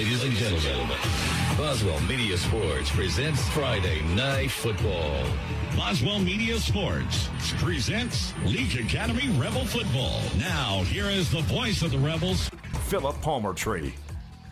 Ladies and gentlemen, Boswell Media Sports presents Friday Night Football. Boswell Media Sports presents Leake Academy Rebel Football. Now, here is the voice of the Rebels, Philip Palmertree.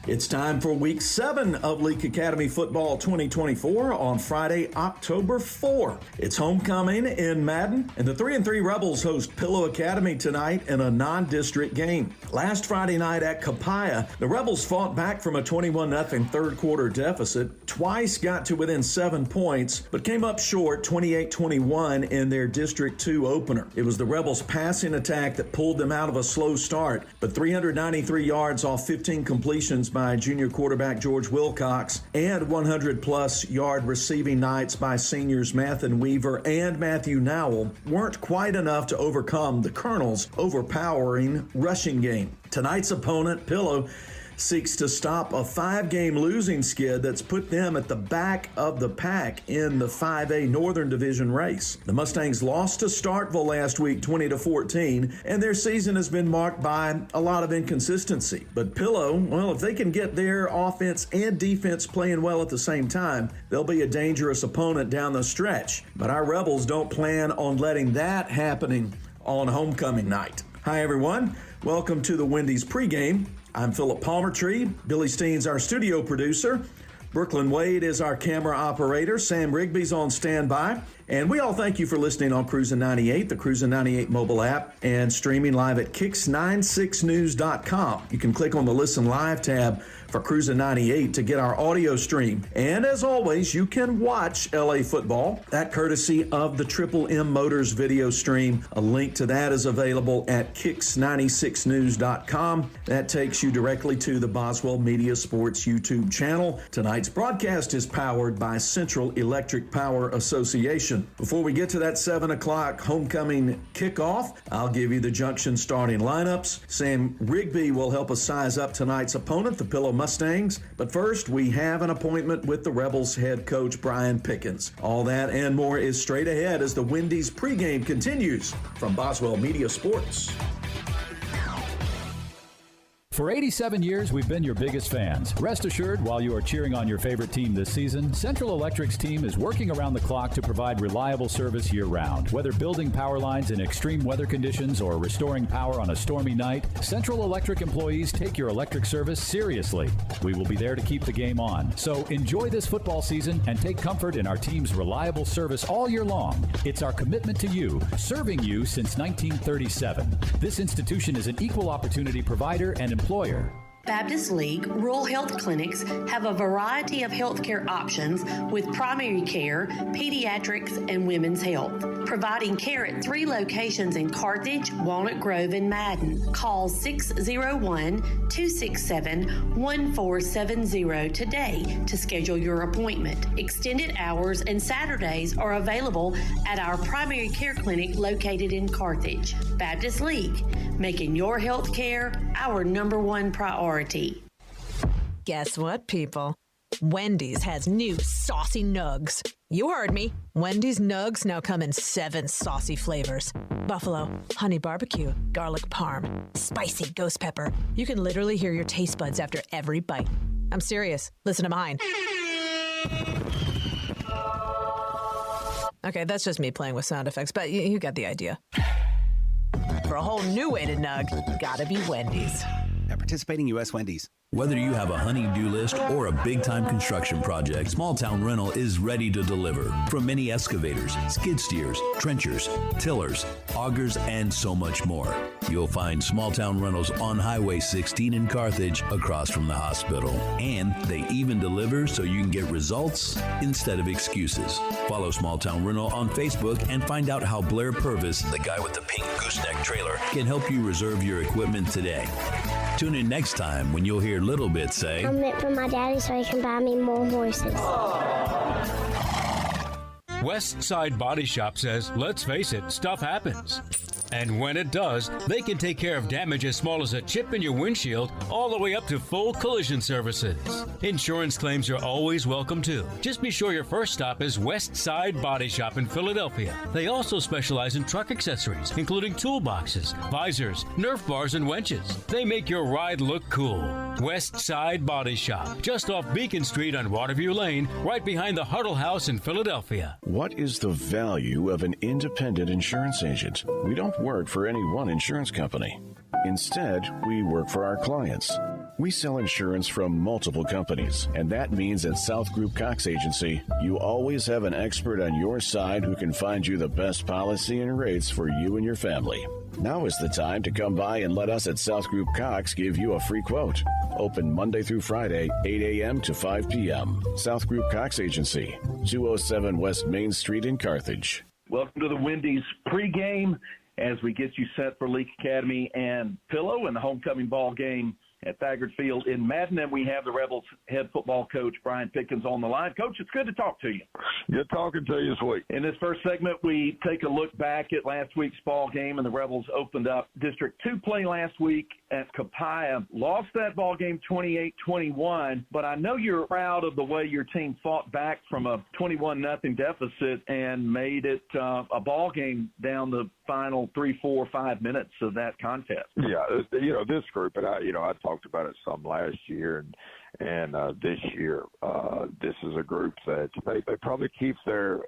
It's time for Week 7 of Leake Academy Football 2024 on Friday, October 4. It's homecoming in Madden, and the 3-3 Rebels host Pillow Academy tonight in a non-district game. Last Friday night at Copiah, the Rebels fought back from a 21-0 third-quarter deficit, twice got to within 7 points, but came up short 28-21 in their District 2 opener. It was the Rebels' passing attack that pulled them out of a slow start, but 393 yards off 15 completions by junior quarterback George Wilcox and 100-plus yard receiving nights by seniors Mathen Weaver and Matthew Nowell weren't quite enough to overcome the Colonel's overpowering rushing game. Tonight's opponent, Pillow, seeks to stop a 5-game losing skid that's put them at the back of the pack in the 5A Northern Division race. The Mustangs lost to Starkville last week 20-14, and their season has been marked by a lot of inconsistency. But Pillow, well, if they can get their offense and defense playing well at the same time, they'll be a dangerous opponent down the stretch. But our Rebels don't plan on letting that happening on homecoming night. Hi, everyone. Welcome to the Wendy's pregame. I'm Philip Palmertree. Billy Steen's our studio producer. Brooklyn Wade is our camera operator. Sam Rigby's on standby. And we all thank you for listening on Cruisin' 98, the Cruisin' 98 mobile app, and streaming live at Kicks96news.com. You can click on the Listen Live tab for Cruisin' 98 to get our audio stream. And as always, you can watch LA football, that courtesy of the Triple M Motors video stream. A link to that is available at Kicks96news.com. That takes you directly to the Boswell Media Sports YouTube channel. Tonight's broadcast is powered by Central Electric Power Association. Before we get to that 7 o'clock homecoming kickoff, I'll give you the Junction starting lineups. Sam Rigby will help us size up tonight's opponent, the Pillow Mustangs. But first, we have an appointment with the Rebels head coach, Brian Pickens. All that and more is straight ahead as the Wendy's pregame continues from Boswell Media Sports. For 87 years, we've been your biggest fans. Rest assured, while you are cheering on your favorite team this season, Central Electric's team is working around the clock to provide reliable service year-round. Whether building power lines in extreme weather conditions or restoring power on a stormy night, Central Electric employees take your electric service seriously. We will be there to keep the game on. So enjoy this football season and take comfort in our team's reliable service all year long. It's our commitment to you, serving you since 1937. This institution is an equal opportunity provider and employer. Baptist League Rural Health Clinics have a variety of healthcare options with primary care, pediatrics, and women's health, providing care at 3 locations in Carthage, Walnut Grove, and Madden. Call 601-267-1470 today to schedule your appointment. Extended hours and Saturdays are available at our primary care clinic located in Carthage. Baptist League, making your health care our #1 priority. Guess what, people? Wendy's has new saucy nugs. You heard me. Wendy's nugs now come in 7 saucy flavors. Buffalo, honey barbecue, garlic parm, spicy ghost pepper. You can literally hear your taste buds after every bite. I'm serious. Listen to mine. Okay, that's just me playing with sound effects, but you got the idea. For a whole new way to nug, gotta be Wendy's. At participating U.S. Wendy's. Whether you have a honey-do list or a big-time construction project, Small Town Rental is ready to deliver. From mini excavators, skid steers, trenchers, tillers, augers, and so much more. You'll find Small Town Rentals on Highway 16 in Carthage, across from the hospital. And they even deliver so you can get results instead of excuses. Follow Small Town Rental on Facebook and find out how Blair Purvis, the guy with the pink gooseneck trailer, can help you reserve your equipment today. Tune in next time when you'll hear Little Bit say, I'm meant for my daddy so he can buy me more horses. West Side Body Shop says, let's face it, stuff happens. And when it does, they can take care of damage as small as a chip in your windshield all the way up to full collision services. Insurance claims are always welcome too. Just be sure your first stop is West Side Body Shop in Philadelphia. They also specialize in truck accessories, including toolboxes, visors, Nerf bars, and winches. They make your ride look cool. West Side Body Shop, just off Beacon Street on Waterview Lane, right behind the Huddle House in Philadelphia. What is the value of an independent insurance agent? We don't work for any one insurance company. Instead, we work for our clients. We sell insurance from multiple companies, and that means at South Group Cox Agency, you always have an expert on your side who can find you the best policy and rates for you and your family. Now is the time to come by and let us at South Group Cox give you a free quote. Open Monday through Friday, 8 a.m. to 5 p.m. South Group Cox Agency, 207 West Main Street in Carthage. Welcome to the Wendy's pregame as we get you set for Leake Academy and Pillow in the homecoming ball game at Thaggard Field in Madden. And we have the Rebels head football coach, Brian Pickens, on the line. Coach, it's good to talk to you. Good talking to you this week. In this first segment, we take a look back at last week's ball game, and the Rebels opened up District 2 play last week at Copiah. Lost that ball game 28-21, but I know you're proud of the way your team fought back from a 21-0 deficit and made it a ball game down the final 3, 4, 5 minutes of that contest. Yeah, this group, and I talked about it some last year, and this year, this is a group that they probably keep their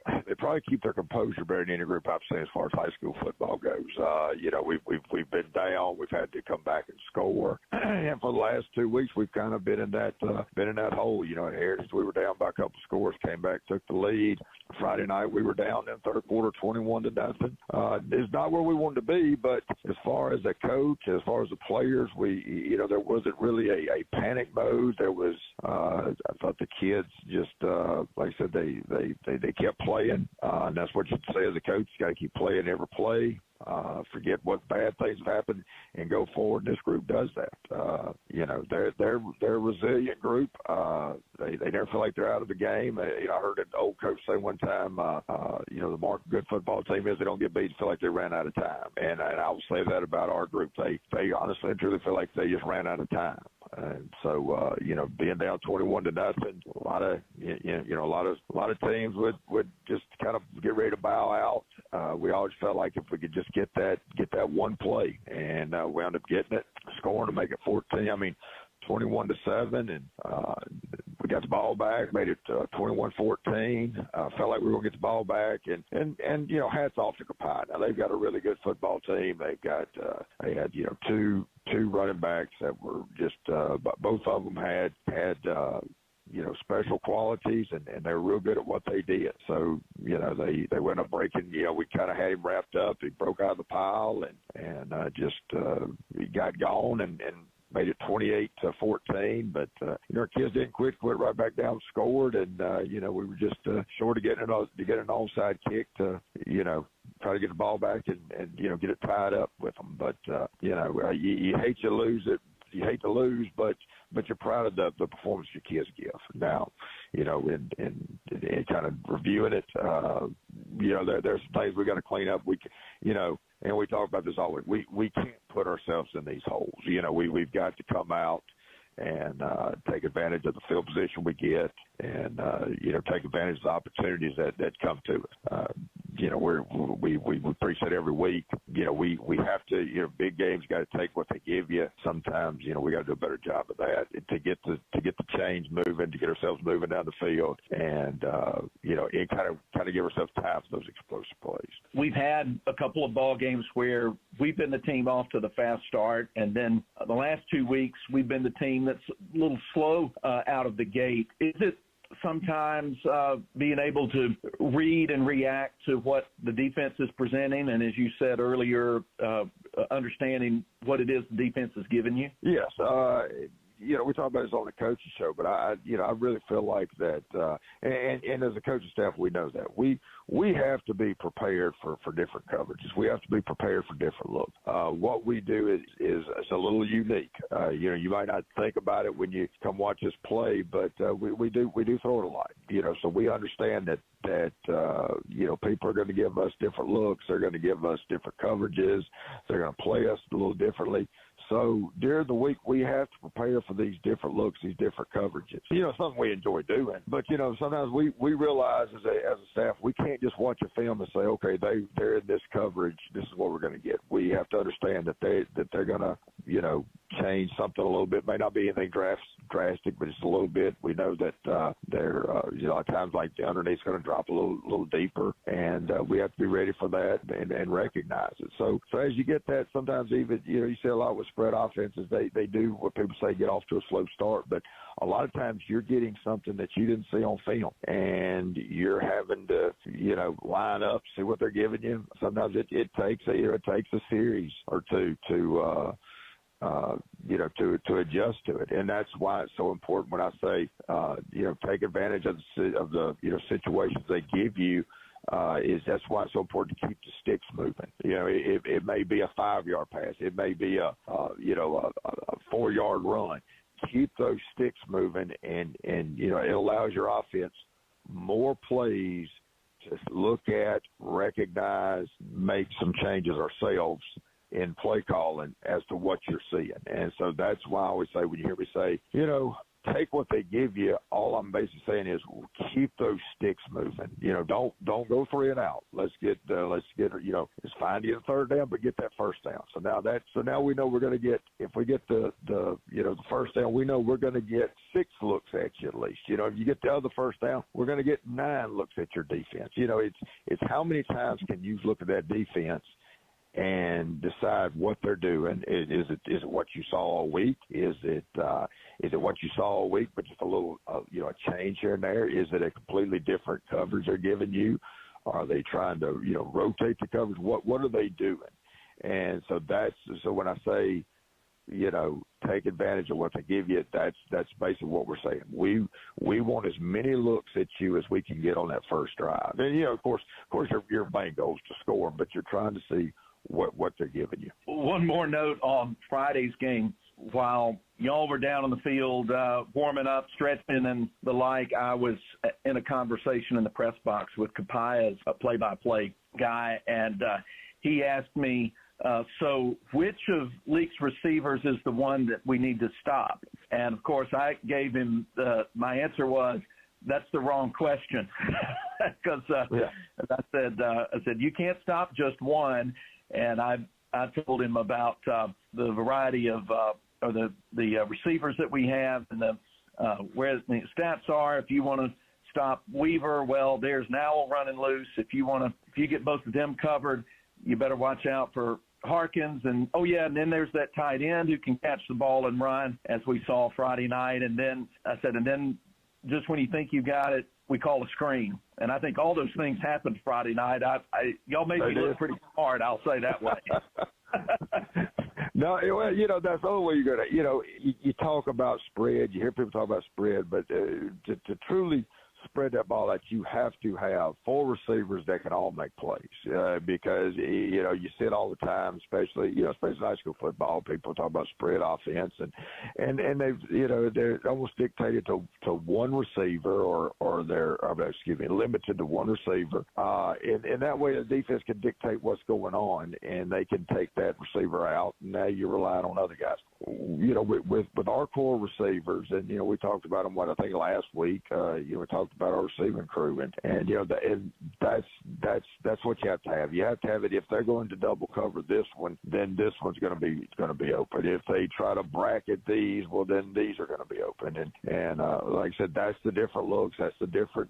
composure better than any group I've seen as far as high school football goes. We've been down, we've had to come back and score, and for the last 2 weeks we've kind of been in that hole. At Heritage we were down by a couple scores, came back, took the lead. Friday night we were down in the third quarter 21-0. It's not where we wanted to be, but as far as a coach, as far as the players, there wasn't really a panic mode. There was I thought the kids just like I said, they kept playing, and that's what you say as a coach. You got to keep playing every play. Forget what bad things have happened and go forward. This group does that. They're a resilient group. They never feel like they're out of the game. I heard an old coach say one time, the mark of a good football team is they don't get beat and feel like they ran out of time. And I will say that about our group. They honestly and truly feel like they just ran out of time. And so, being down 21-0, a lot of teams would just kind of get ready to bow out. We always felt like if we could just get that one play, and we wound up getting it, scoring to make it 21-7, and we got the ball back, made it 21-14. Felt like we were going to get the ball back, and hats off to Copiah. Now they've got a really good football team. They've got they had two running backs that were just both of them had special qualities, and they were real good at what they did. So, they went up breaking, we kind of had him wrapped up. He broke out of the pile and he got gone and made it 28-14. But, our kids didn't quit, went right back down and scored. And, we were just short of getting an onside kick to, try to get the ball back and get it tied up with them. But, you hate to lose it. You hate to lose, but you're proud of the performance your kids give. Now, and kind of reviewing it, there's some things we got to clean up. And we talk about this always. We can't put ourselves in these holes. We've got to come out and take advantage of the field position we get, and take advantage of the opportunities that come to us. We preach that every week. We have to. Big games got to take what they give you. Sometimes we got to do a better job of that to get the change moving, to get ourselves moving down the field, and and kind of give ourselves time for those explosive plays. We've had a couple of ball games where we've been the team off to the fast start, and then the last 2 weeks we've been the team that's a little slow out of the gate. Is it sometimes being able to read and react to what the defense is presenting, and as you said earlier, understanding what it is the defense is giving you? Yes. we talk about this on the coaching show, but I really feel like that, and as a coaching staff, we know that we have to be prepared for different coverages. We have to be prepared for different looks. What we do is a little unique. You might not think about it when you come watch us play, but we do throw it a lot. So we understand that people are going to give us different looks. They're going to give us different coverages. They're going to play us a little differently. So during the week, we have to prepare for these different looks, these different coverages. Something we enjoy doing. But, sometimes we realize as a staff, we can't just watch a film and say, okay, they're in this coverage. This is what we're going to get. We have to understand that they're going to, change something a little bit. May not be anything drastic, but just a little bit. We know that they're, at times like the underneath's going to drop a little deeper, and we have to be ready for that and recognize it. So as you get that, sometimes even, you see a lot with spread offenses, they do what people say, get off to a slow start, but a lot of times you're getting something that you didn't see on film, and you're having to, line up, see what they're giving you. Sometimes it takes a series or two to adjust to it. And that's why it's so important when I say, take advantage of the situations they give you. That's why it's so important to keep the sticks moving. It may be a 5-yard pass. It may be a 4-yard run. Keep those sticks moving, and it allows your offense more plays to look at, recognize, make some changes ourselves in play calling as to what you're seeing. And so that's why I always say, when you hear me say, take what they give you, all I'm basically saying is keep those sticks moving. Don't go 3 and out. Let's get it's fine to get a third down, but get that first down. So now we know we're going to get, if we get the first down, we know we're going to get 6 looks at you at least. If you get the other first down, we're going to get 9 looks at your defense. It's how many times can you look at that defense and decide what they're doing. Is it what you saw all week? Is it what you saw all week, but just a little a change here and there? Is it a completely different coverage they're giving you? Are they trying to rotate the coverage? What are they doing? And so so when I say take advantage of what they give you, that's basically what we're saying. We want as many looks at you as we can get on that first drive. And of course your main goal is to score, but you're trying to see what they're giving you. One more note on Friday's game. While y'all were down on the field warming up, stretching, and the like, I was in a conversation in the press box with Kapaya's play-by-play guy, and he asked me, so which of Leake's receivers is the one that we need to stop? And, of course, I gave him my answer was, that's the wrong question. Because I said, you can't stop just one. And I told him about the variety of the receivers that we have and where the stats are. If you want to stop Weaver, well, there's Nowell running loose. If you get both of them covered, you better watch out for Harkins. And and then there's that tight end who can catch the ball and run, as we saw Friday night. And then I said, just when you think you got it, we call a screen. And I think all those things happened Friday night. Y'all made me look pretty smart, I'll say that way. No, that's the only way you're going to, you talk about spread. You hear people talk about spread, but to truly spread that ball out, you have to have 4 receivers that can all make plays because, you see it all the time, especially high school football. People talk about spread offense and they've, they're almost dictated to one receiver or they're, limited to one receiver. And that way the defense can dictate what's going on and they can take that receiver out. And now you're relying on other guys. With our core receivers, and, we talked about them, I think last week, we talked about our receiving crew, and that's what you have to have. You have to have it. If they're going to double cover this one, then this one's going to be open. If they try to bracket these, well, then these are going to be open. And like I said, that's the different looks. That's the different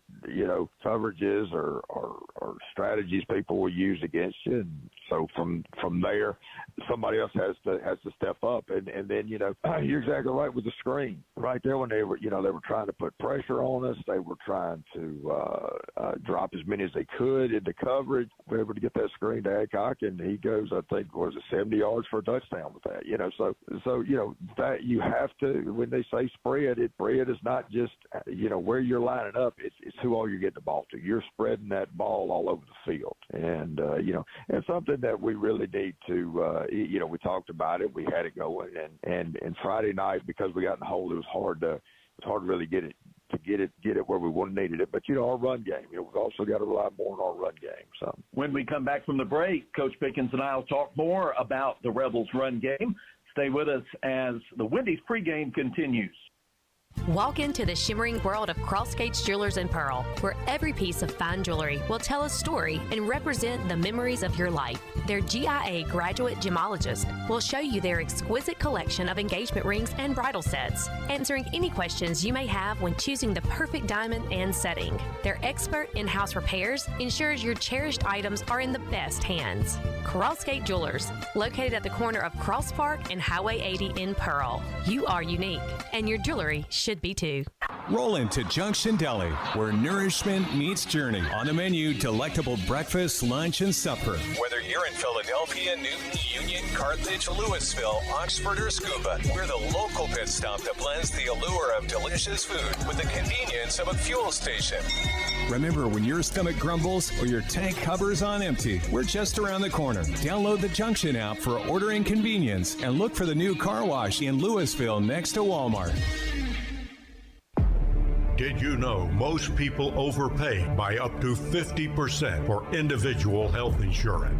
coverages or strategies people will use against you. And So from there, somebody else has to step up, and then you're exactly right with the screen right there when they were trying to put pressure on us. They were trying to drop as many as they could into coverage. We were able to get that screen to Adcock, and he goes, I think, 70 yards for a touchdown with that. So that you have to, when they say spread is not just where you're lining up. It's who all you're getting the ball to. You're spreading that ball all over the field, and it's something that we really need to. We talked about it. We had it going, and Friday night, because we got in the hole, it was hard to really get it where we needed it. But our run game, we've also got to rely more on our run game. So when we come back from the break, Coach Pickens and I will talk more about the Rebels' run game. Stay with us as the Wendy's pregame continues. Walk into the shimmering world of Cross Gates Jewelers and Pearl, where every piece of fine jewelry will tell a story and represent the memories of your life. Their GIA graduate gemologist will show you their exquisite collection of engagement rings and bridal sets, answering any questions you may have when choosing the perfect diamond and setting. Their expert in-house repairs ensures your cherished items are in the best hands. Crossgate Jewelers, located at the corner of Cross Park and Highway 80 in Pearl. You are unique, and your jewelry should be too. Roll into Junction Deli, where nourishment meets journey. On the menu, delectable breakfast, lunch, and supper. Whether you're in Philadelphia, Newton, Union, Carthage, Louisville, Oxford, or Scuba, we're the local pit stop that blends the allure of delicious food with the convenience of a fuel station. Remember, when your stomach grumbles or your tank hovers on empty, we're just around the corner. Download the Junction app for ordering convenience and look for the new car wash in Louisville next to Walmart. Did you know most people overpay by up to 50% for individual health insurance?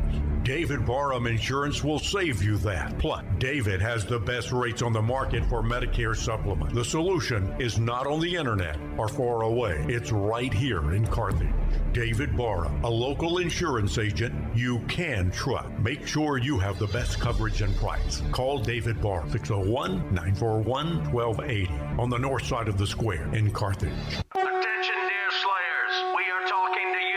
David Barham Insurance will save you that. Plus, David has the best rates on the market for Medicare supplement. The solution is not on the internet or far away. It's right here in Carthage. David Barham, a local insurance agent you can trust. Make sure you have the best coverage and price. Call David Barham, 601-941-1280 on the north side of the square in Carthage. Attention, deer slayers. We are talking to you.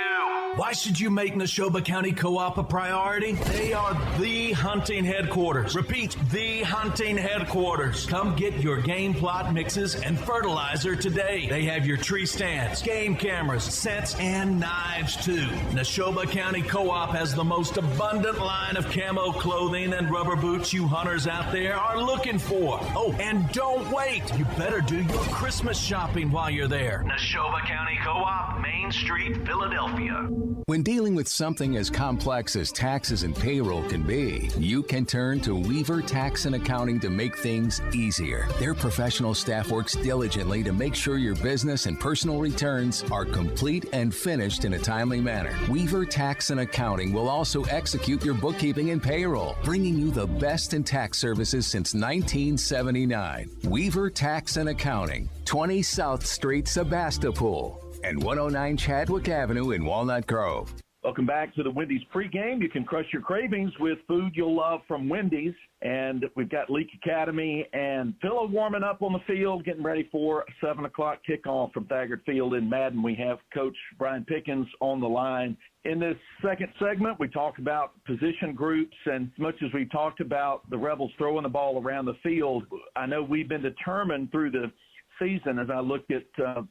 Why should you make Neshoba County Co-op a priority? They are the hunting headquarters. Repeat, the hunting headquarters. Come get your game plot mixes and fertilizer today. They have your tree stands, game cameras, scents, and knives too. Neshoba County Co-op has the most abundant line of camo clothing and rubber boots you hunters out there are looking for. Oh, and don't wait. You better do your Christmas shopping while you're there. Neshoba County Co-op, Main Street, Philadelphia. When dealing with something as complex as taxes and payroll can be, you can turn to Weaver Tax and Accounting to make things easier. Their professional staff works diligently to make sure your business and personal returns are complete and finished in a timely manner. Weaver Tax and Accounting will also execute your bookkeeping and payroll, bringing you the best in tax services since 1979. Weaver Tax and Accounting, 20 South Street, Sebastopol, and 109 Chadwick Avenue in Walnut Grove. Welcome back to the Wendy's pregame. You can crush your cravings with food you'll love from Wendy's. And we've got Leake Academy and Pillow warming up on the field, getting ready for a 7 o'clock kickoff from Thaggard Field in Madden. We have Coach Brian Pickens on the line. In this second segment, we talk about position groups, and as much as we talked about the Rebels throwing the ball around the field, I know we've been determined through the season as I looked at the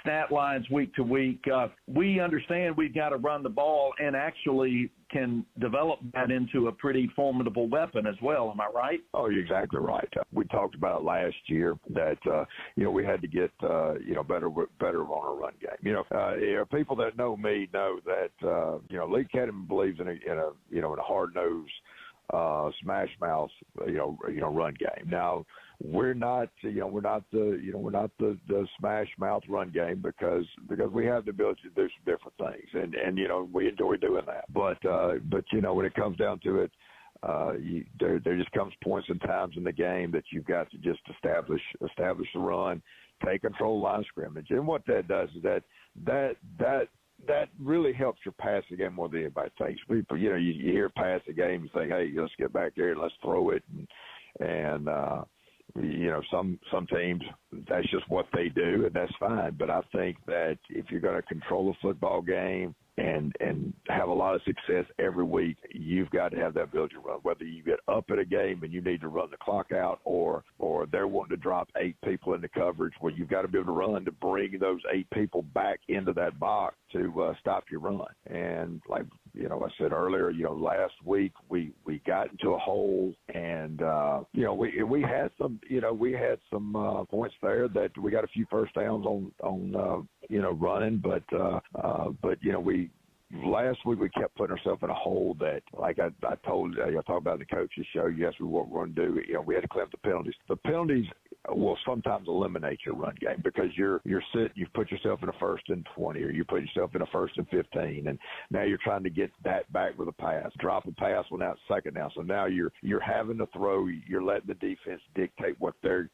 stat lines week to week. We understand we've got to run the ball and actually can develop that into a pretty formidable weapon as well. Am I right? Oh, you're exactly right. We talked about last year that, we had to get, better on our run game. People that know me know that, Leake Academy believes in a hard-nosed, smash mouth, run game. Now, we're not the smash mouth run game because we have the ability to do some different things, and we enjoy doing that. But when it comes down to it, there just comes points and times in the game that you've got to just establish the run, take control of line of scrimmage, and what that does is that really helps your passing game more than anybody thinks. People, you hear passing game, you think, hey, let's get back there and let's throw it, and some teams, that's just what they do, and that's fine. But I think that if you're going to control a football game, and have a lot of success every week, you've got to have that ability to run. Whether you get up at a game and you need to run the clock out, or they're wanting to drop 8 people into coverage, well, you've got to be able to run to bring those 8 people back into that box to stop your run. And like I said earlier, last week we got into a hole, and we had some points there that we got a few first downs on running, but last week we kept putting ourselves in a hole that, like I talked about in the coaches show, yes, what we're going to do. We had to clean up the penalties. The penalties will sometimes eliminate your run game because you're sitting, you put yourself in a 1st and 20, or you put yourself in a 1st and 15, and now you're trying to get that back with a pass. Drop a pass, well, now it's 2nd down. So now you're having to throw. You're letting the defense dictate what they're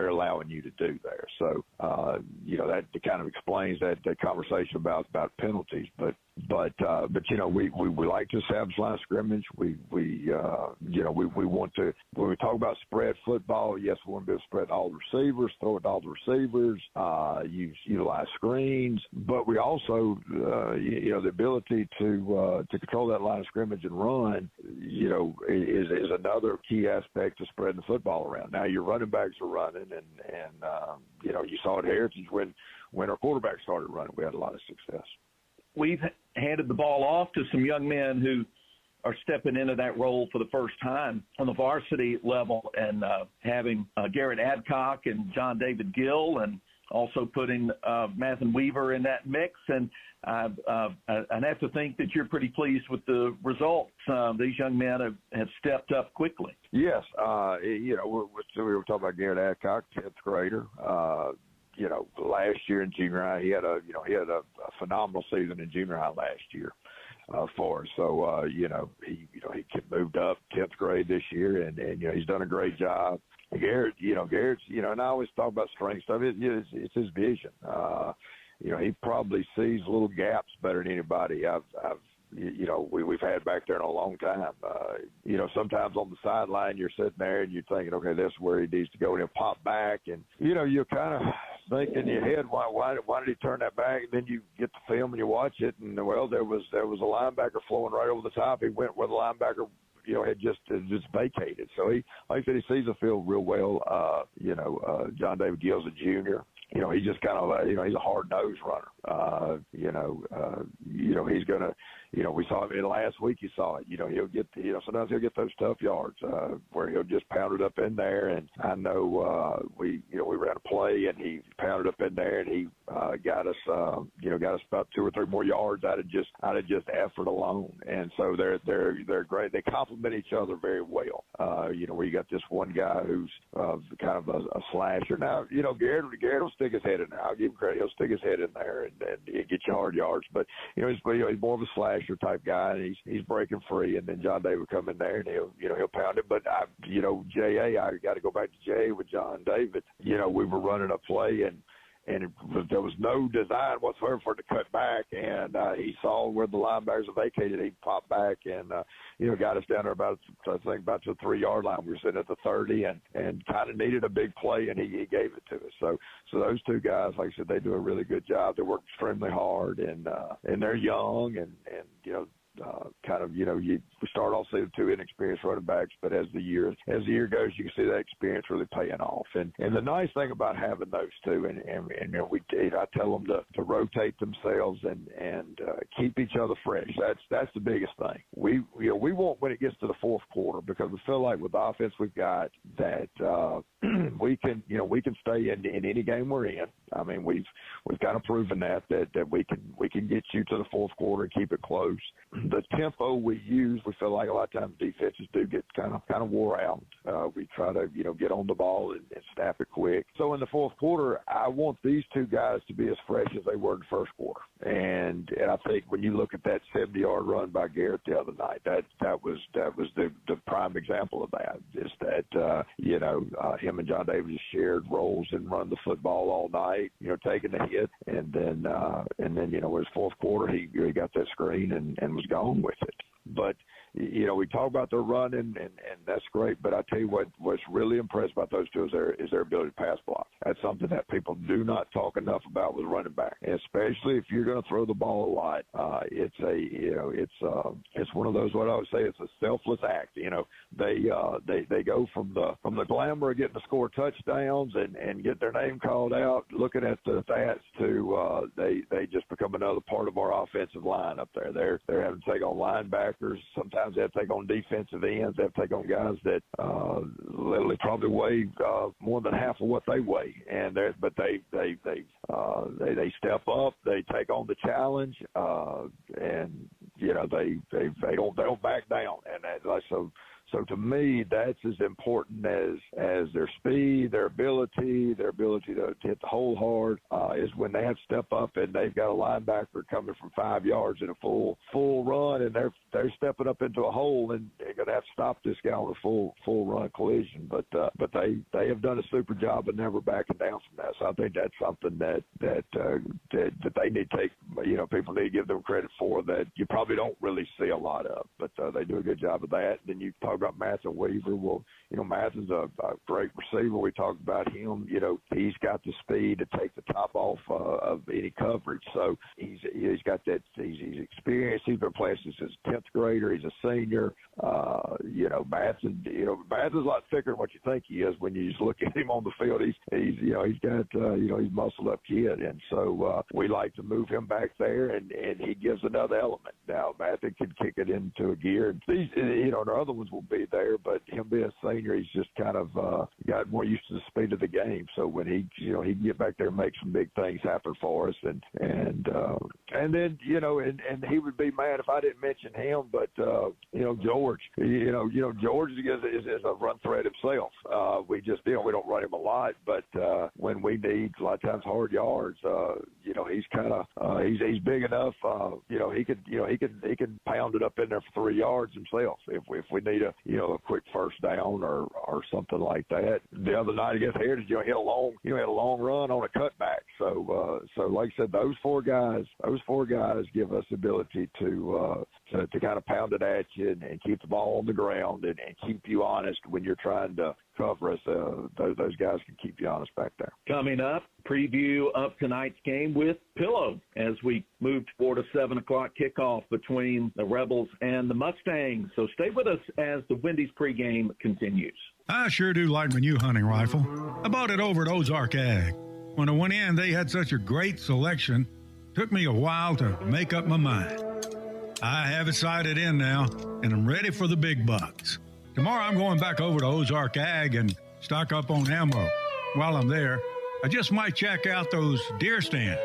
allowing you to do there. So that kind of explains that conversation about penalties. But we like to establish line of scrimmage. We want to, when we talk about spread football, yes, we want to be able to spread all the receivers, throw it to all the receivers, utilize screens, but we also the ability to control that line of scrimmage and run is another key aspect to spreading the football around. Now your running backs are running, and you saw at Heritage when our quarterback started running, we had a lot of success. We've handed the ball off to some young men who are stepping into that role for the first time on the varsity level, and having Garrett Adcock and John David Gill, and also putting Mathen Weaver in that mix. And I have to think that you're pretty pleased with the results. These young men have stepped up quickly. Yes. We were talking about Garrett Adcock, 10th grader. Last year in junior high, he had a phenomenal season in junior high last year for us. So he moved up 10th grade this year, and he's done a great job. Garrett's, and I always talk about strength stuff. It's his vision. He probably sees little gaps better than anybody we've had back there in a long time. Sometimes on the sideline you're sitting there and you're thinking, okay, this is where he needs to go, and he'll pop back, and you're kind of thinking in your head, why did he turn that back? And then you get the film and you watch it, and there was a linebacker flowing right over the top. He went where the linebacker had just vacated. So he sees the field real well. John David Gill's a junior. He's just kind of he's a hard-nosed runner. He's gonna. We saw him in last week. You saw it. He'll get. Sometimes he'll get those tough yards where he'll just pound it up in there. And I know we ran a play and he pounded up in there, and he got us about 2 or 3 more yards out of just effort alone. And so they're great. They complement each other very well. Where you got this one guy who's kind of a slasher. Now Garrett will stick his head in there. I'll give him credit. He'll stick his head in there and get you hard yards. But he's more of a slasher type guy, and he's breaking free. And then John David will come in there and he'll pound it. But I got to go back to J.A. with John David. We were running a play, and there was no design whatsoever for it to cut back, and he saw where the linebackers vacated. He popped back and got us down there about to the 3-yard line. We were sitting at the 30 and kind of needed a big play, and he gave it to us. So those two guys, like I said, they do a really good job. They work extremely hard, and they're young, and we start off seeing 2 inexperienced running backs, but as the year goes, you can see that experience really paying off. And the nice thing about having those two, I tell them to rotate themselves and keep each other fresh. That's the biggest thing. We want when it gets to the fourth quarter, because we feel like with the offense we've got that we can stay in any game we're in. I mean, we've kind of proven that we can get you to the fourth quarter and keep it close. The tempo we use, we feel like a lot of times defenses do get kind of wore out. We try to get on the ball and snap it quick. So in the fourth quarter, I want these two guys to be as fresh as they were in the first quarter. And I think when you look at that 70-yard run by Garrett the other night, that was the prime example of that. Is that him and John Davis just shared roles and run the football all night, taking the hit, and then his fourth quarter he got that screen and was gone with it. But we talk about their running, and that's great. But I tell you what's really impressed about those two is their ability to pass block. That's something that people do not talk enough about with running back, and especially if you're going to throw the ball a lot. It's one of those, what I would say, it's a selfless act. They go from the glamour of getting to score touchdowns and get their name called out, looking at the stats, to they just become another part of our offensive line up there. They're having to take on linebackers. Sometimes they have to take on defensive ends. They have to take on guys that literally probably weigh more than half of what they weigh, and they step up. They take on the challenge, and they don't back down, and so to me, that's as important as their speed, their ability to hit the hole hard, is when they have to step up and they've got a linebacker coming from 5 yards in a full run, and they're stepping up into a hole, and they're going to have to stop this guy on a full run collision. But they have done a super job of never backing down from that. So I think that's something that they need to take. People need to give them credit for, that you probably don't really see a lot of, but they do a good job of that. Then you talk about Matthew Weaver. Well, Matthew's a great receiver. We talked about him. He's got the speed to take the top off of any coverage. So he's got that. He's experienced. He's been playing since his 10th grader. He's a senior. Matthew's a lot thicker than what you think he is when you just look at him on the field. He's got muscled up kid, and so we like to move him back there, and he gives another element. Now Matthew can kick it into a gear. These, the other ones will be there, but him being a senior, he's just kind of got more used to the speed of the game. So when he can get back there and make some big things happen for us, and then he would be mad if I didn't mention him, but George, George is a run threat himself. We don't run him a lot, but when we need a lot of times hard yards, he's kind of he's big enough. He can pound it up in there for 3 yards himself if we need a quick first down or something like that. The other night against Heritage, he had a long run on a cutback. So like I said, those four guys give us the ability to kind of pound it at you and keep the ball on the ground and keep you honest when you're trying to cover us. Those guys can keep you honest back there. Coming up, preview of tonight's game with Pillow as we move toward a 7 o'clock kickoff between the Rebels and the Mustangs. So stay with us as the Wendy's pregame continues. I sure do like my new hunting rifle. I bought it over at Ozark Ag. When I went in, they had such a great selection. Took me a while to make up my mind. I have it sighted in now, and I'm ready for the big bucks. Tomorrow I'm going back over to Ozark Ag and stock up on ammo. While I'm there, I just might check out those deer stands.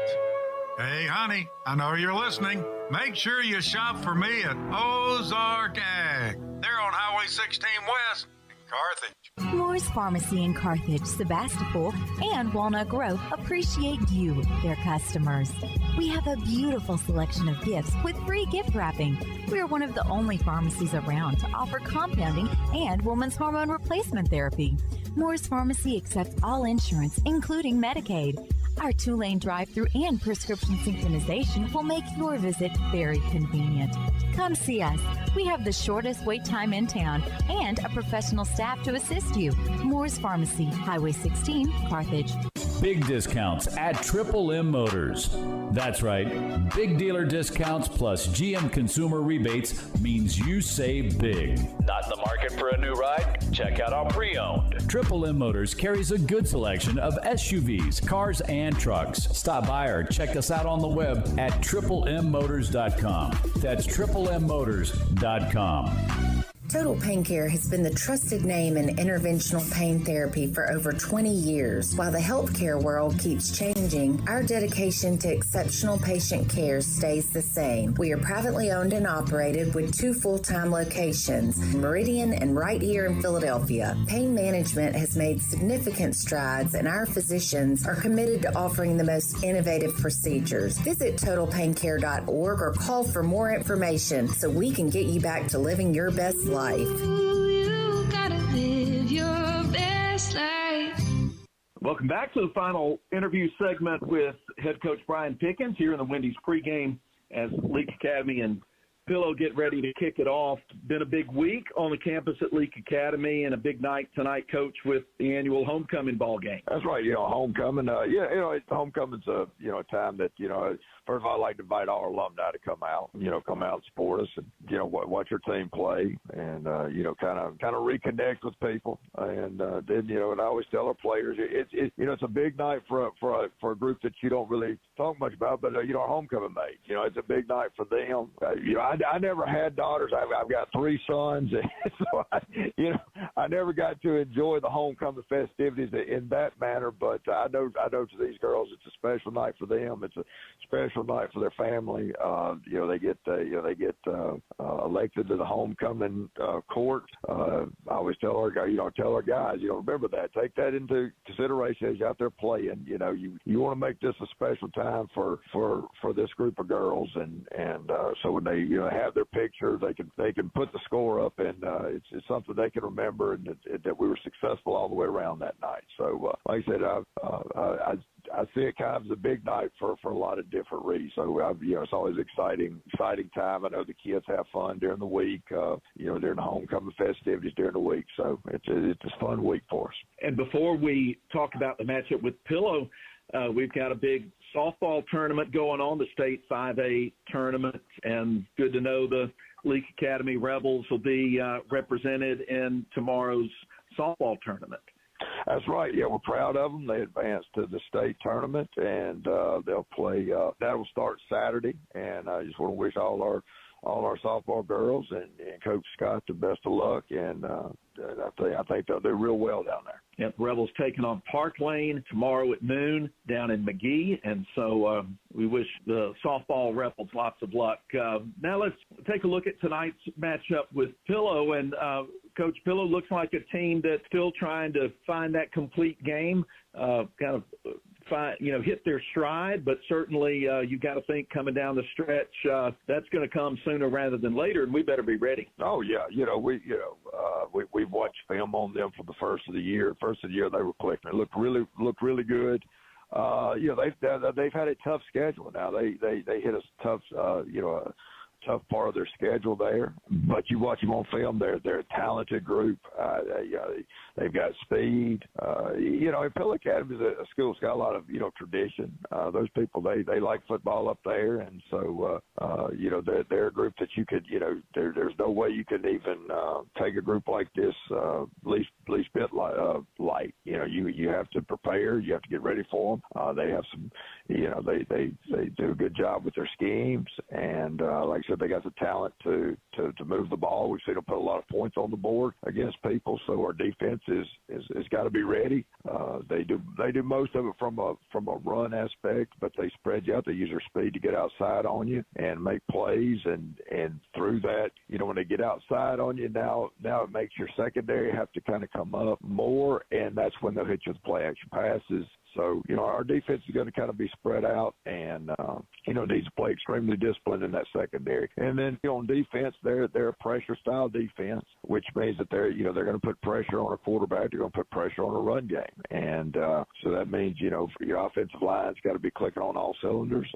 Hey, honey, I know you're listening. Make sure you shop for me at Ozark Ag. They're on Highway 16 West in Carthage. Moore's Pharmacy in Carthage, Sebastopol, and Walnut Grove appreciate you, their customers. We have a beautiful selection of gifts with free gift wrapping. We are one of the only pharmacies around to offer compounding and women's hormone replacement therapy. Moore's Pharmacy accepts all insurance, including Medicaid. Our 2-lane drive-thru and prescription synchronization will make your visit very convenient. Come see us. We have the shortest wait time in town and a professional staff to assist you. Moore's Pharmacy, Highway 16, Carthage. Big discounts at Triple M Motors. That's right. Big dealer discounts plus GM consumer rebates means you save big. Not in the market for a new ride? Check out our pre-owned. Triple M Motors carries a good selection of SUVs, cars, and trucks. Stop by or check us out on the web at triplemmotors.com. That's triplemmotors.com. Total Pain Care has been the trusted name in interventional pain therapy for over 20 years. While the healthcare world keeps changing, our dedication to exceptional patient care stays the same. We are privately owned and operated with 2 full-time locations, Meridian and right here in Philadelphia. Pain management has made significant strides, and our physicians are committed to offering the most innovative procedures. Visit TotalPainCare.org or call for more information so we can get you back to living your best life. You gotta live your best life. Welcome back to the final interview segment with head coach Brian Pickens here in the Wendy's pregame as Leake Academy and Pillow get ready to kick it off. Been a big week on the campus at Leake Academy and a big night tonight, Coach, with the annual homecoming ball game. That's right. Homecoming. Homecoming's a time that, first of all, I'd like to invite all our alumni to come out and support us and, watch your team play and, kind of reconnect with people. And then, and I always tell our players, it's a big night for a group that you don't really talk much about, but, our homecoming mates, it's a big night for them. I never had daughters. I've got 3 sons. And so, I never got to enjoy the homecoming festivities in that manner, but I know to these girls, it's a special night for them. It's a special night for their family. They get elected to the homecoming court. I always tell our guys, remember that. Take that into consideration as you're out there playing. You want to make this a special time for this group of girls, and so when they have their picture, they can put the score up, and it's something they can remember, and that we were successful all the way around that night. So like I said, I see it kind of as a big night for a lot of different reasons. So it's always exciting time. I know the kids have fun during the week, during the homecoming festivities during the week. So it's a fun week for us. And before we talk about the matchup with Pillow, we've got a big softball tournament going on, the state 5A tournament, and good to know the Leake Academy Rebels will be represented in tomorrow's softball tournament. That's right. Yeah, we're proud of them. They advanced to the state tournament, and they'll play. That'll start Saturday. And I just want to wish all our softball girls and Coach Scott the best of luck. And I think they'll do real well down there. Yep, Rebels taking on Park Lane tomorrow at noon down in McGee, and so we wish the softball Rebels lots of luck. Now let's take a look at tonight's matchup with Pillow, and Coach, Pillow looks like a team that's still trying to find that complete game, hit their stride, but certainly you got to think coming down the stretch that's going to come sooner rather than later, and we better be ready. Oh yeah, we've watched film on them for the first of the year. First of the year they were clicking. It looked really good. They've had a tough schedule now. They hit a tough tough part of their schedule there, but you watch them on film, they're a talented group. They've got speed. Pillow Academy is a school that's got a lot of, tradition. Those people, they like football up there, and so, they're a group that you could, there's no way you could even take a group like this least bit light. You have to prepare. You have to get ready for them. They have some, they do a good job with their schemes, and like I said, they got the talent to move the ball. We've seen them put a lot of points on the board against people, so our defense is got to be ready. They do most of it from a run aspect, but they spread you out. They use their speed to get outside on you and make plays, and through that, when they get outside on you, now it makes your secondary have to kind of come up more, and that's when they'll hit you with play action passes. So, our defense is going to kind of be spread out and, needs to play extremely disciplined in that secondary. And then on defense, they're a pressure-style defense, which means that they're going to put pressure on a quarterback. They're going to put pressure on a run game. And so that means, your offensive line's got to be clicking on all cylinders.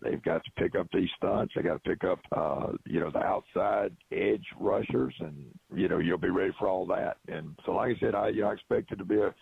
They've got to pick up these stunts. They got to pick up, the outside edge rushers, and, you'll be ready for all that. And so, like I said, I expect it to be a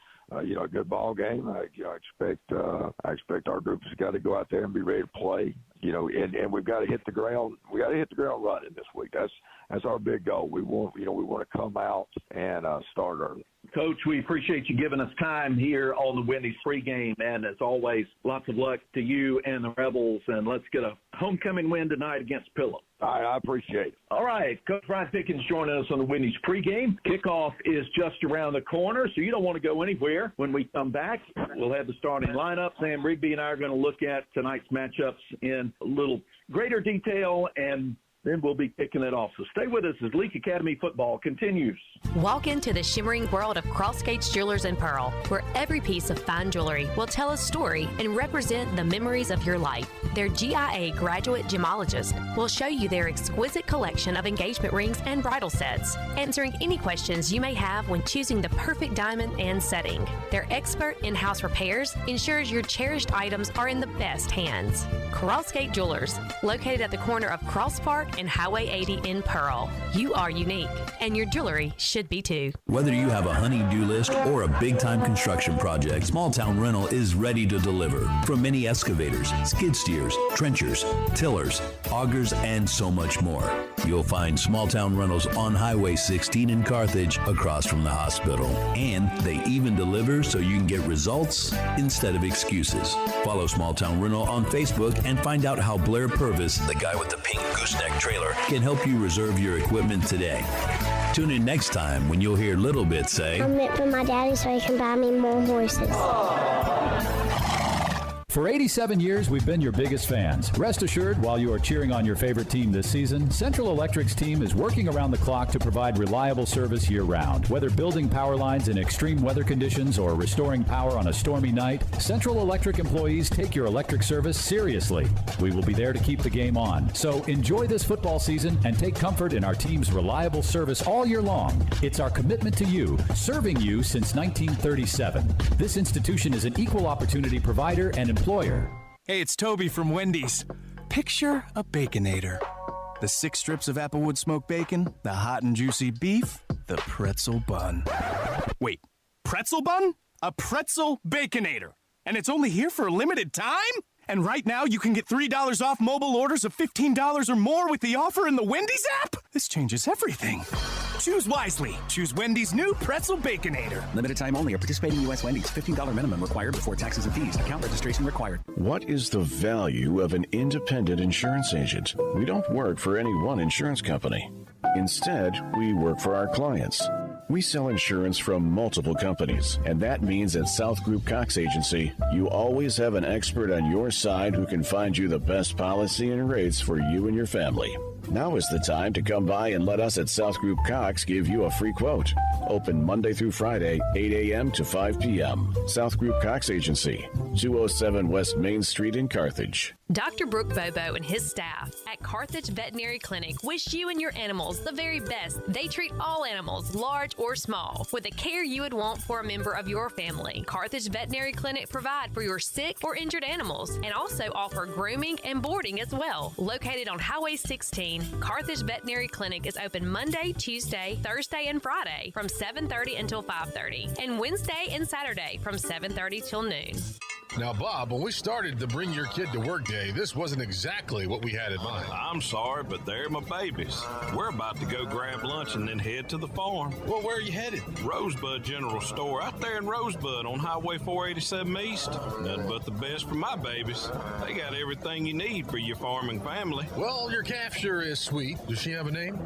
good ball game. I expect our group has got to go out there and be ready to play. And we've got to hit the ground. We got to hit the ground running this week. That's our big goal. We want to come out and start early. Coach, we appreciate you giving us time here on the Wendy's pregame, and as always, lots of luck to you and the Rebels, and let's get a homecoming win tonight against Pillow. I appreciate it. All right, Coach Brian Pickens joining us on the Wendy's pregame. Kickoff is just around the corner, so you don't want to go anywhere. When we come back, we'll have the starting lineup. Sam Rigby and I are going to look at tonight's matchups in a little greater detail, and then we'll be kicking it off. So stay with us as Leake Academy football continues. Walk into the shimmering world of Cross Gates Jewelers and Pearl, where every piece of fine jewelry will tell a story and represent the memories of your life. Their GIA graduate gemologists will show you their exquisite collection of engagement rings and bridal sets, answering any questions you may have when choosing the perfect diamond and setting. Their expert in-house repairs ensures your cherished items are in the best hands. Cross Gate Jewelers, located at the corner of Cross Park and Highway 80 in Pearl. You are unique, and your jewelry should be too. Whether you have a honey-do list or a big-time construction project, Small Town Rental is ready to deliver. From mini excavators, skid steers, trenchers, tillers, augers, and so much more. You'll find Small Town Rentals on Highway 16 in Carthage, across from the hospital. And they even deliver so you can get results instead of excuses. Follow Small Town Rental on Facebook and find out how Blair Purvis, the guy with the pink gooseneck trailer, can help you reserve your equipment today. Tune in next time when you'll hear Little Bit say, I'm meant for my daddy so he can buy me more horses. For 87 years, we've been your biggest fans. Rest assured, while you are cheering on your favorite team this season, Central Electric's team is working around the clock to provide reliable service year-round. Whether building power lines in extreme weather conditions or restoring power on a stormy night, Central Electric employees take your electric service seriously. We will be there to keep the game on. So enjoy this football season and take comfort in our team's reliable service all year long. It's our commitment to you, serving you since 1937. This institution is an equal opportunity provider and employer. Hey, it's Toby from Wendy's. Picture a Baconator. The 6 strips of Applewood smoked bacon, the hot and juicy beef, the pretzel bun. Wait, pretzel bun? A pretzel Baconator. And it's only here for a limited time? And right now you can get $3 off mobile orders of $15 or more with the offer in the Wendy's app? This changes everything. Choose wisely. Choose Wendy's new Pretzel Baconator. Limited time only. A participating U.S. Wendy's. $15 minimum required before taxes and fees. Account registration required. What is the value of an independent insurance agent? We don't work for any one insurance company. Instead, we work for our clients. We sell insurance from multiple companies, and that means at South Group Cox Agency, you always have an expert on your side who can find you the best policy and rates for you and your family. Now is the time to come by and let us at South Group Cox give you a free quote. Open Monday through Friday, 8 a.m. to 5 p.m. South Group Cox Agency, 207 West Main Street in Carthage. Dr. Brooke Bobo and his staff at Carthage Veterinary Clinic wish you and your animals the very best. They treat all animals, large or small, with the care you would want for a member of your family. Carthage Veterinary Clinic provide for your sick or injured animals and also offer grooming and boarding as well. Located on Highway 16, Carthage Veterinary Clinic is open Monday, Tuesday, Thursday, and Friday from 7:30 until 5:30, and Wednesday and Saturday from 7:30 till noon. Now, Bob, when we started the Bring Your Kid to Work Day, this wasn't exactly what we had in mind. I'm sorry, but they're my babies. We're about to go grab lunch and then head to the farm. Well, where are you headed? Rosebud General Store, out there in Rosebud on Highway 487 East. Nothing but the best for my babies. They got everything you need for your farming family. Well, your calf sure is sweet. Does she have a name?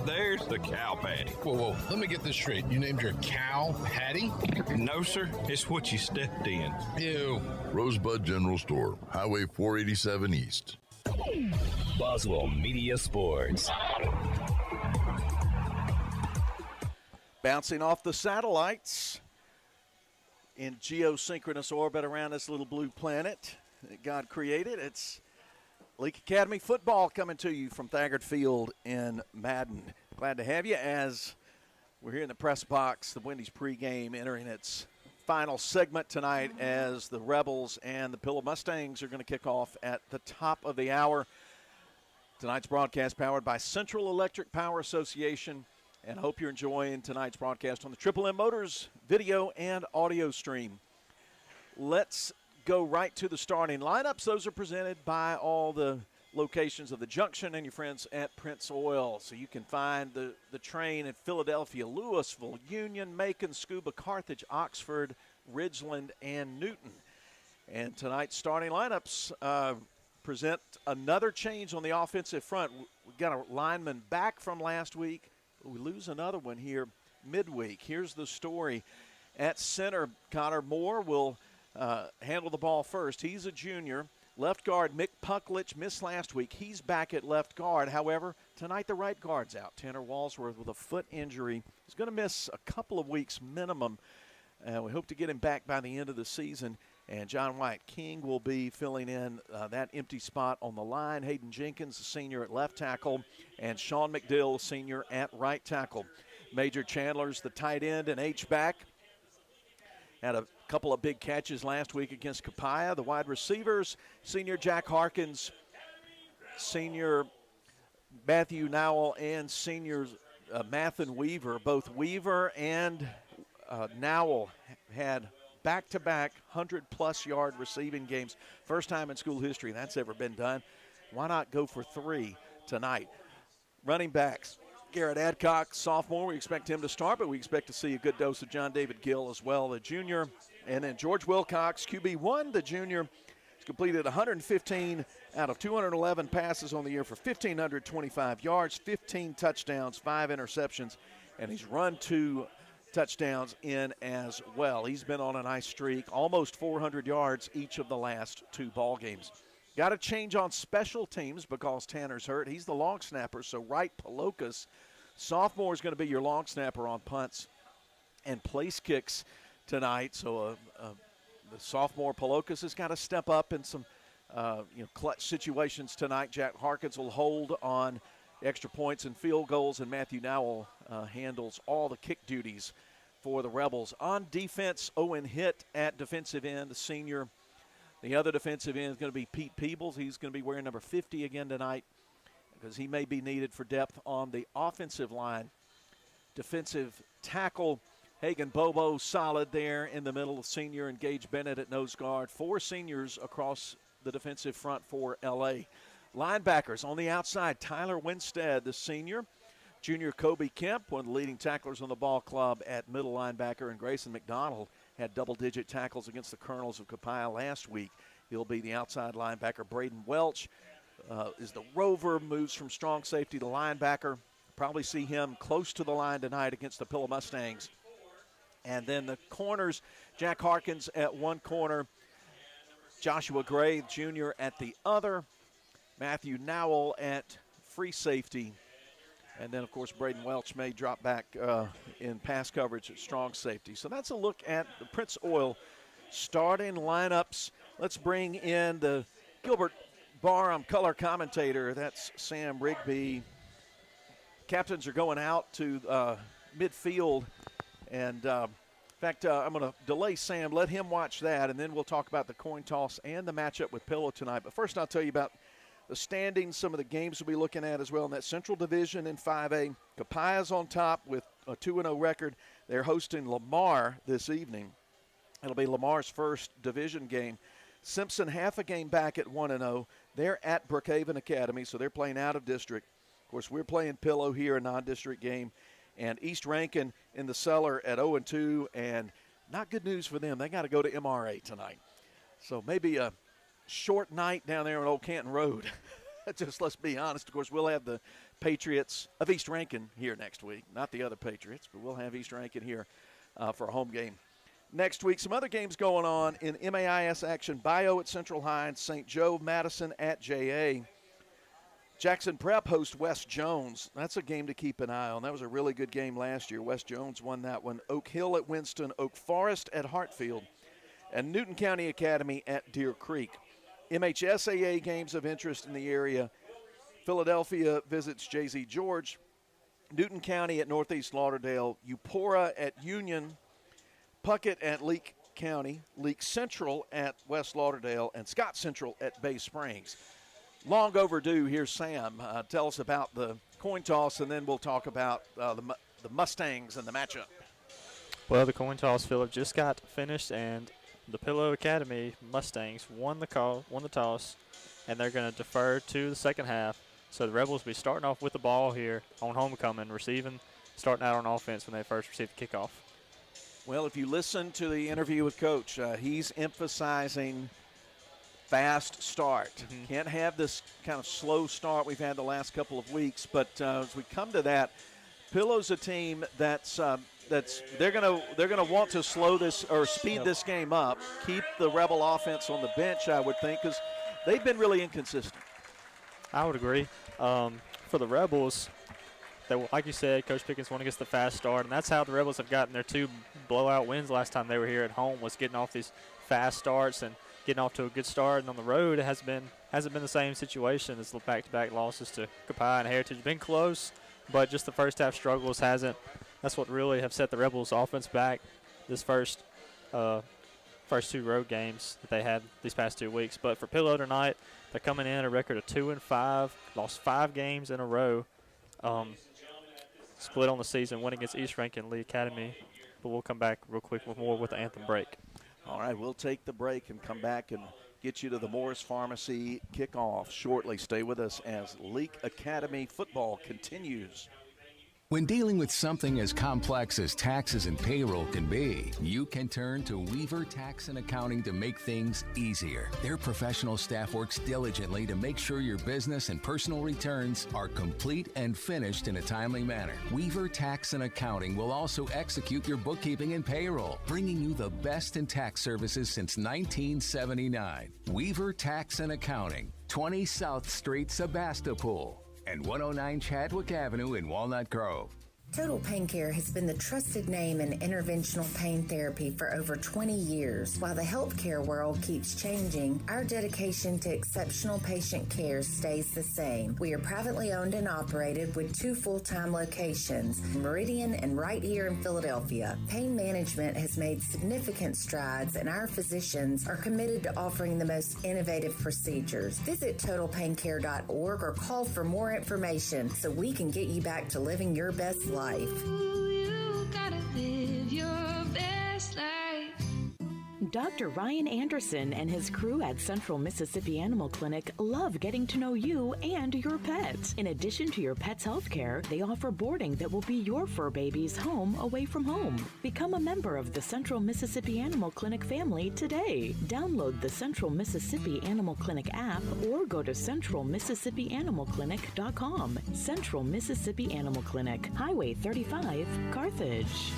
There's the Cow Patty. Whoa, let me get this straight. You named your cow Patty? No, sir. It's what you stepped in. Ew. Rosebud General Store, Highway 487 East. Boswell Media Sports. Bouncing off the satellites in geosynchronous orbit around this little blue planet that God created. It's Leake Academy football coming to you from Thaggard Field in Madden. Glad to have you as we're here in the press box. The Wendy's pregame entering its final segment tonight as the Rebels and the Pillow Mustangs are going to kick off at the top of the hour. Tonight's broadcast powered by Central Electric Power Association, and I hope you're enjoying tonight's broadcast on the Triple M Motors video and audio stream. Let's go right to the starting lineups. Those are presented by all the locations of the Junction and your friends at Prince Oil. So you can find the train in Philadelphia, Louisville, Union, Macon, Scuba, Carthage, Oxford, Ridgeland, and Newton. And tonight's starting lineups present another change on the offensive front. We've got a lineman back from last week. We lose another one here midweek. Here's the story. At center, Connor Moore will handle the ball first. He's a junior. Left guard Mick Pucklich missed last week. He's back at left guard. However, tonight the right guard's out. Tanner Walsworth with a foot injury. He's going to miss a couple of weeks minimum. We hope to get him back by the end of the season. And John White King will be filling in that empty spot on the line. Hayden Jenkins, the senior at left tackle, and Sean McDill, senior at right tackle. Major Chandler's the tight end and H-back. Had a couple of big catches last week against Capaya. The wide receivers, senior Jack Harkins, senior Matthew Nowell and seniors Mathen Weaver. Both Weaver and Nowell had back-to-back 100-plus yard receiving games. First time in school history that's ever been done. Why not go for 3 tonight? Running backs, Garrett Adcock, sophomore. We expect him to start, but we expect to see a good dose of John David Gill as well, the junior. And then George Wilcox, QB1, the junior. He's completed 115 out of 211 passes on the year for 1,525 yards, 15 touchdowns, 5 interceptions, and he's run 2 touchdowns in as well. He's been on a nice streak, almost 400 yards each of the last 2 ball games. Got a change on special teams because Tanner's hurt. He's the long snapper, so Wright Palokas, sophomore, is going to be your long snapper on punts and place kicks tonight. So the sophomore Palokas has got to step up in some clutch situations tonight. Jack Harkins will hold on extra points and field goals, and Matthew Nowell handles all the kick duties for the Rebels. On defense, Owen Hitt at defensive end, the senior. The other defensive end is going to be Pete Peebles. He's going to be wearing number 50 again tonight because he may be needed for depth on the offensive line. Defensive tackle, Hagan Bobo, solid there in the middle. Senior and Gage Bennett at nose guard. 4 seniors across the defensive front for L.A. Linebackers on the outside, Tyler Winstead, the senior. Junior Kobe Kemp, one of the leading tacklers on the ball club at middle linebacker, and Grayson McDonald had double-digit tackles against the Colonels of Copiah last week. He'll be the outside linebacker. Braden Welch is the rover, moves from strong safety to linebacker. Probably see him close to the line tonight against the Pillow Mustangs. And then the corners, Jack Harkins at one corner, Joshua Gray, Jr. at the other, Matthew Nowell at free safety. And then, of course, Braden Welch may drop back in pass coverage at strong safety. So that's a look at the Prince Oil starting lineups. Let's bring in the Gilbert Barham color commentator. That's Sam Rigby. Captains are going out to midfield. And, in fact, I'm going to delay Sam, let him watch that, and then we'll talk about the coin toss and the matchup with Pillow tonight. But first I'll tell you about the standings, some of the games we'll be looking at as well in that Central Division in 5A. Copiah's on top with a 2-0 record. They're hosting Lamar this evening. It'll be Lamar's first division game. Simpson half a game back at 1-0. They're at Brookhaven Academy, so they're playing out of district. Of course, we're playing Pillow here, a non-district game. And East Rankin in the cellar at 0-2, and not good news for them. They got to go to MRA tonight. So maybe a short night down there on Old Canton Road. Just let's be honest. Of course, we'll have the Patriots of East Rankin here next week. Not the other Patriots, but we'll have East Rankin here for a home game next week. Some other games going on in MAIS action. Bio at Central High and St. Joe Madison at JA. Jackson Prep hosts West Jones. That's a game to keep an eye on. That was a really good game last year. West Jones won that one. Oak Hill at Winston, Oak Forest at Hartfield, and Newton County Academy at Deer Creek. MHSAA games of interest in the area. Philadelphia visits J.Z. George. Newton County at Northeast Lauderdale. Eupora at Union. Puckett at Leake County. Leake Central at West Lauderdale. And Scott Central at Bay Springs. Long overdue. Here's Sam. Tell us about the coin toss, and then we'll talk about the Mustangs and the matchup. Well, the coin toss, Philip, just got finished, and the Pillow Academy Mustangs won the toss, and they're going to defer to the second half. So the Rebels will be starting off with the ball here on homecoming, starting out on offense when they first receive the kickoff. Well, if you listen to the interview with Coach, he's emphasizing fast start. Can't have this kind of slow start we've had the last couple of weeks. But as we come to that, Pillow's a team that's they're gonna want to slow this or speed this game up, keep the Rebel offense on the bench, I would think, because they've been really inconsistent. I would agree. For the Rebels, like you said, Coach Pickens wanted to get the fast start, and that's how the Rebels have gotten their 2 blowout wins last time they were here at home, was getting off these fast starts and getting off to a good start. And on the road, it hasn't been the same situation as the back-to-back losses to Copiah and Heritage. Been close, but just the first half struggles hasn't. That's what really have set the Rebels' offense back this first first 2 road games that they had these past 2 weeks. But for Pillow tonight, they're coming in a record of 2-5, lost 5 games in a row. Split on the season, win against East Rankin Leake Academy. But we'll come back real quick with more with the anthem break. All right, we'll take the break and come back and get you to the Morris Pharmacy kickoff shortly. Stay with us as Leake Academy football continues. When dealing with something as complex as taxes and payroll can be, you can turn to Weaver Tax and Accounting to make things easier. Their professional staff works diligently to make sure your business and personal returns are complete and finished in a timely manner. Weaver Tax and Accounting will also execute your bookkeeping and payroll, bringing you the best in tax services since 1979. Weaver Tax and Accounting, 20 South Street, Sebastopol, and 109 Chadwick Avenue in Walnut Grove. Total Pain Care has been the trusted name in interventional pain therapy for over 20 years. While the healthcare world keeps changing, our dedication to exceptional patient care stays the same. We are privately owned and operated with 2 full-time locations, Meridian and right here in Philadelphia. Pain management has made significant strides, and our physicians are committed to offering the most innovative procedures. Visit TotalPainCare.org or call for more information so we can get you back to living your best life. You gotta live your best life. Dr. Ryan Anderson and his crew at Central Mississippi Animal Clinic love getting to know you and your pet. In addition to your pet's health care, they offer boarding that will be your fur baby's home away from home. Become a member of the Central Mississippi Animal Clinic family today. Download the Central Mississippi Animal Clinic app or go to centralmississippianimalclinic.com. Central Mississippi Animal Clinic, Highway 35, Carthage.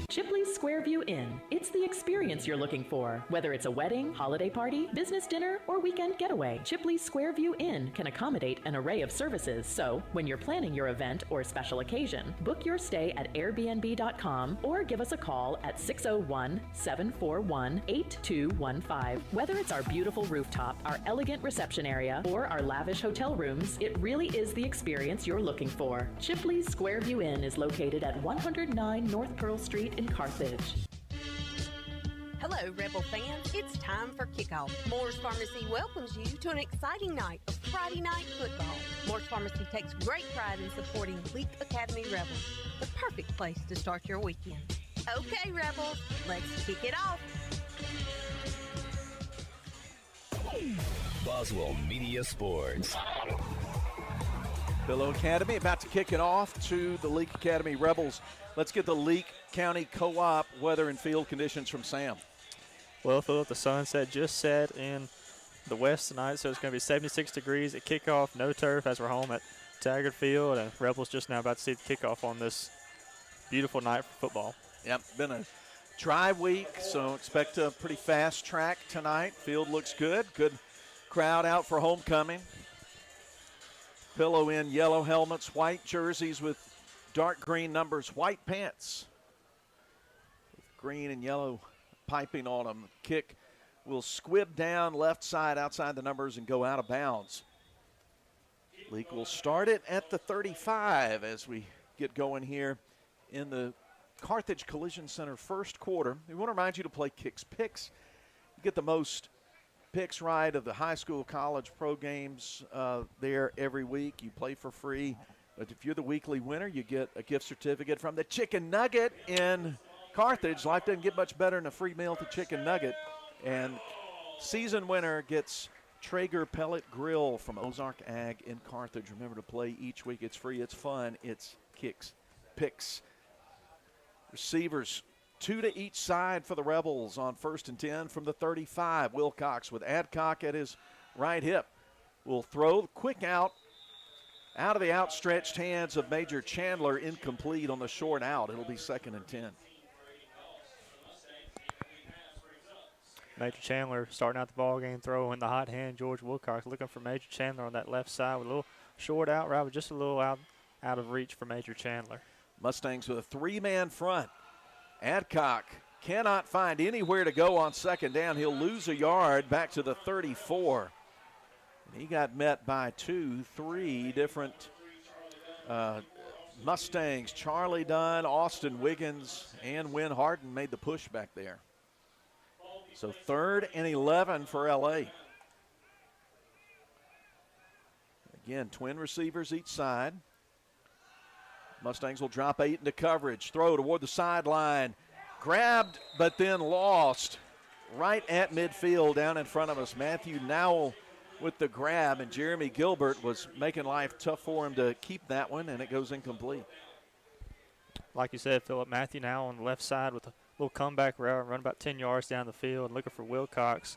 Chipley's Squareview Inn. It's the experience you're looking for. Whether it's a wedding, holiday party, business dinner, or weekend getaway, Chipley's Squareview Inn can accommodate an array of services. So, when you're planning your event or special occasion, book your stay at airbnb.com or give us a call at 601-741-8215. Whether it's our beautiful rooftop, our elegant reception area, or our lavish hotel rooms, it really is the experience you're looking for. Chipley's Squareview Inn is located at 109 North Pearl Street in Carthage. Hello, Rebel fans. It's time for kickoff. Moore's Pharmacy welcomes you to an exciting night of Friday night football. Moore's Pharmacy takes great pride in supporting Leake Academy Rebels, the perfect place to start your weekend. Okay, Rebels, let's kick it off. Boswell Media Sports. Pillow Academy about to kick it off to the Leake Academy Rebels. Let's get the Leake County Co-op weather and field conditions from Sam. Well, Philip, the sunset just set in the west tonight, so it's going to be 76 degrees at kickoff. No turf as we're home at Thaggard Field, and Rebels just now about to see the kickoff on this beautiful night for football. Yep, been a dry week, so expect a pretty fast track tonight. Field looks good. Good crowd out for homecoming. Pillow in yellow helmets, white jerseys with dark green numbers, white pants with green and yellow piping on them. Kick will squib down left side outside the numbers and go out of bounds. Leake will start it at the 35 as we get going here in the Carthage Collision Center first quarter. We want to remind you to play Kicks Picks. You get the most picks right of the high school, college pro games there every week. You play for free. But if you're the weekly winner, you get a gift certificate from the Chicken Nugget in Carthage. Life doesn't get much better than a free meal at the Chicken Nugget. And season winner gets Traeger Pellet Grill from Ozark Ag in Carthage. Remember to play each week. It's free. It's fun. It's Kicks Picks. Receivers, 2 to each side for the Rebels on 1st and 10 from the 35. Wilcox with Adcock at his right hip will throw quick out of the outstretched hands of Major Chandler, incomplete on the short out. It'll be 2nd and 10. Major Chandler starting out the ball game, throw in the hot hand. George Wilcox looking for Major Chandler on that left side with a little short out route, but just a little out of reach for Major Chandler. Mustangs with a 3-man front. Adcock cannot find anywhere to go on 2nd down. He'll lose a yard back to the 34. And he got met by 3 different Mustangs. Charlie Dunn, Austin Wiggins, and Wynn Harden made the push back there. So 3rd and 11 for LA. Again, twin receivers each side. Mustangs will drop 8 into coverage. Throw toward the sideline. Grabbed, but then lost right at midfield down in front of us. Matthew Nowell with the grab, and Jeremy Gilbert was making life tough for him to keep that one, and it goes incomplete. Like you said, Philip, Matthew Nowell on the left side with a little comeback route, run about 10 yards down the field, looking for Wilcox.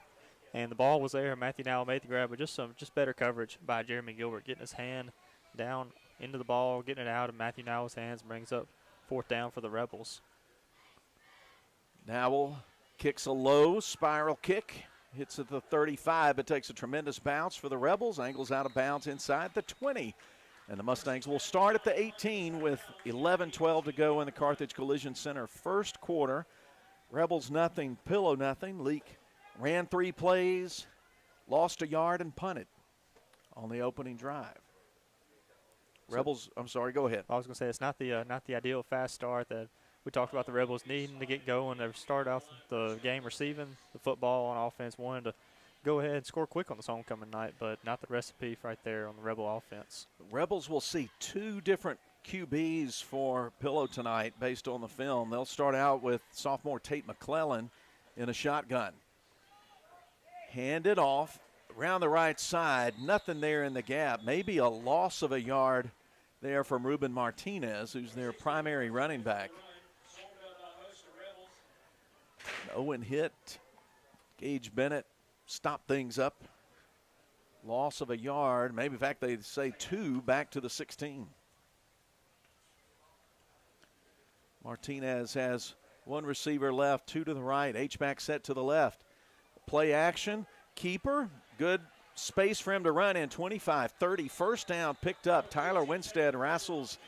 And the ball was there. Matthew Nowell made the grab, but just better coverage by Jeremy Gilbert, getting his hand down into the ball, getting it out of Matthew Nowell's hands, brings up 4th down for the Rebels. Nowell kicks a low spiral kick, hits at the 35, but takes a tremendous bounce for the Rebels, angles out of bounds inside the 20. And the Mustangs will start at the 18 with 11-12 to go in the Carthage Collision Center first quarter. Rebels nothing, Pillow nothing. Leake ran 3 plays, lost a yard, and punted on the opening drive. Rebels, I'm sorry, go ahead. I was going to say it's not the ideal fast start that we talked about the Rebels needing to get going. They start off the game receiving the football on offense, wanting to go ahead and score quick on this homecoming night, but not the recipe right there on the Rebel offense. The Rebels will see 2 different QBs for Pillow tonight based on the film. They'll start out with sophomore Tate McClellan in a shotgun. Hand it off around the right side. Nothing there in the gap. Maybe a loss of a yard there from Ruben Martinez, who's their primary running back. Owen hit. Gage Bennett stopped things up. Loss of a yard. Maybe, in fact, they'd say 2 back to the 16. Martinez has 1 receiver left, 2 to the right. H-back set to the left. Play action. Keeper. Good space for him to run in. 25-30. First down picked up. Tyler Winstead wrestles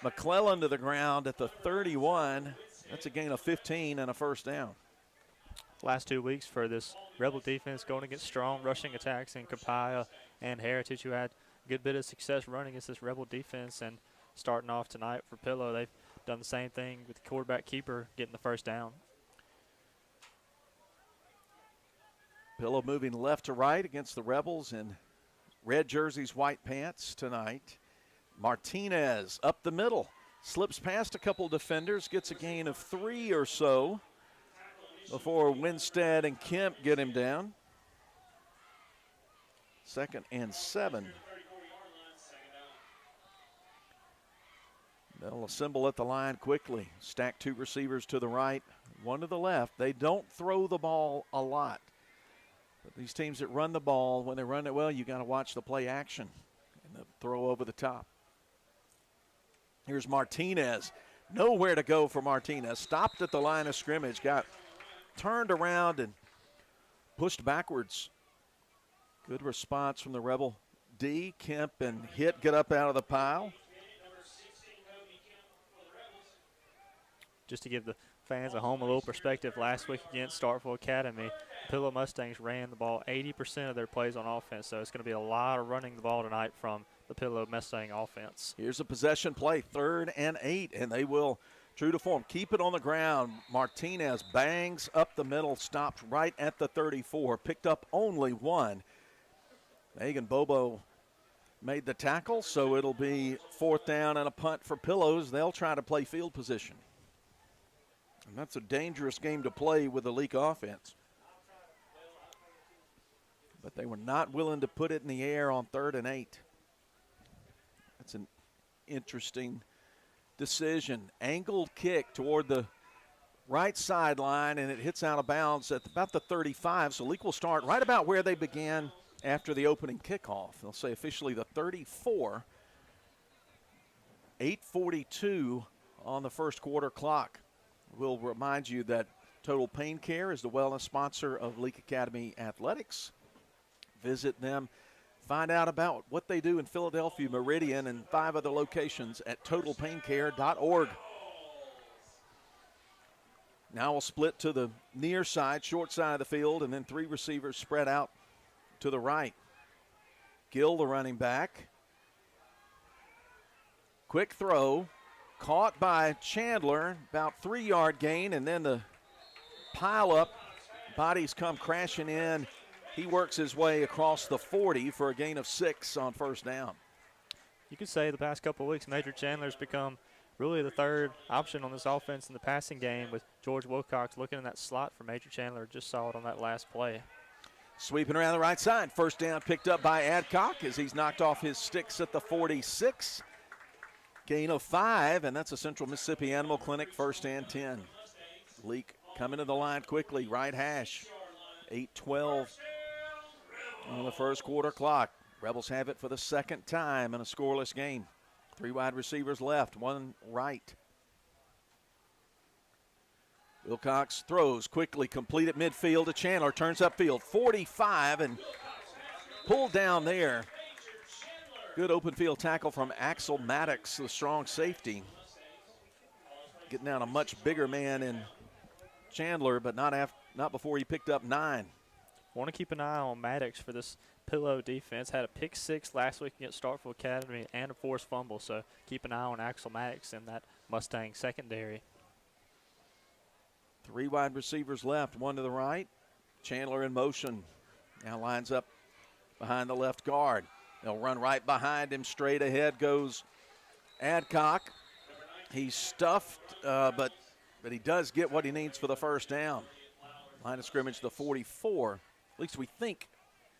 McClellan to the ground at the 31. That's a gain of 15 and a first down. Last 2 weeks for this Rebel defense going against strong rushing attacks in Capaya and Heritage, who had a good bit of success running against this Rebel defense. And starting off tonight for Pillow, they've done the same thing with the quarterback keeper getting the first down. Pillow moving left to right against the Rebels in red jerseys, white pants tonight. Martinez up the middle, slips past a couple defenders, gets a gain of 3 or so before Winstead and Kemp get him down. 2nd and 7. They'll assemble at the line quickly. Stack 2 receivers to the right, 1 to the left. They don't throw the ball a lot. But these teams that run the ball, when they run it well, you got to watch the play action and the throw over the top. Here's Martinez. Nowhere to go for Martinez. Stopped at the line of scrimmage, got turned around and pushed backwards. Good response from the Rebel D. Kemp and Hit get up out of the pile. Just to give the fans at home a little perspective, last week against Starkville Academy, Pillow Mustangs ran the ball 80% of their plays on offense, so it's going to be a lot of running the ball tonight from the Pillow Mustang offense. Here's a possession play, 3rd and 8, and they will, true to form, keep it on the ground. Martinez bangs up the middle, stopped right at the 34, picked up only 1. Megan Bobo made the tackle, so it'll be 4th down and a punt for Pillows. They'll try to play field position. And that's a dangerous game to play with the Leake offense. But they were not willing to put it in the air on 3rd and 8. That's an interesting decision. Angled kick toward the right sideline, and it hits out of bounds at about the 35. So Leake will start right about where they began after the opening kickoff. They'll say officially the 34. 8:42 on the first quarter clock. We'll remind you that Total Pain Care is the wellness sponsor of Leake Academy Athletics. Visit them. Find out about what they do in Philadelphia, Meridian, and 5 other locations at totalpaincare.org. Now we'll split to the near side, short side of the field, and then 3 receivers spread out to the right. Gill, the running back. Quick throw. Caught by Chandler, about 3-yard gain, and then the pile up bodies come crashing in. He works his way across the 40 for a gain of 6 on first down. You could say the past couple of weeks, Major Chandler's become really the third option on this offense in the passing game, with George Wilcox looking in that slot for Major Chandler. Just saw it on that last play. Sweeping around the right side. First down picked up by Adcock as he's knocked off his sticks at the 46. Gain of 5, and that's a Central Mississippi Animal Clinic 1st and 10. Leake coming to the line quickly, right hash. 8:12 on the first quarter clock. Rebels have it for the second time in a scoreless game. 3 wide receivers left, 1 right. Wilcox throws quickly, complete at midfield to Chandler, turns upfield, 45, and pulled down there. Good open field tackle from Axel Maddox, the strong safety. Getting down a much bigger man in Chandler, but not before he picked up 9. Want to keep an eye on Maddox for this Pillow defense. Had a pick 6 last week against Starkville Academy and a forced fumble, so keep an eye on Axel Maddox in that Mustang secondary. 3 wide receivers left, 1 to the right. Chandler in motion. Now lines up behind the left guard. They'll run right behind him. Straight ahead goes Adcock. He's stuffed, but he does get what he needs for the first down. Line of scrimmage, the 44. At least we think.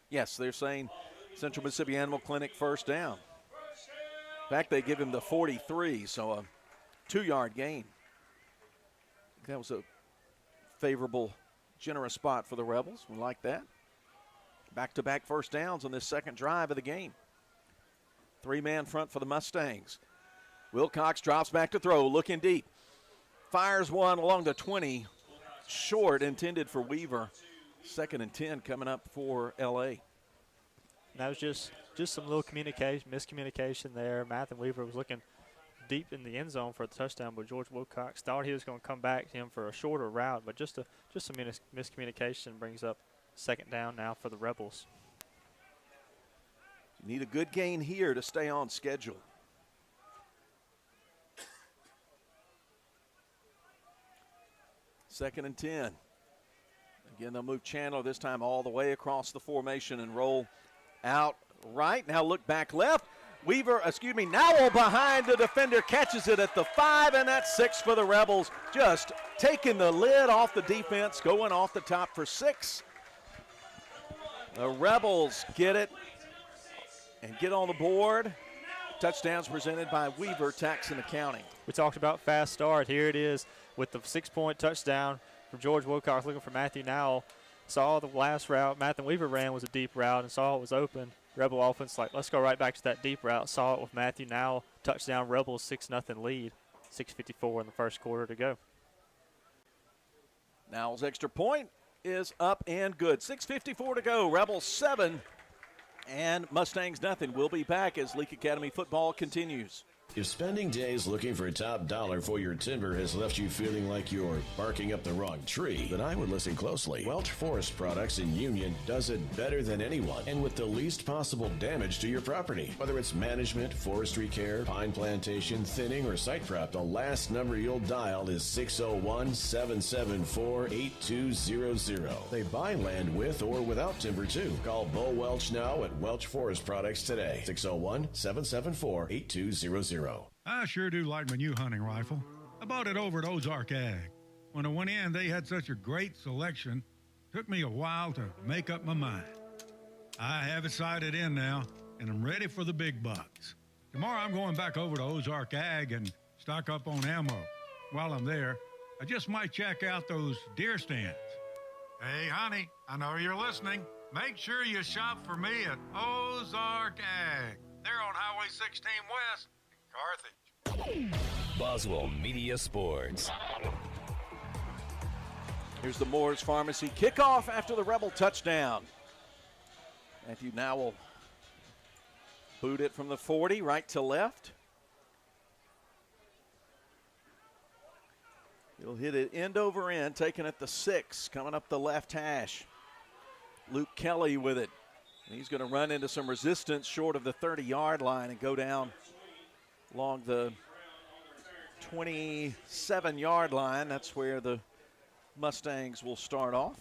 Yes, they're saying Central Mississippi Animal Clinic first down. In fact, they give him the 43, so a 2-yard gain. That was a favorable, generous spot for the Rebels. We like that. Back-to-back first downs on this second drive of the game. 3-man front for the Mustangs. Wilcox drops back to throw, looking deep. Fires one along the 20. Short, intended for Weaver. 2nd and 10 coming up for L.A. That was just some little miscommunication there. Matthew Weaver was looking deep in the end zone for a touchdown, but George Wilcox thought he was going to come back to him for a shorter route, but just some miscommunication brings up 2nd down now for the Rebels. You need a good gain here to stay on schedule. Second and 10. Again, they'll move Chandler this time all the way across the formation and roll out right. Now look back left. Nowell behind the defender, catches it at the 5, and that's 6 for the Rebels. Just taking the lid off the defense, going off the top for 6. The Rebels get it and get on the board. Touchdowns presented by Weaver Tax and Accounting. We talked about fast start. Here it is with the 6-point touchdown from George Wilcox looking for Matthew Nowell. Saw the last route Matthew Weaver ran was a deep route and saw it was open. Rebel offense like, let's go right back to that deep route. Saw it with Matthew Nowell. Touchdown, Rebels 6-0 lead. 6:54 in the first quarter to go. Nowell's extra point is up and good. 6:54 to go. Rebels 7 and Mustangs nothing. We'll be back as Leake Academy football continues. If spending days looking for a top dollar for your timber has left you feeling like you're barking up the wrong tree, then I would listen closely. Welch Forest Products in Union does it better than anyone and with the least possible damage to your property. Whether it's management, forestry care, pine plantation, thinning, or site prep, the last number you'll dial is 601-774-8200. They buy land with or without timber too. Call Bo Welch now at Welch Forest Products today. 601-774-8200. I sure do like my new hunting rifle. I bought it over at Ozark Ag. When I went in, they had such a great selection. Took me a while to make up my mind. I have it sighted in now, and I'm ready for the big bucks. Tomorrow I'm going back over to Ozark Ag and stock up on ammo. While I'm there, I just might check out those deer stands. Hey, honey, I know you're listening. Make sure you shop for me at Ozark Ag. They're on Highway 16 West. Carthage. Boswell Media Sports. Here's the Moore's Pharmacy kickoff after the Rebel touchdown. Matthew Nowell boot it from the 40 right to left. He'll hit it end over end, taking it the 6, coming up the left hash. Luke Kelly with it. He's going to run into some resistance short of the 30-yard line and go down along the 27-yard line. That's where the Mustangs will start off.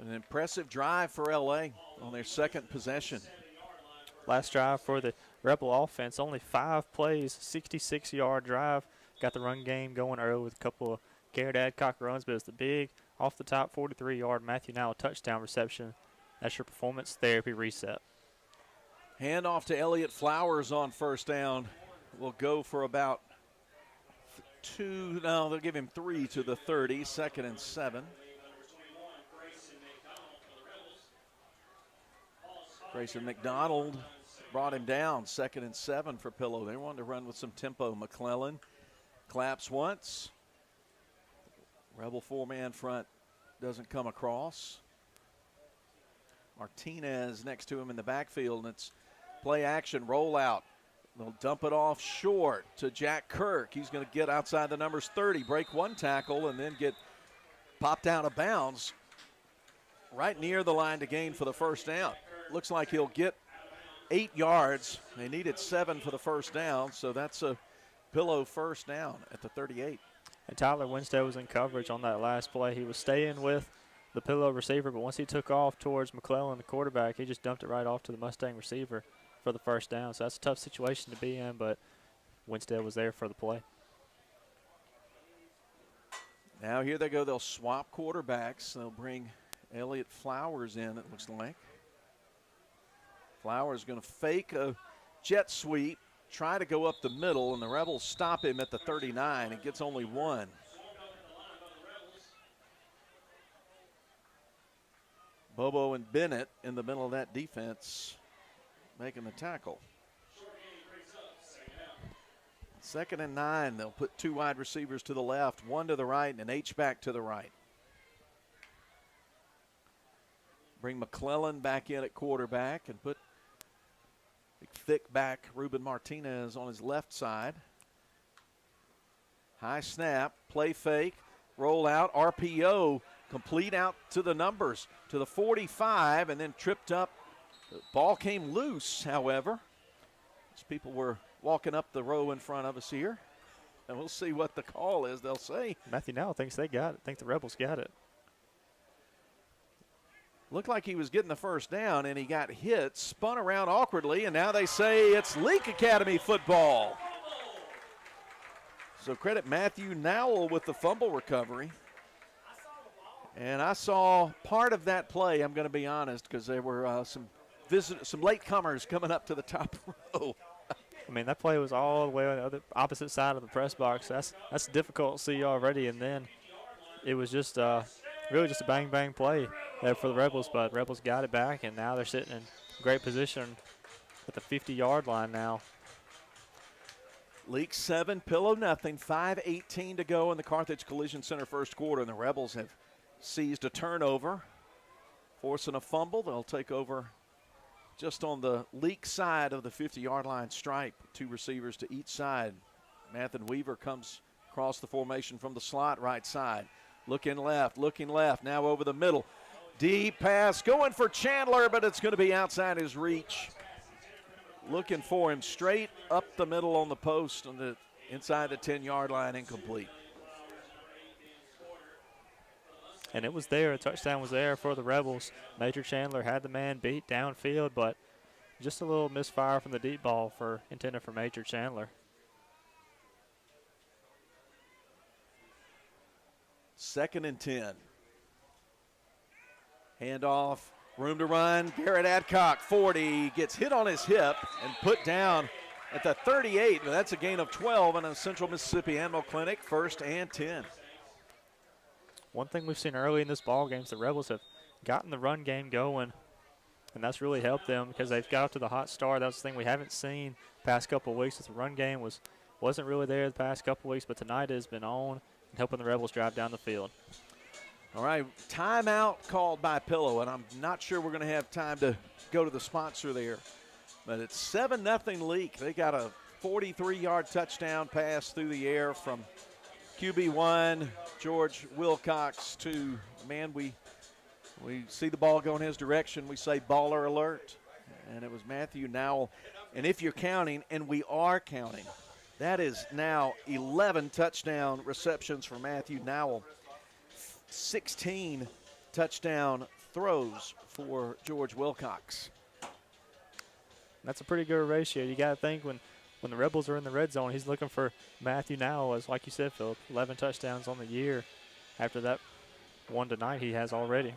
An impressive drive for L.A. on their second possession. Last drive for the Rebel offense, only 5 plays, 66-yard drive. Got the run game going early with a couple of Garrett Adcock runs, but it's the big, off-the-top 43-yard Matthew Nowell touchdown reception. That's your performance therapy reset. Hand off to Elliott Flowers on first down. Will go for about 2. No, they'll give him 3 to the 30. 2nd and 7. Grayson McDonald brought him down. 2nd and 7 for Pillow. They wanted to run with some tempo. McClellan claps once. Rebel 4-man front doesn't come across. Martinez next to him in the backfield, and it's play action, rollout. They'll dump it off short to Jack Kirk. He's going to get outside the numbers 30, break 1 tackle, and then get popped out of bounds right near the line to gain for the first down. Looks like he'll get 8 yards. They needed 7 for the first down, so that's a Pillow first down at the 38. And Tyler Winstead was in coverage on that last play. He was staying with the Pillow receiver, but once he took off towards McClellan, the quarterback, he just dumped it right off to the Mustang receiver for the first down. So that's a tough situation to be in, but Winstead was there for the play. Now here they go. They'll swap quarterbacks. They'll bring Elliott Flowers in, it looks like. Flowers going to fake a jet sweep, try to go up the middle, and the Rebels stop him at the 39. He gets only 1. Bobo and Bennett in the middle of that defense making the tackle. 2nd and 9. They'll put 2 wide receivers to the left, 1 to the right, and an H-back to the right. Bring McClellan back in at quarterback and put thick back Ruben Martinez on his left side. High snap, play fake, roll out, RPO, complete out to the numbers, to the 45, and then tripped up. The ball came loose, however, as people were walking up the row in front of us here. And we'll see what the call is, they'll say. Matthew Nowell thinks they got it. Think the Rebels got it. Looked like he was getting the first down, and he got hit, spun around awkwardly, and now they say it's Leake Academy football. So credit Matthew Nowell with the fumble recovery. And I saw part of that play, I'm going to be honest, because there were some latecomers coming up to the top row. I mean, that play was all the way on the opposite side of the press box. That's difficult to see already, and then it was just really just a bang-bang play there for the Rebels, but Rebels got it back, and now they're sitting in great position at the 50-yard line now. Leake 7, Pillow nothing, 5:18 to go in the Carthage Collision Center first quarter, and the Rebels have seized a turnover, forcing a fumble. They'll take over just on the Leake side of the 50-yard line stripe, 2 receivers to each side. Mathen Weaver comes across the formation from the slot right side. Looking left, now over the middle. Deep pass, going for Chandler, but it's going to be outside his reach. Looking for him straight up the middle on the post on the inside the 10-yard line, incomplete. And it was there, a touchdown was there for the Rebels. Major Chandler had the man beat downfield, but just a little misfire from the deep ball intended for Major Chandler. 2nd and 10. Handoff, room to run. Garrett Adcock, 40, gets hit on his hip and put down at the 38. But that's a gain of 12 in a Central Mississippi Animal Clinic, 1st and 10. One thing we've seen early in this ball game is the Rebels have gotten the run game going, and that's really helped them because they've got up to the hot start. That's the thing we haven't seen the past couple of weeks. The run game wasn't really there the past couple of weeks, but tonight it has been on and helping the Rebels drive down the field. All right, timeout called by Pillow, and I'm not sure we're going to have time to go to the sponsor there. But it's 7-0 Leake. They got a 43-yard touchdown pass through the air from QB1, George Wilcox, to, man, we see the ball going his direction. We say baller alert. And it was Matthew Nowell. And if you're counting, and we are counting, that is now 11 touchdown receptions for Matthew Nowell. 16 touchdown throws for George Wilcox. That's a pretty good ratio. You got to think when the Rebels are in the red zone, he's looking for Matthew Now, as like you said, Philip, 11 touchdowns on the year. After that one tonight he has already.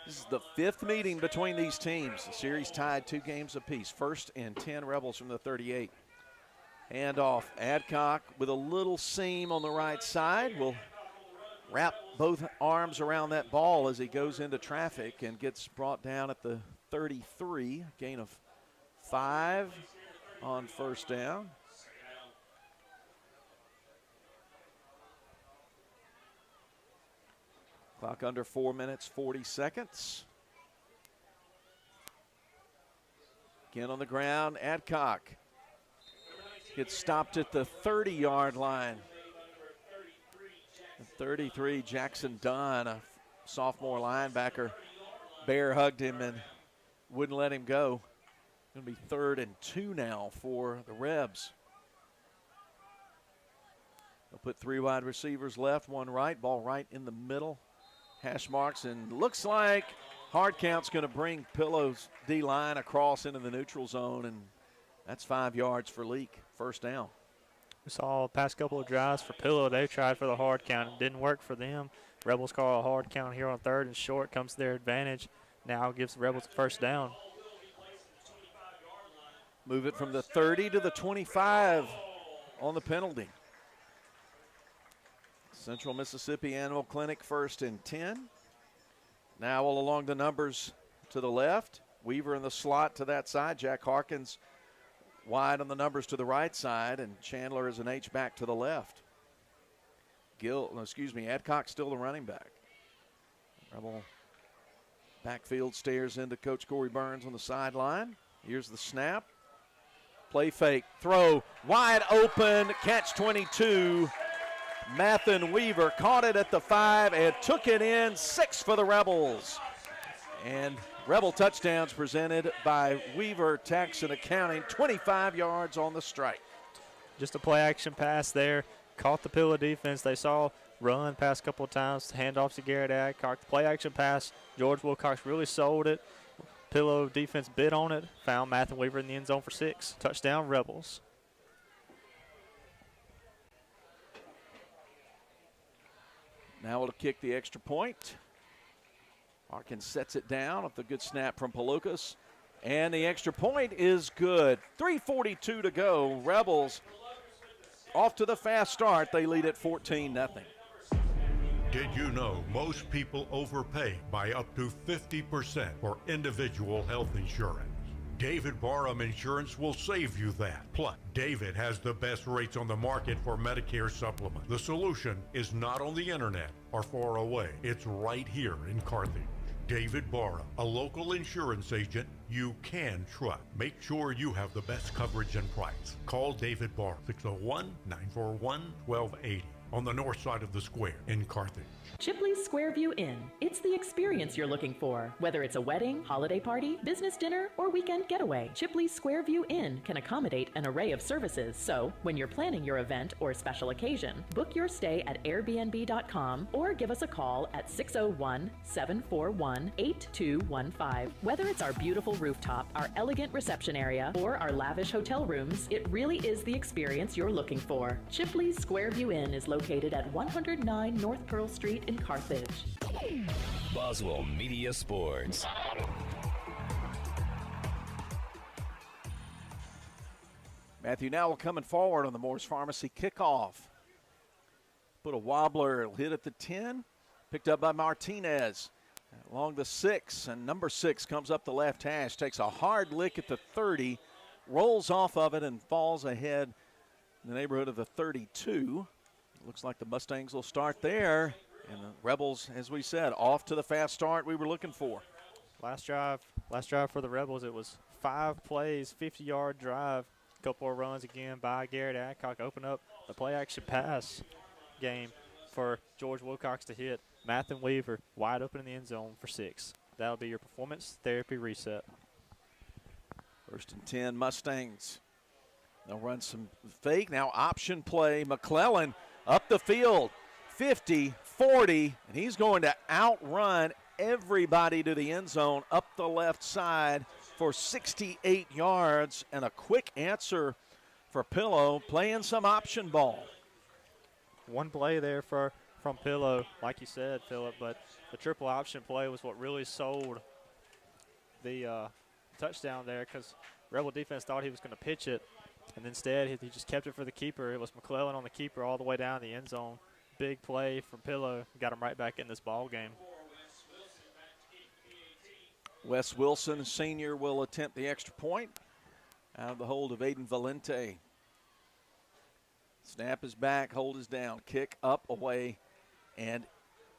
This is the 5th meeting between these teams. The series tied 2 games apiece. 1st and 10 Rebels from the 38. Handoff. Adcock with a little seam on the right side will wrap both arms around that ball as he goes into traffic and gets brought down at the 33. Gain of 5 on first down. Clock under 4 minutes, 40 seconds. Again on the ground, Adcock gets stopped at the 30-yard line. The 33, Jackson Dunn, a sophomore linebacker, bear hugged him and wouldn't let him go. Going to be 3rd and 2 now for the Rebs. They'll put 3 wide receivers left, 1 right, ball right in the middle. Hash marks, and looks like hard count's going to bring Pillow's D-line across into the neutral zone, and that's 5 yards for Leake. First down. We saw the past couple of drives for Pillow. They tried for the hard count. It didn't work for them. Rebels call a hard count here on 3rd and short. Comes to their advantage. Now gives the Rebels a first down. Move it from the 30 to the 25 on the penalty. Central Mississippi Animal Clinic 1st and 10. Now all along the numbers to the left. Weaver in the slot to that side. Jack Harkins wide on the numbers to the right side, and Chandler is an H-back to the left. Adcock still the running back. Rebel backfield stares into Coach Corey Burns on the sideline. Here's the snap. Play fake, throw, wide open, catch 22. Mathen Weaver caught it at the 5 and took it in. 6 for the Rebels. And Rebel touchdowns presented by Weaver Tax and Accounting, 25 yards on the strike. Just a play action pass there. Caught the Pillow defense. They saw run pass a couple of times. Handoffs to Garrett Adcock. The play action pass. George Wilcox really sold it. Pillow defense bit on it. Found Matthew Weaver in the end zone for 6. Touchdown Rebels. Now we'll kick the extra point. Harkins sets it down with a good snap from Pelucas. And the extra point is good. 3:42 to go. Rebels off to the fast start. They lead at 14-0. Did you know most people overpay by up to 50% for individual health insurance? David Barham Insurance will save you that. Plus, David has the best rates on the market for Medicare supplement. The solution is not on the internet or far away. It's right here in Carthage. David Barham, a local insurance agent you can trust. Make sure you have the best coverage and price. Call David Barham, 601-941-1280 on the north side of the square in Carthage. Chipley's Squareview Inn. It's the experience you're looking for. Whether it's a wedding, holiday party, business dinner, or weekend getaway, Chipley's Squareview Inn can accommodate an array of services. So, when you're planning your event or special occasion, book your stay at airbnb.com or give us a call at 601-741-8215. Whether it's our beautiful rooftop, our elegant reception area, or our lavish hotel rooms, it really is the experience you're looking for. Chipley's Squareview Inn is located at 109 North Pearl Street in Carthage. Boswell Media Sports. Matthew Nowell coming forward on the Moore's Pharmacy kickoff. Put a wobbler, it'll hit at the 10. Picked up by Martinez along the 6, and number 6 comes up the left hash, takes a hard lick at the 30, rolls off of it and falls ahead in the neighborhood of the 32. Looks like the Mustangs will start there. And the Rebels, as we said, off to the fast start we were looking for. Last drive for the Rebels, it was 5 plays, 50-yard drive. A couple of runs again by Garrett Adcock. Open up the play-action pass game for George Wilcox to hit. Mathen Weaver wide open in the end zone for 6. That'll be your performance therapy reset. 1st and 10 Mustangs. They'll run some fake. Now option play. McClellan up the field. 50, 40, and he's going to outrun everybody to the end zone up the left side for 68 yards, and a quick answer for Pillow, playing some option ball. One play there from Pillow, like you said, Phillip, but the triple option play was what really sold the touchdown there, because Rebel defense thought he was going to pitch it, and instead he just kept it for the keeper. It was McClellan on the keeper all the way down the end zone. Big play from Pillow, got him right back in this ball game. Wes Wilson, senior, will attempt the extra point out of the hold of Aiden Valente. Snap is back, hold is down, kick up, away, and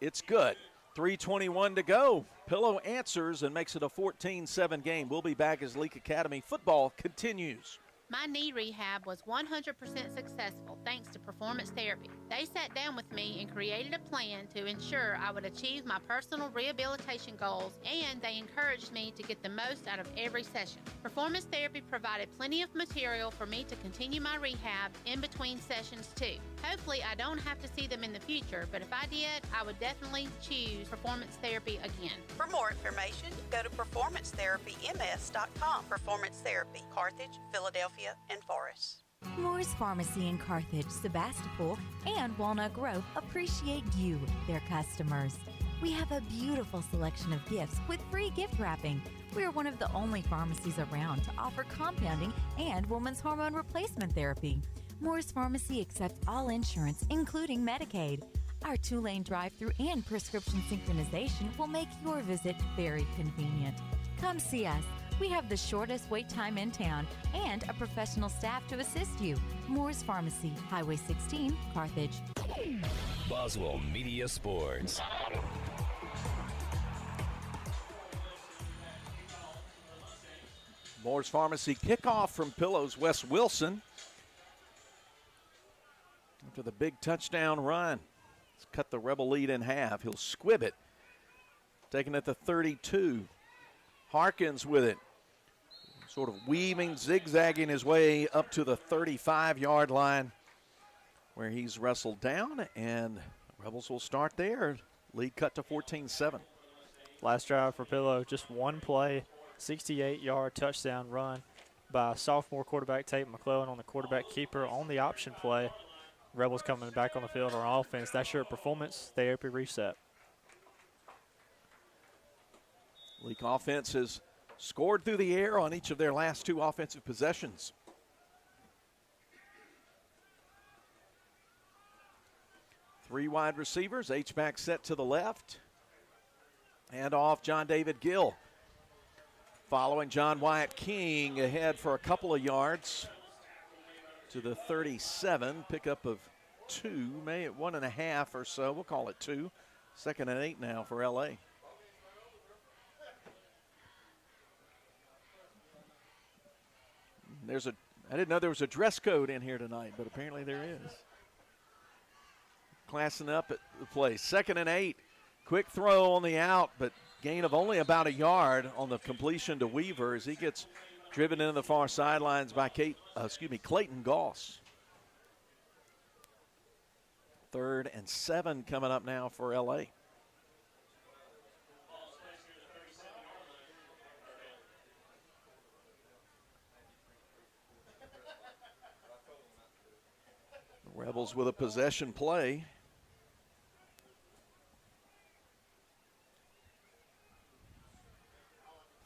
it's good. 3:21 to go. Pillow answers and makes it a 14-7 game. We'll be back as Leake Academy football continues. My knee rehab was 100% successful thanks to Performance Therapy. They sat down with me and created a plan to ensure I would achieve my personal rehabilitation goals, and they encouraged me to get the most out of every session. Performance Therapy provided plenty of material for me to continue my rehab in between sessions too. Hopefully I don't have to see them in the future, but if I did, I would definitely choose Performance Therapy again. For more information, go to performancetherapyms.com. Performance Therapy, Carthage, Philadelphia, and Forest. Moore's Pharmacy in Carthage, Sebastopol, and Walnut Grove appreciate you, their customers. We have a beautiful selection of gifts with free gift wrapping. We are one of the only pharmacies around to offer compounding and women's hormone replacement therapy. Moore's Pharmacy accepts all insurance, including Medicaid. Our 2-lane drive-thru and prescription synchronization will make your visit very convenient. Come see us. We have the shortest wait time in town and a professional staff to assist you. Moore's Pharmacy, Highway 16, Carthage. Boswell Media Sports. Moore's Pharmacy kickoff from Pillow's Wes Wilson. After the big touchdown run, it's cut the Rebel lead in half. He'll squib it, taking it to 32. Harkins with it, sort of weaving, zigzagging his way up to the 35-yard line where he's wrestled down, and Rebels will start there. Lead cut to 14-7. Last drive for Pillow, just one play, 68-yard touchdown run by sophomore quarterback Tate McClellan on the quarterback keeper on the option play. Rebels coming back on the field on offense. That's your Performance Therapy reset. Leake offense has scored through the air on each of their last two offensive possessions. Three wide receivers, H-back set to the left. And off John David Gill. Following John Wyatt King ahead for a couple of yards to the 37. Pickup of 2, maybe 1.5 or so. We'll call it 2. 2nd and 8 now for L.A. I didn't know there was a dress code in here tonight, but apparently there is. Classing up at the place. 2nd and 8. Quick throw on the out, but gain of only about a yard on the completion to Weaver as he gets driven into the far sidelines by Clayton Goss. 3rd and 7 coming up now for L.A. Rebels with a possession play.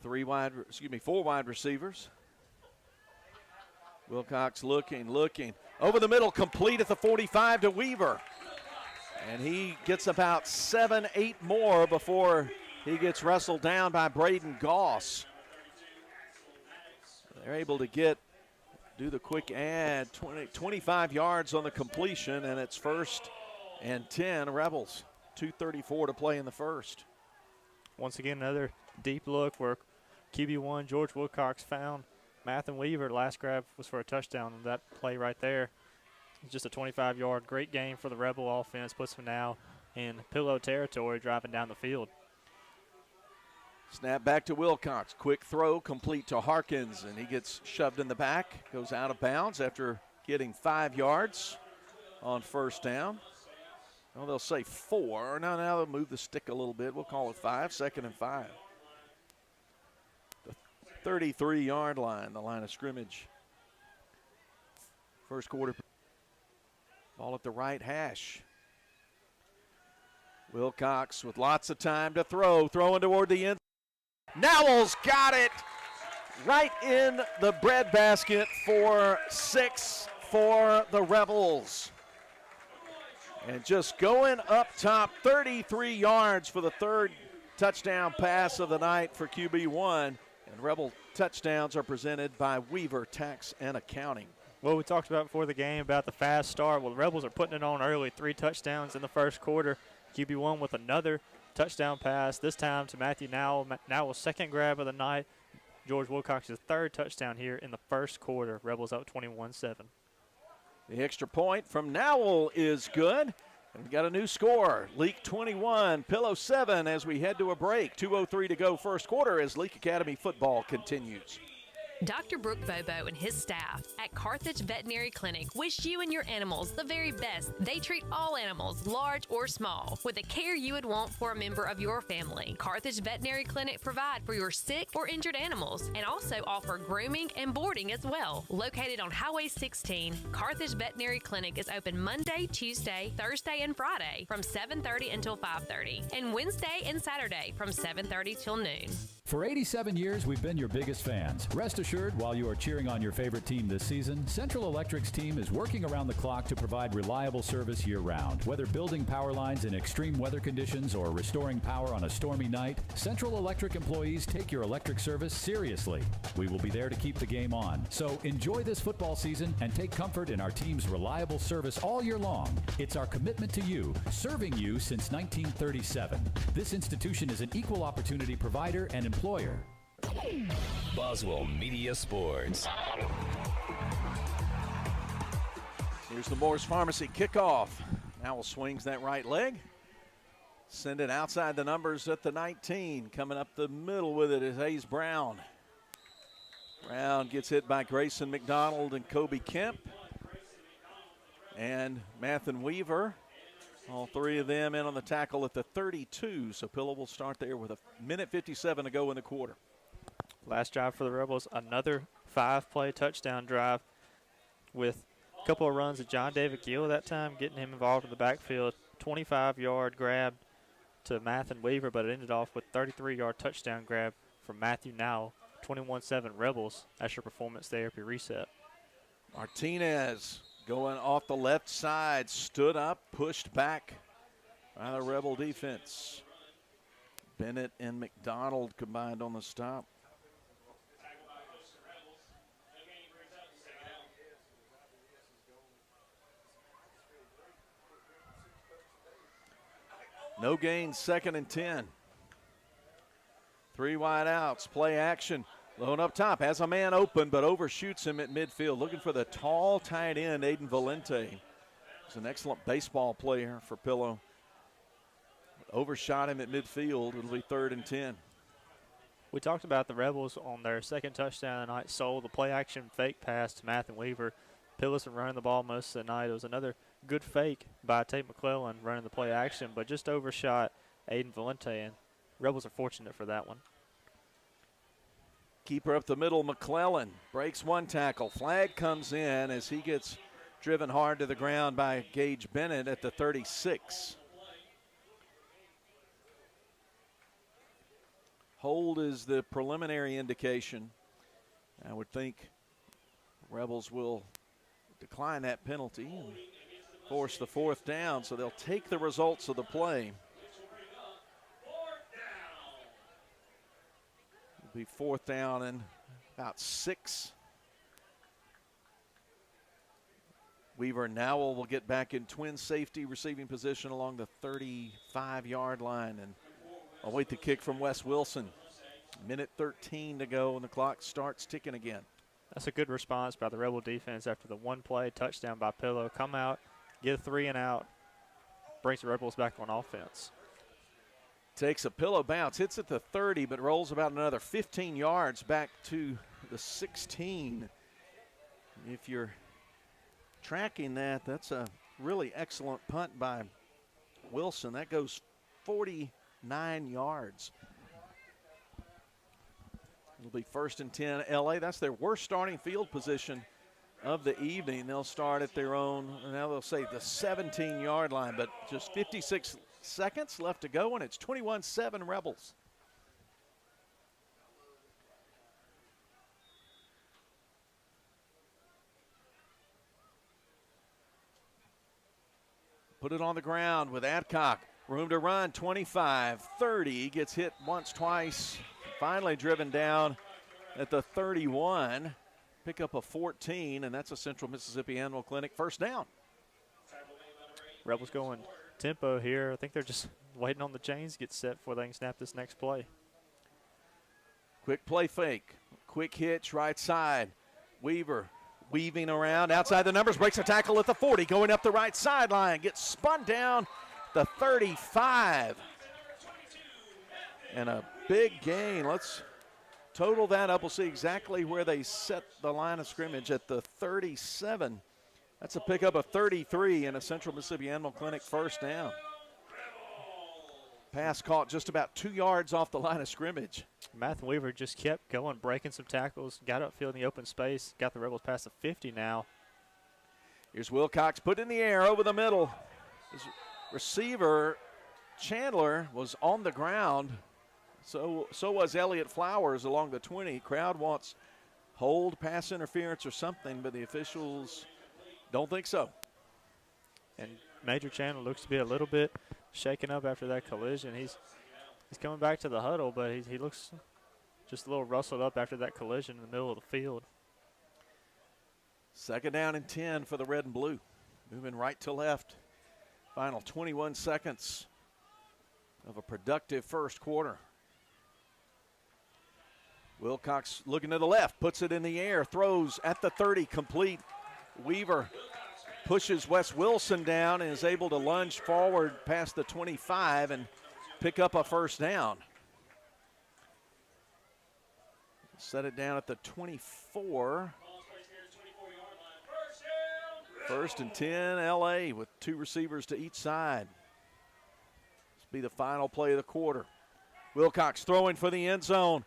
Four wide receivers. Wilcox looking. Over the middle, complete at the 45 to Weaver. And he gets about 7-8 more before he gets wrestled down by Braden Goss. They're able to do the quick add, 25 yards on the completion, and it's 1st and 10 Rebels. 2:34 to play in the first. Once again, another deep look where QB1 George Wilcox found Mathen Weaver. Last grab was for a touchdown. That play right there, just a 25-yard great game for the Rebel offense. Puts them now in Pillow territory driving down the field. Snap back to Wilcox. Quick throw complete to Harkins, and he gets shoved in the back. Goes out of bounds after getting 5 yards on 1st down. Well, they'll say 4. Now they'll move the stick a little bit. We'll call it 5, 2nd and 5. The 33-yard line, the line of scrimmage. First quarter. Ball at the right hash. Wilcox with lots of time to throw. Throwing toward the end. Nowell's got it right in the breadbasket for 6 for the Rebels. And just going up top, 33 yards for the third touchdown pass of the night for QB1. And Rebel touchdowns are presented by Weaver Tax and Accounting. Well, we talked about before the game about the fast start. Well, the Rebels are putting it on early, 3 touchdowns in the first quarter. QB1 with another touchdown pass, this time to Matthew Nowell. Nowell's second grab of the night. George Wilcox's third touchdown here in the first quarter. Rebels up 21-7. The extra point from Nowell is good. And we got a new score. Leake 21, Pillow 7 as we head to a break. 2:03 to go first quarter as Leake Academy football continues. Dr. Brooke Bobo and his staff at Carthage Veterinary Clinic wish you and your animals the very best. They treat all animals, large or small, with the care you would want for a member of your family. Carthage Veterinary Clinic provide for your sick or injured animals and also offer grooming and boarding as well. Located on Highway 16, Carthage Veterinary Clinic is open Monday, Tuesday, Thursday, and Friday from 7:30 until 5:30, and Wednesday and Saturday from 7:30 till noon. For 87 years, we've been your biggest fans. Rest assured, while you are cheering on your favorite team this season, Central Electric's team is working around the clock to provide reliable service year-round. Whether building power lines in extreme weather conditions or restoring power on a stormy night, Central Electric employees take your electric service seriously. We will be there to keep the game on. So enjoy this football season and take comfort in our team's reliable service all year long. It's our commitment to you, serving you since 1937. This institution is an equal opportunity provider and employer. Boswell Media Sports. Here's the Moore's Pharmacy kickoff. Nowell swings that right leg. Send it outside the numbers at the 19. Coming up the middle with it is Hayes Brown. Brown gets hit by Grayson McDonald and Kobe Kemp. And Mathen Weaver. All 3 of them in on the tackle at the 32. So Pillow will start there with 1:57 to go in the quarter. Last drive for the Rebels, another 5-play touchdown drive with a couple of runs of John David Gill that time, getting him involved in the backfield. 25-yard grab to Mathen Weaver, but it ended off with 33-yard touchdown grab from Matthew Nowell. 21-7 Rebels. That's your performance therapy reset. Martinez going off the left side, stood up, pushed back by the Rebel defense. Bennett and McDonald combined on the stop. No gain, 2nd and 10. 3 wide outs, play action. Lone up top, has a man open, but overshoots him at midfield. Looking for the tall tight end, Aiden Valente. He's an excellent baseball player for Pillow. Overshot him at midfield. It'll be 3rd and 10. We talked about the Rebels on their second touchdown tonight. Sold the play action fake pass to Mathen Weaver. Pillow's been running the ball most of the night. It was another good fake by Tate McClellan running the play action, but just overshot Aiden Valente, and Rebels are fortunate for that one. Keeper up the middle, McClellan breaks 1 tackle. Flag comes in as he gets driven hard to the ground by Gage Bennett at the 36. Hold is the preliminary indication. I would think Rebels will decline that penalty and force the 4th down, so they'll take the results of the play. It'll be 4th down and about 6. Weaver and Nowell will get back in twin safety receiving position along the 35-yard line and await the kick from Wes Wilson. 1:13 to go and the clock starts ticking again. That's a good response by the Rebel defense after the 1-play touchdown by Pillow. Come out, get a 3 and out, brings the Rebels back on offense. Takes a Pillow bounce, hits at the 30, but rolls about another 15 yards back to the 16. If you're tracking that, that's a really excellent punt by Wilson. That goes 49 yards. It'll be 1st and 10 LA. That's their worst starting field position of the evening. They'll start at their own, now they'll say the 17-yard line, but just 56 seconds left to go, and it's 21-7 Rebels. Put it on the ground with Adcock. Room to run, 25, 30. Gets hit once, twice. Finally driven down at the 31. Pick up a 14, and that's a Central Mississippi Animal Clinic first down. Rebels going tempo here. I think they're just waiting on the chains to get set before they can snap this next play. Quick play fake. Quick hitch right side. Weaver weaving around outside the numbers, breaks a tackle at the 40, going up the right sideline, gets spun down the 35. And a big gain. Let's total that up. We'll see exactly where they set the line of scrimmage at the 37. That's a pickup of 33 and a Central Mississippi Animal Clinic first down. Pass caught just about 2 yards off the line of scrimmage. Matthew Weaver just kept going, breaking some tackles, got upfield in the open space, got the Rebels past the 50 now. Here's Wilcox, put in the air over the middle. His receiver, Chandler, was on the ground. So was Elliott Flowers along the 20. Crowd wants hold, pass interference or something, but the officials don't think so. And Major Chandler looks to be a little bit shaken up after that collision. He's coming back to the huddle, but he looks just a little rustled up after that collision in the middle of the field. 2nd down and 10 for the red and blue. Moving right to left. Final 21 seconds of a productive first quarter. Wilcox looking to the left, puts it in the air, throws at the 30, complete. Weaver pushes Wes Wilson down and is able to lunge forward past the 25 and pick up a first down. Set it down at the 24. 1st and 10 LA with 2 receivers to each side. This will be the final play of the quarter. Wilcox throwing for the end zone.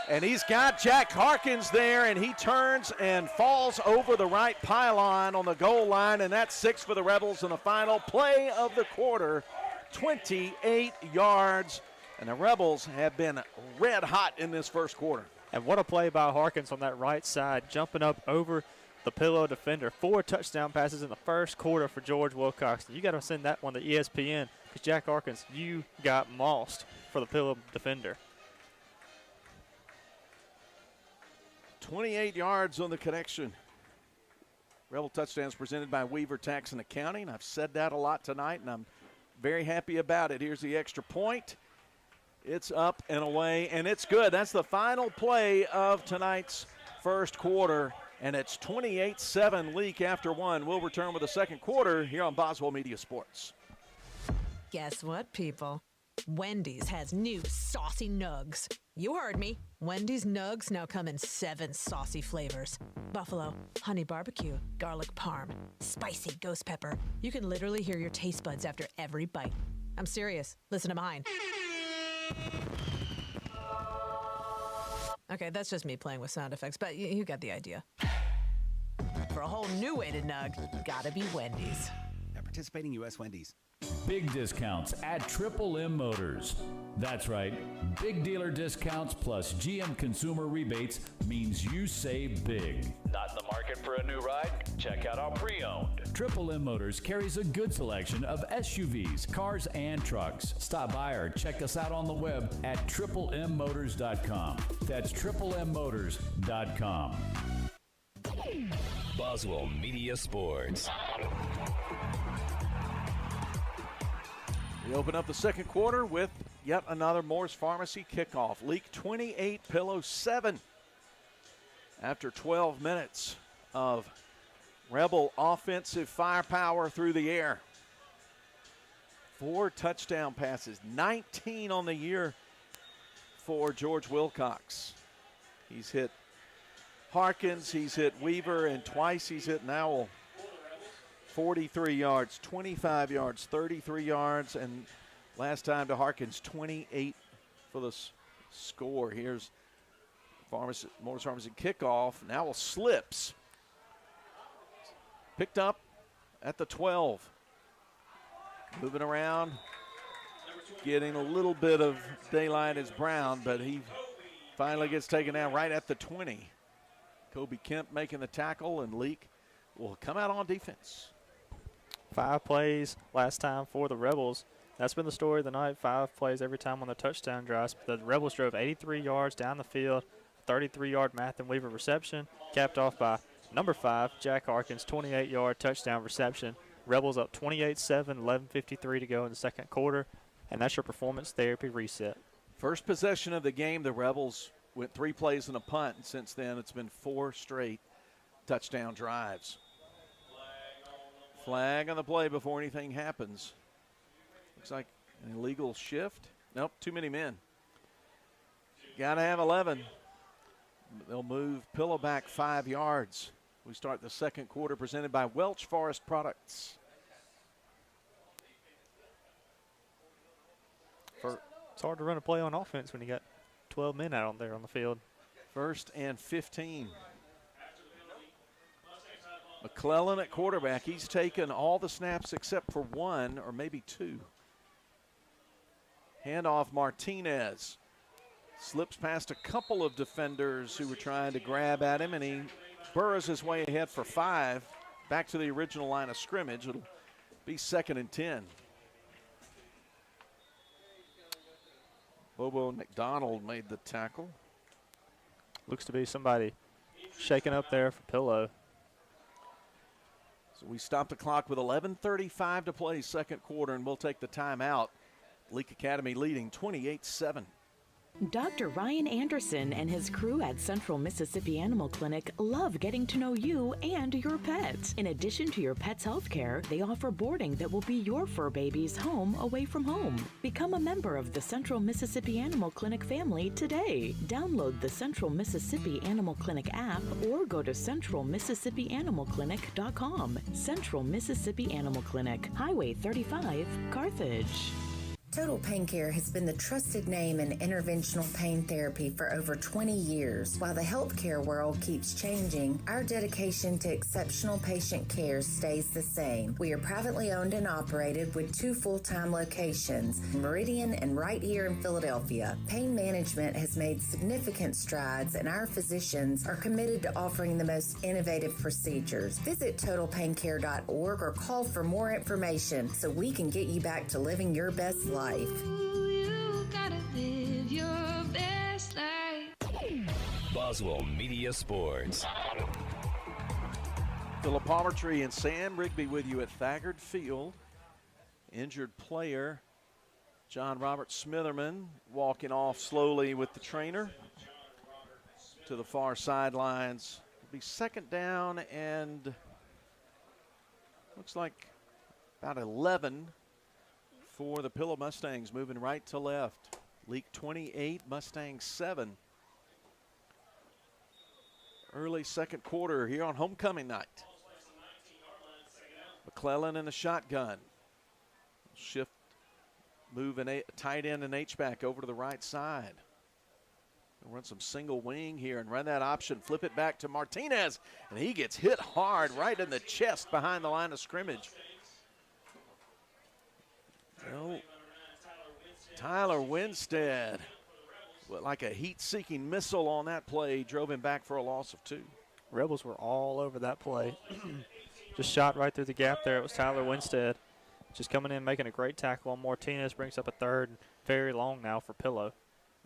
And he's got Jack Harkins there, and he turns and falls over the right pylon on the goal line, and that's 6 for the Rebels in the final play of the quarter. 28 yards, and the Rebels have been red hot in this first quarter. And what a play by Harkins on that right side, jumping up over the Pillow defender. 4 touchdown passes in the first quarter for George Wilcox. You got to send that one to ESPN because Jack Harkins, you got mossed for the Pillow defender. 28 yards on the connection. Rebel touchdowns presented by Weaver Tax and Accounting. I've said that a lot tonight, and I'm very happy about it. Here's the extra point. It's up and away, and it's good. That's the final play of tonight's first quarter, and it's 28-7 Leake after 1. We'll return with the second quarter here on Boswell Media Sports. Guess what, people? Wendy's has new saucy nugs. You heard me. Wendy's nugs now come in 7 saucy flavors. Buffalo, honey barbecue, garlic parm, spicy ghost pepper. You can literally hear your taste buds after every bite. I'm serious. Listen to mine. Okay, that's just me playing with sound effects, but you got the idea. For a whole new way to nug, gotta be Wendy's. At participating U.S. Wendy's. Big discounts at Triple M Motors. That's right. Big dealer discounts plus GM consumer rebates means you save big. Not in the market for a new ride? Check out our pre-owned. Triple M Motors carries a good selection of SUVs, cars, and trucks. Stop by or check us out on the web at triplemmotors.com. That's triplemmotors.com. Boswell Media Sports. We open up the second quarter with yet another Moore's Pharmacy kickoff. Leake 28, Pillow 7. After 12 minutes of Rebel offensive firepower through the air. 4 touchdown passes, 19 on the year for George Wilcox. He's hit Harkins, he's hit Weaver, and twice he's hit Nowell. 43 yards, 25 yards, 33 yards, and last time to Harkins, 28 for the score. Here's Morris Pharmacy kickoff. Now will slips. Picked up at the 12. Moving around, getting a little bit of daylight as Brown, but he finally gets taken down right at the 20. Kobe Kemp making the tackle, and Leake will come out on defense. 5 plays last time for the Rebels. That's been the story of the night. 5 plays every time on the touchdown drives. The Rebels drove 83 yards down the field, 33-yard Matthew Weaver reception, capped off by number 5, Jack Harkins, 28-yard touchdown reception. Rebels up 28-7, 11:53 to go in the second quarter, and that's your performance therapy reset. First possession of the game, the Rebels went 3 plays and a punt, and since then it's been 4 straight touchdown drives. Flag on the play before anything happens. Looks like an illegal shift. Nope, too many men. Got to have 11. They'll move Pillow back 5 yards. We start the second quarter presented by Welch Forest Products. It's hard to run a play on offense when you got 12 men out on there on the field. 1st and 15. McClellan at quarterback. He's taken all the snaps except for 1 or maybe 2. Handoff Martinez. Slips past a couple of defenders who were trying to grab at him, and he burrows his way ahead for 5. Back to the original line of scrimmage. It'll be 2nd and 10. Bobo McDonald made the tackle. Looks to be somebody shaking up there for Pillow. So we stop the clock with 11:35 to play, second quarter, and we'll take the timeout. Leake Academy leading 28-7. Dr. Ryan Anderson and his crew at Central Mississippi Animal Clinic love getting to know you and your pet. In addition to your pet's health care, they offer boarding that will be your fur baby's home away from home. Become a member of the Central Mississippi Animal Clinic family today. Download the Central Mississippi Animal Clinic app or go to centralmississippianimalclinic.com. Central Mississippi Animal Clinic, Highway 35, Carthage. Total Pain Care has been the trusted name in interventional pain therapy for over 20 years. While the healthcare world keeps changing, our dedication to exceptional patient care stays the same. We are privately owned and operated with 2 full-time locations, Meridian and right here in Philadelphia. Pain management has made significant strides, and our physicians are committed to offering the most innovative procedures. Visit TotalPainCare.org or call for more information so we can get you back to living your best life. You gotta live your best life. Boswell Media Sports. Philip Palmertree and Sam Rigby with you at Thaggard Field. Injured player John Robert Smitherman walking off slowly with the trainer to the far sidelines. It'll be 2nd down and looks like about 11 for the Pillow Mustangs, moving right to left. Leake 28, Mustangs 7. Early second quarter here on homecoming night. McClellan in the shotgun. Shift, move a tight end and H-back over to the right side. We'll run some single wing here and run that option. Flip it back to Martinez, and he gets hit hard right in the chest behind the line of scrimmage. Well, Tyler Winstead, like a heat-seeking missile on that play, drove him back for a loss of 2. Rebels were all over that play. Just shot right through the gap there. It was Tyler Winstead just coming in, making a great tackle on Martinez, brings up a 3rd, very long now for Pillow.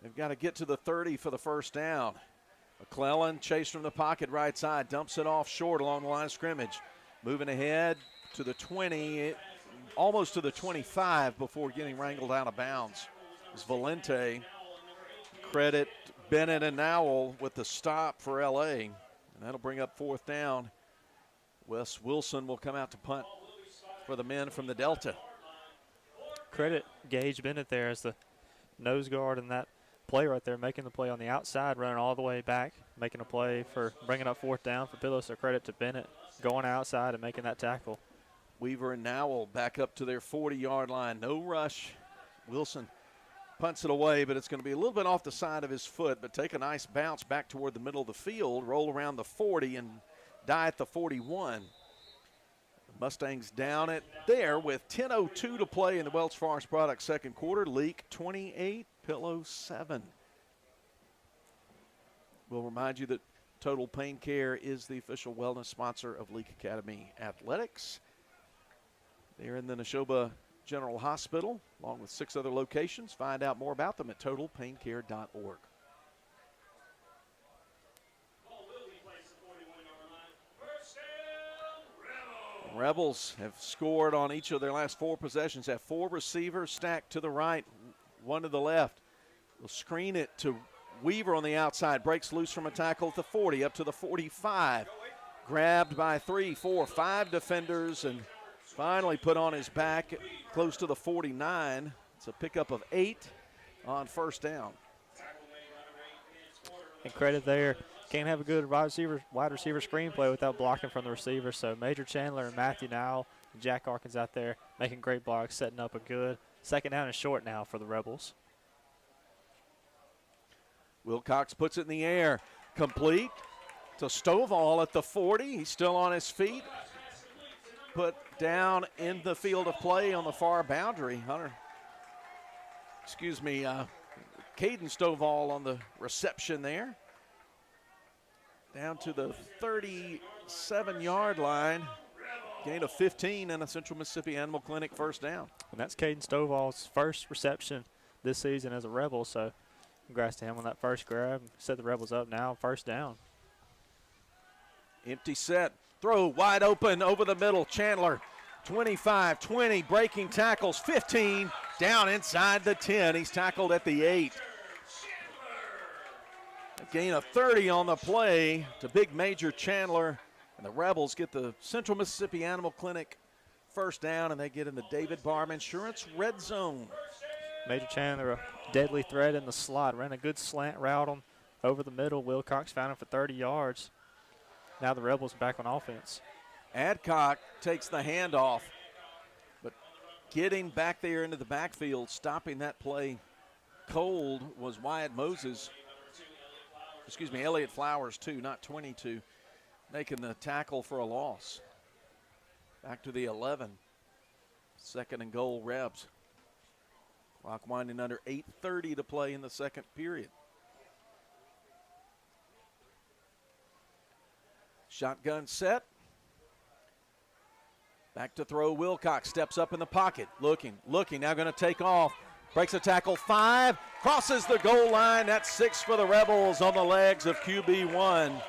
They've got to get to the 30 for the first down. McClellan chased from the pocket right side, dumps it off short along the line of scrimmage. Moving ahead to the 20, almost to the 25 before getting wrangled out of bounds. It's Valente. Credit Bennett and Nowell with the stop for LA. And that'll bring up 4th down. Wes Wilson will come out to punt for the men from the Delta. Credit Gage Bennett there as the nose guard in that play right there, making the play on the outside, running all the way back, making a play for bringing up 4th down for Pillow. So credit to Bennett going outside and making that tackle. Weaver and Nowell back up to their 40-yard line. No rush. Wilson punts it away, but it's going to be a little bit off the side of his foot, but take a nice bounce back toward the middle of the field, roll around the 40, and die at the 41. The Mustangs down it there with 10:02 to play in the Welch Forest Products second quarter. Leake 28, Pillow 7. We'll remind you that Total Pain Care is the official wellness sponsor of Leake Academy Athletics. They're in the Neshoba General Hospital, along with 6 other locations. Find out more about them at totalpaincare.org. Rebels have scored on each of their last 4 possessions, have 4 receivers stacked to the right, 1 to the left. They'll screen it to Weaver on the outside, breaks loose from a tackle at the 40, up to the 45. Grabbed by 3, 4, 5 defenders, and finally put on his back close to the 49. It's a pickup of 8 on first down. And credit there. Can't have a good wide receiver screenplay without blocking from the receiver. So Major Chandler and Matthew Nowell and Jack Harkins out there making great blocks, setting up a good second down and short now for the Rebels. Wilcox puts it in the air. Complete to Stovall at the 40. He's still on his feet. Put down in the field of play on the far boundary. Caden Stovall on the reception there. Down to the 37-yard line. Gain of 15 and a Central Mississippi Animal Clinic first down. And that's Caden Stovall's first reception this season as a Rebel, so congrats to him on that first grab. Set the Rebels up now, first down. Empty set. Throw wide open over the middle. Chandler, 25, 20, breaking tackles, 15, down inside the 10. He's tackled at the 8. A gain of 30 on the play to big Major Chandler. And the Rebels get the Central Mississippi Animal Clinic first down, and they get in the David Barham Insurance red zone. Major Chandler, a deadly threat in the slot, ran a good slant route on over the middle. Wilcox found him for 30 yards. Now the Rebels are back on offense. Adcock takes the handoff, but getting back there into the backfield, stopping that play cold was Elliott Flowers, too, not 22, making the tackle for a loss. Back to the 11. Second and goal, Rebs. Clock winding under 8:30 to play in the second period. Shotgun set. Back to throw. Wilcox steps up in the pocket. Looking, now going to take off. Breaks a tackle, 5. Crosses the goal line. That's 6 for the Rebels on the legs of QB1.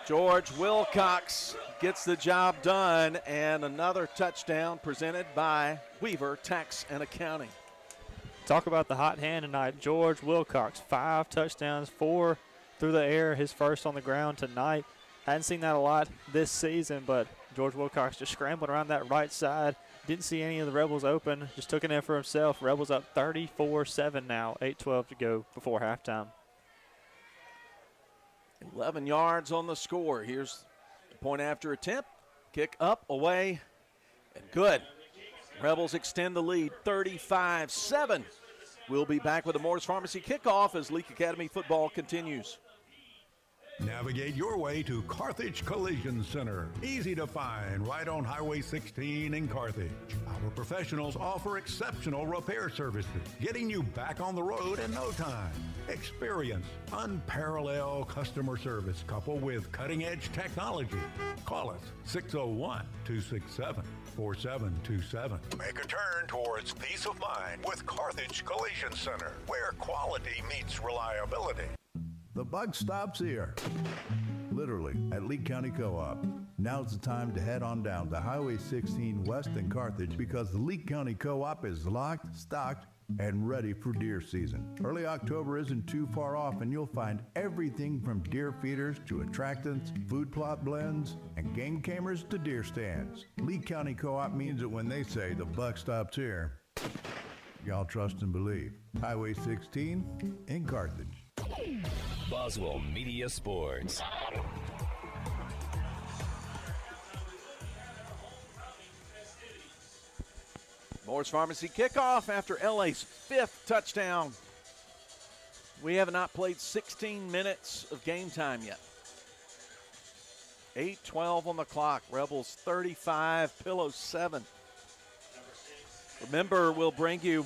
George Wilcox gets the job done, and another touchdown presented by Weaver Tax and Accounting. Talk about the hot hand tonight. George Wilcox, 5 touchdowns, 4 through the air, his first on the ground tonight. Hadn't seen that a lot this season, but George Wilcox just scrambled around that right side. Didn't see any of the Rebels open, just took it in for himself. Rebels up 34-7 now, 8:12 to go before halftime. 11 yards on the score. Here's the point after attempt. Kick up, away, and good. Rebels extend the lead, 35-7. We'll be back with the Moore's Pharmacy kickoff as Leake Academy football continues. Navigate your way to Carthage Collision Center. Easy to find, right on Highway 16 in Carthage. Our professionals offer exceptional repair services, getting you back on the road in no time. Experience unparalleled customer service coupled with cutting-edge technology. Call us 601-267-4727. Make a turn towards peace of mind with Carthage Collision Center, where quality meets reliability. The buck stops here, literally, at Leake County Co-op. Now's the time to head on down to Highway 16 west in Carthage because the Leake County Co-op is locked, stocked, and ready for deer season. Early October isn't too far off, and you'll find everything from deer feeders to attractants, food plot blends, and game cameras to deer stands. Leake County Co-op means it when they say the buck stops here. Y'all trust and believe. Highway 16 in Carthage. Boswell Media Sports. Morris Pharmacy kickoff after LA's 5th touchdown. We have not played 16 minutes of game time yet. 8:12 on the clock. Rebels 35, Pillow 7. Remember, we'll bring you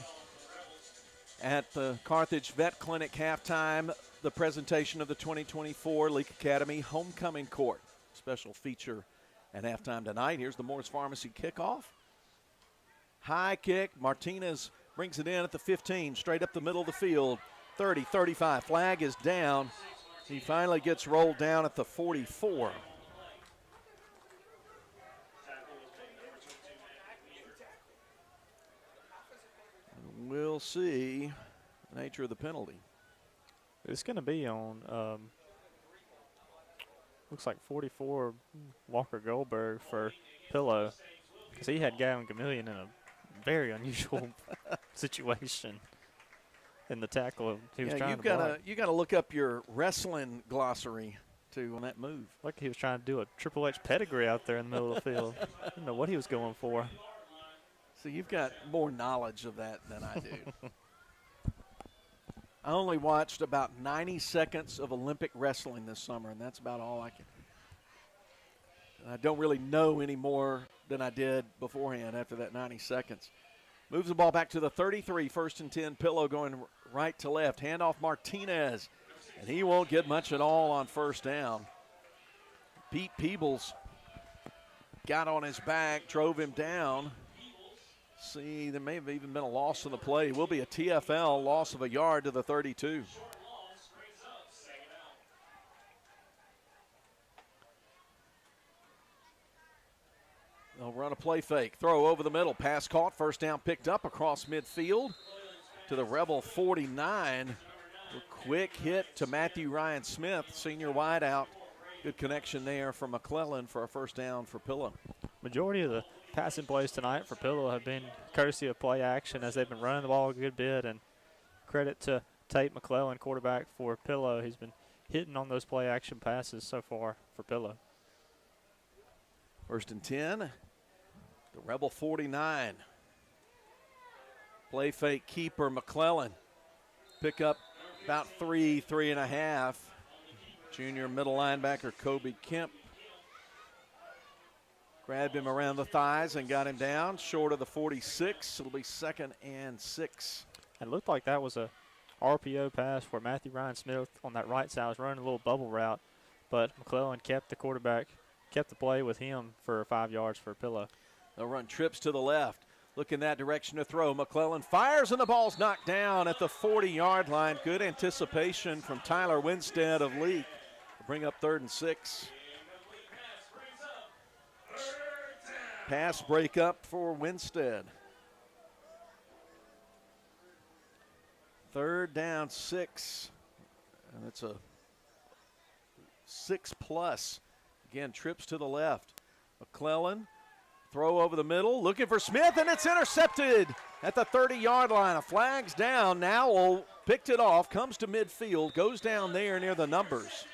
at the Carthage Vet Clinic halftime the presentation of the 2024 Leake Academy Homecoming Court. Special feature at halftime tonight. Here's the Morris Pharmacy kickoff. High kick. Martinez brings it in at the 15, straight up the middle of the field. 30, 35. Flag is down. He finally gets rolled down at the 44. We'll see the nature of the penalty. It's going to be on, looks like 44 Walker Goldberg for Pillow, because he had Gavin Gamillion in a very unusual situation in the tackle he was trying to block. You got to look up your wrestling glossary too on that move. Like he was trying to do a Triple H pedigree out there in the middle of the field. I didn't know what he was going for. So you've got more knowledge of that than I do. I only watched about 90 seconds of Olympic wrestling this summer, and that's about all I can. I don't really know any more than I did beforehand after that 90 seconds. Moves the ball back to the 33, 1st and 10. Pillow going right to left. Handoff Martinez, and he won't get much at all on 1st down. Pete Peebles got on his back, drove him down. See, there may have even been a loss in the play. It will be a TFL, loss of a yard to the 32. They'll run a play fake. Throw over the middle. Pass caught. 1st down picked up across midfield to the Rebel 49. A quick hit to Matthew Ryan Smith, senior wideout. Good connection there from McClellan for a 1st down for Pillow. Majority of the passing plays tonight for Pillow have been courtesy of play action as they've been running the ball a good bit, and credit to Tate McClellan, quarterback for Pillow. He's been hitting on those play action passes so far for Pillow. 1st and 10, the Rebel 49. Play fake keeper McClellan. Pick up about 3.5. Junior middle linebacker Kobe Kemp grabbed him around the thighs and got him down short of the 46. It'll be 2nd and 6. It looked like that was a RPO pass where Matthew Ryan Smith on that right side was running a little bubble route, but McClellan kept the quarterback, kept the play with him for 5 yards for Pillow. They'll run trips to the left. Look in that direction to throw. McClellan fires and the ball's knocked down at the 40-yard line. Good anticipation from Tyler Winstead of Leake. Bring up 3rd and 6. Pass break up for Winstead. 3rd down 6. And it's a 6+. Again, trips to the left. McClellan, throw over the middle, looking for Smith, and it's intercepted at the 30-yard line. A flag's down. Nowell picked it off, comes to midfield, goes down there near the numbers.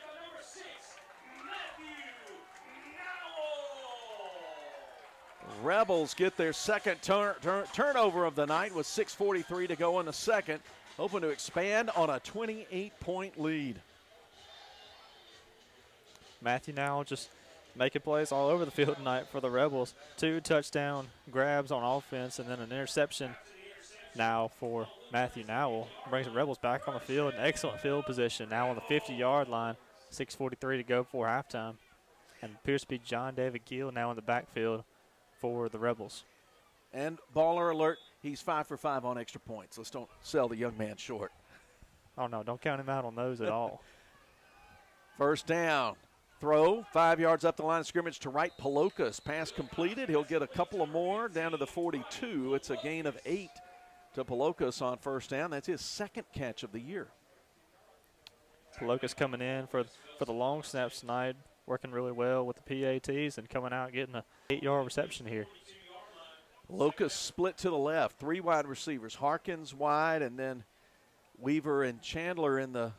Rebels get their 2nd turnover of the night with 6:43 to go in the 2nd, hoping to expand on a 28-point lead. Matthew Nowell just making plays all over the field tonight for the Rebels. 2 touchdown grabs on offense and then an interception now for Matthew Nowell. Brings the Rebels back on the field. An excellent field position now on the 50-yard line. 6:43 to go before halftime. And appears to be John David Gill now in the backfield for the Rebels. And baller alert, he's 5 for 5 on extra points. Let's don't sell the young man short. Oh, no, don't count him out on those at all. 1st down. Throw 5 yards up the line of scrimmage to right. Palokas. Pass completed. He'll get a couple of more down to the 42. It's a gain of 8 to Palokas on 1st down. That's his 2nd catch of the year. Palokas coming in for the long snaps tonight, working really well with the PATs and coming out getting a 8-yard reception here. Palokas split to the left. 3 wide receivers. Harkins wide, and then Weaver and Chandler in the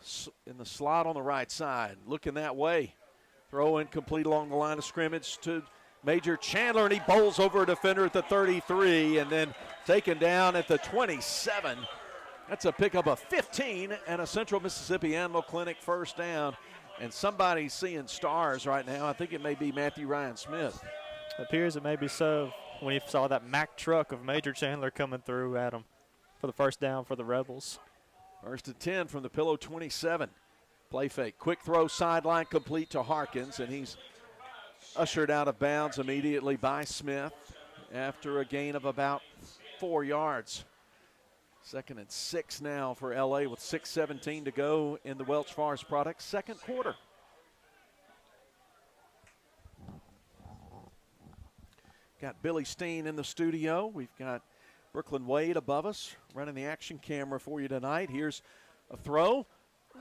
slot on the right side. Looking that way. Throw incomplete along the line of scrimmage to Major Chandler, and he bowls over a defender at the 33, and then taken down at the 27. That's a pickup of 15 and a Central Mississippi Animal Clinic first down. And somebody's seeing stars right now. I think it may be Matthew Ryan Smith. It appears it may be so when he saw that Mack truck of Major Chandler coming through at him for the first down for the Rebels. First and 10 from the Pillow 27. Play fake. Quick throw sideline complete to Harkins, and he's ushered out of bounds immediately by Smith after a gain of about 4 yards. 2nd and 6 now for LA with 6:17 to go in the Welch Forest Products second quarter. Got Billy Steen in the studio. We've got Brooklyn Wade above us running the action camera for you tonight. Here's a throw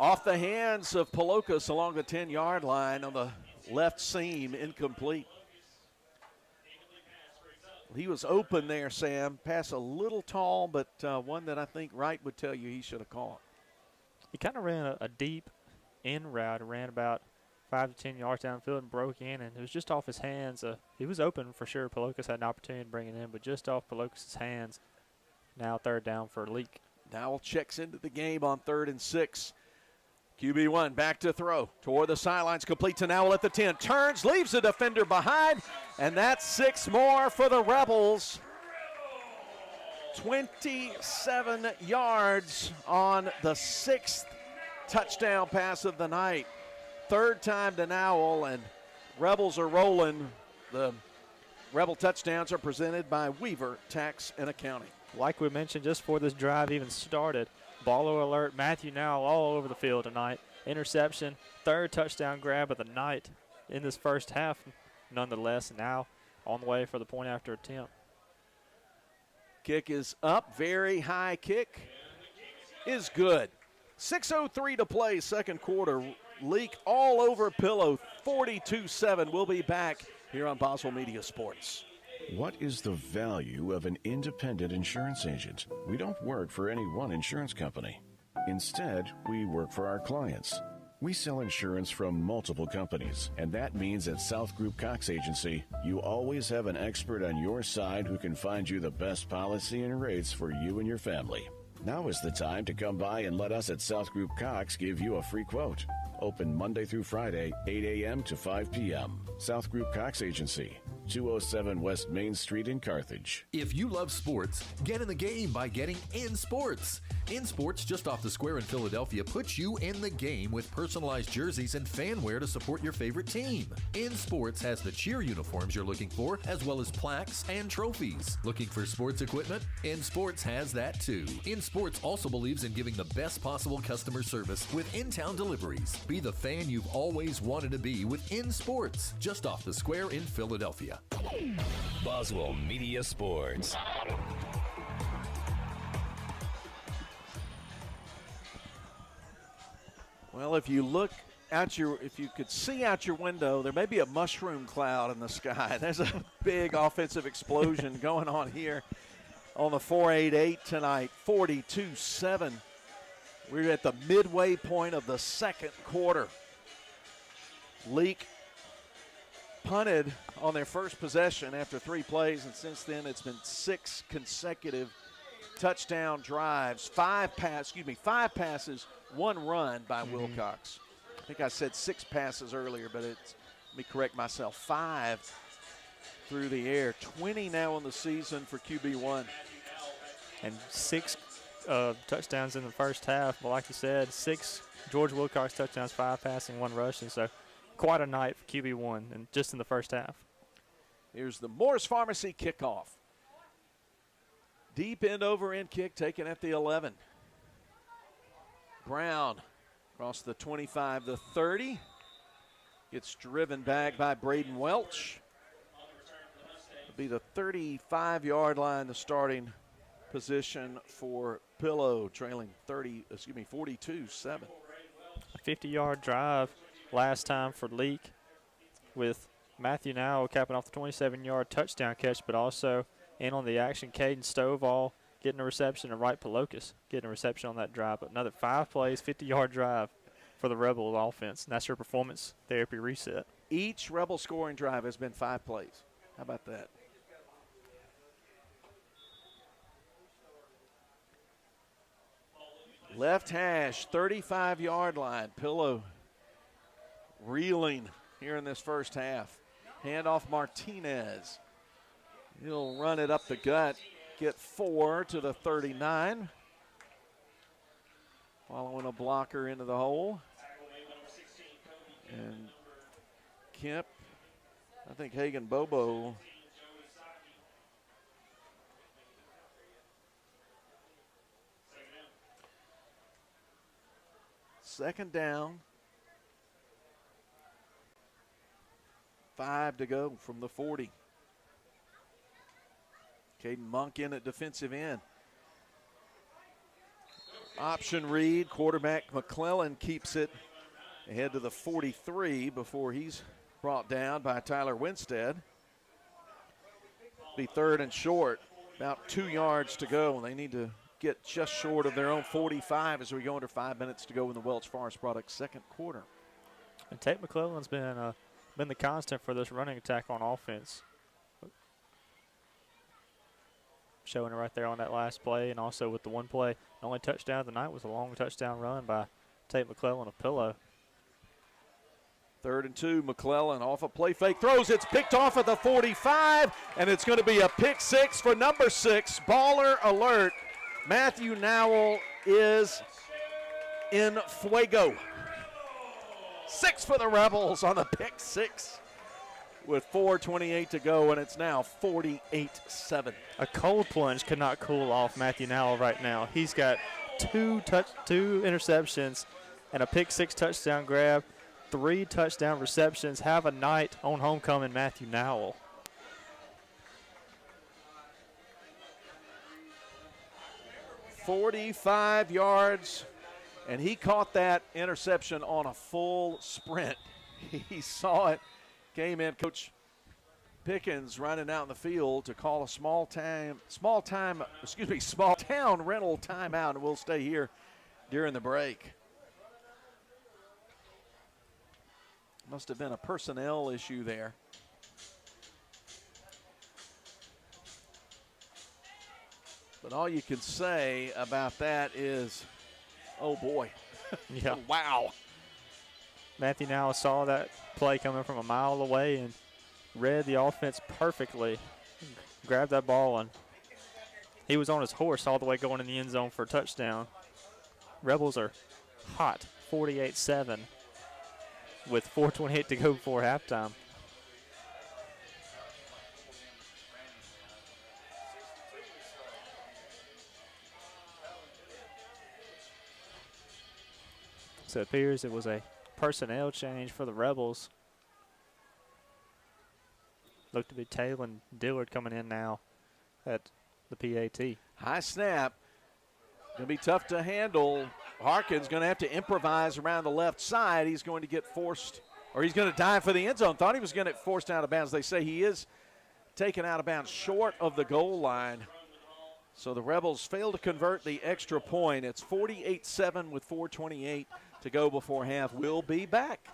off the hands of Pelocas along the 10-yard line on the left seam, incomplete. He was open there, Sam. Pass a little tall, but one that I think Wright would tell you he should have caught. He kind of ran a deep in route. Ran about 5 to 10 yards downfield and broke in, and it was just off his hands. He was open for sure. Pelocas had an opportunity to bring it in, but just off Pelocas' hands. Now 3rd down for Leake. Dowell checks into the game on 3rd and 6. QB1 back to throw toward the sidelines, complete to Nowell at the 10. Turns, leaves the defender behind, and that's 6 more for the Rebels. 27 yards on the 6th touchdown pass of the night. 3rd time to Nowell, and Rebels are rolling. The Rebel touchdowns are presented by Weaver Tax and Accounting. Like we mentioned just before this drive even started, baller alert, Matthew Nowell all over the field tonight. Interception, 3rd touchdown grab of the night in this first half. Nonetheless, now on the way for the point after attempt. Kick is up, very high kick is good. 6:03 to play, second quarter. Leake all over Pillow, 42-7. We'll be back here on Boswell Media Sports. What is the value of an independent insurance agent? We don't work for any one insurance company. Instead, we work for our clients. We sell insurance from multiple companies, and that means at South Group Cox Agency, you always have an expert on your side who can find you the best policy and rates for you and your family. Now is the time to come by and let us at South Group Cox give you a free quote. Open Monday through Friday, 8 a.m. to 5 p.m. South Group Cox Agency, 207 West Main Street in Carthage. If you love sports, get in the game by getting In Sports. In Sports, just off the square in Philadelphia, puts you in the game with personalized jerseys and fan wear to support your favorite team. In Sports has the cheer uniforms you're looking for, as well as plaques and trophies. Looking for sports equipment? In Sports has that too. In Sports also believes in giving the best possible customer service with in-town deliveries. Be the fan you've always wanted to be with In Sports, just off the square in Philadelphia. Boswell Media Sports. Well, if you look out if you could see out your window, there may be a mushroom cloud in the sky. There's a big offensive explosion going on here on the 488 tonight, 42-7. We're at the midway point of the second quarter. Leake punted on their first possession after 3 plays, and since then it's been 6 consecutive touchdown drives. 5 passes, 1 run by Wilcox. I think I said 6 passes earlier, but let me correct myself. 5 through the air. 20 now in the season for QB1. And 6 touchdowns in the first half. But like you said, 6 George Wilcox touchdowns, 5 passing, 1 rushing. So quite a night for QB1 and just in the first half. Here's the Morris Pharmacy kickoff. Deep end over end kick taken at the 11. Brown across the 25, the 30. Gets driven back by Braden Welch. It'll be the 35-yard line, the starting position for Pillow, trailing 42-7. A 50-yard drive last time for Leake with Matthew Nowell capping off the 27-yard touchdown catch, but also in on the action, Caden Stovall getting a reception, and Wright Pelocas getting a reception on that drive. But another 5 plays, 50-yard drive for the Rebel offense, and that's your performance therapy reset. Each Rebel scoring drive has been 5 plays. How about that? Left hash, 35-yard line. Pillow reeling here in this first half. Handoff Martinez. He'll run it up the gut, get 4 to the 39. Following a blocker into the hole. And Kemp, I think Hagan Bobo. Second down. 5 to go from the 40. Caden Monk in at defensive end. Option read. Quarterback McClellan keeps it ahead to the 43 before he's brought down by Tyler Winstead. Be third and short. About 2 yards to go. They need to get just short of their own 45 as we go under 5 minutes to go in the Welch Forest Products second quarter. And Tate McClellan's been the constant for this running attack on offense. Showing it right there on that last play, and also with the one play. The only touchdown of the night was a long touchdown run by Tate McClellan of Pillow. 3rd and 2, McClellan off a play fake, throws, it's picked off at the 45, and it's going to be a pick 6 for number 6. Baller alert. Matthew Nowell is in fuego. 6 for the Rebels on the pick 6 with 4:28 to go, and it's now 48-7. A cold plunge could not cool off Matthew Nowell right now. He's got two interceptions and a pick 6 touchdown grab, 3 touchdown receptions. Have a night on homecoming, Matthew Nowell. "45 yards, and he caught that interception on a full sprint. He saw it, came in. Coach Pickens running out in the field to call a small town rental timeout, and we'll stay here during the break. Must have been a personnel issue there. But all you can say about that is, oh boy. Yeah. Wow. Matthew Nowell saw that play coming from a mile away and read the offense perfectly. Grabbed that ball, and he was on his horse all the way going in the end zone for a touchdown. Rebels are hot, 48-7 with 4:28 to go before halftime. So it appears it was a personnel change for the Rebels. Looked to be Taylon Dillard coming in now at the PAT. High snap. Going to be tough to handle. Harkin's going to have to improvise around the left side. He's going to get forced, or he's going to dive for the end zone. Thought he was going to get forced out of bounds. They say he is taken out of bounds short of the goal line. So the Rebels fail to convert the extra point. It's 48-7 with 4:28 to go before half. We'll be back.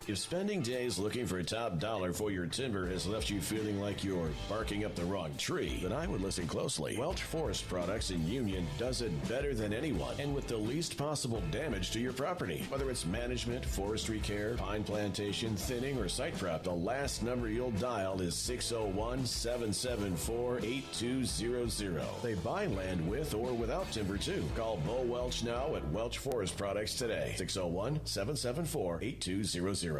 If spending days looking for top dollar for your timber has left you feeling like you're barking up the wrong tree, then I would listen closely. Welch Forest Products in Union does it better than anyone and with the least possible damage to your property. Whether it's management, forestry care, pine plantation, thinning, or site prep, the last number you'll dial is 601-774-8200. They buy land with or without timber too. Call Bo Welch now at Welch Forest Products today. 601-774-8200.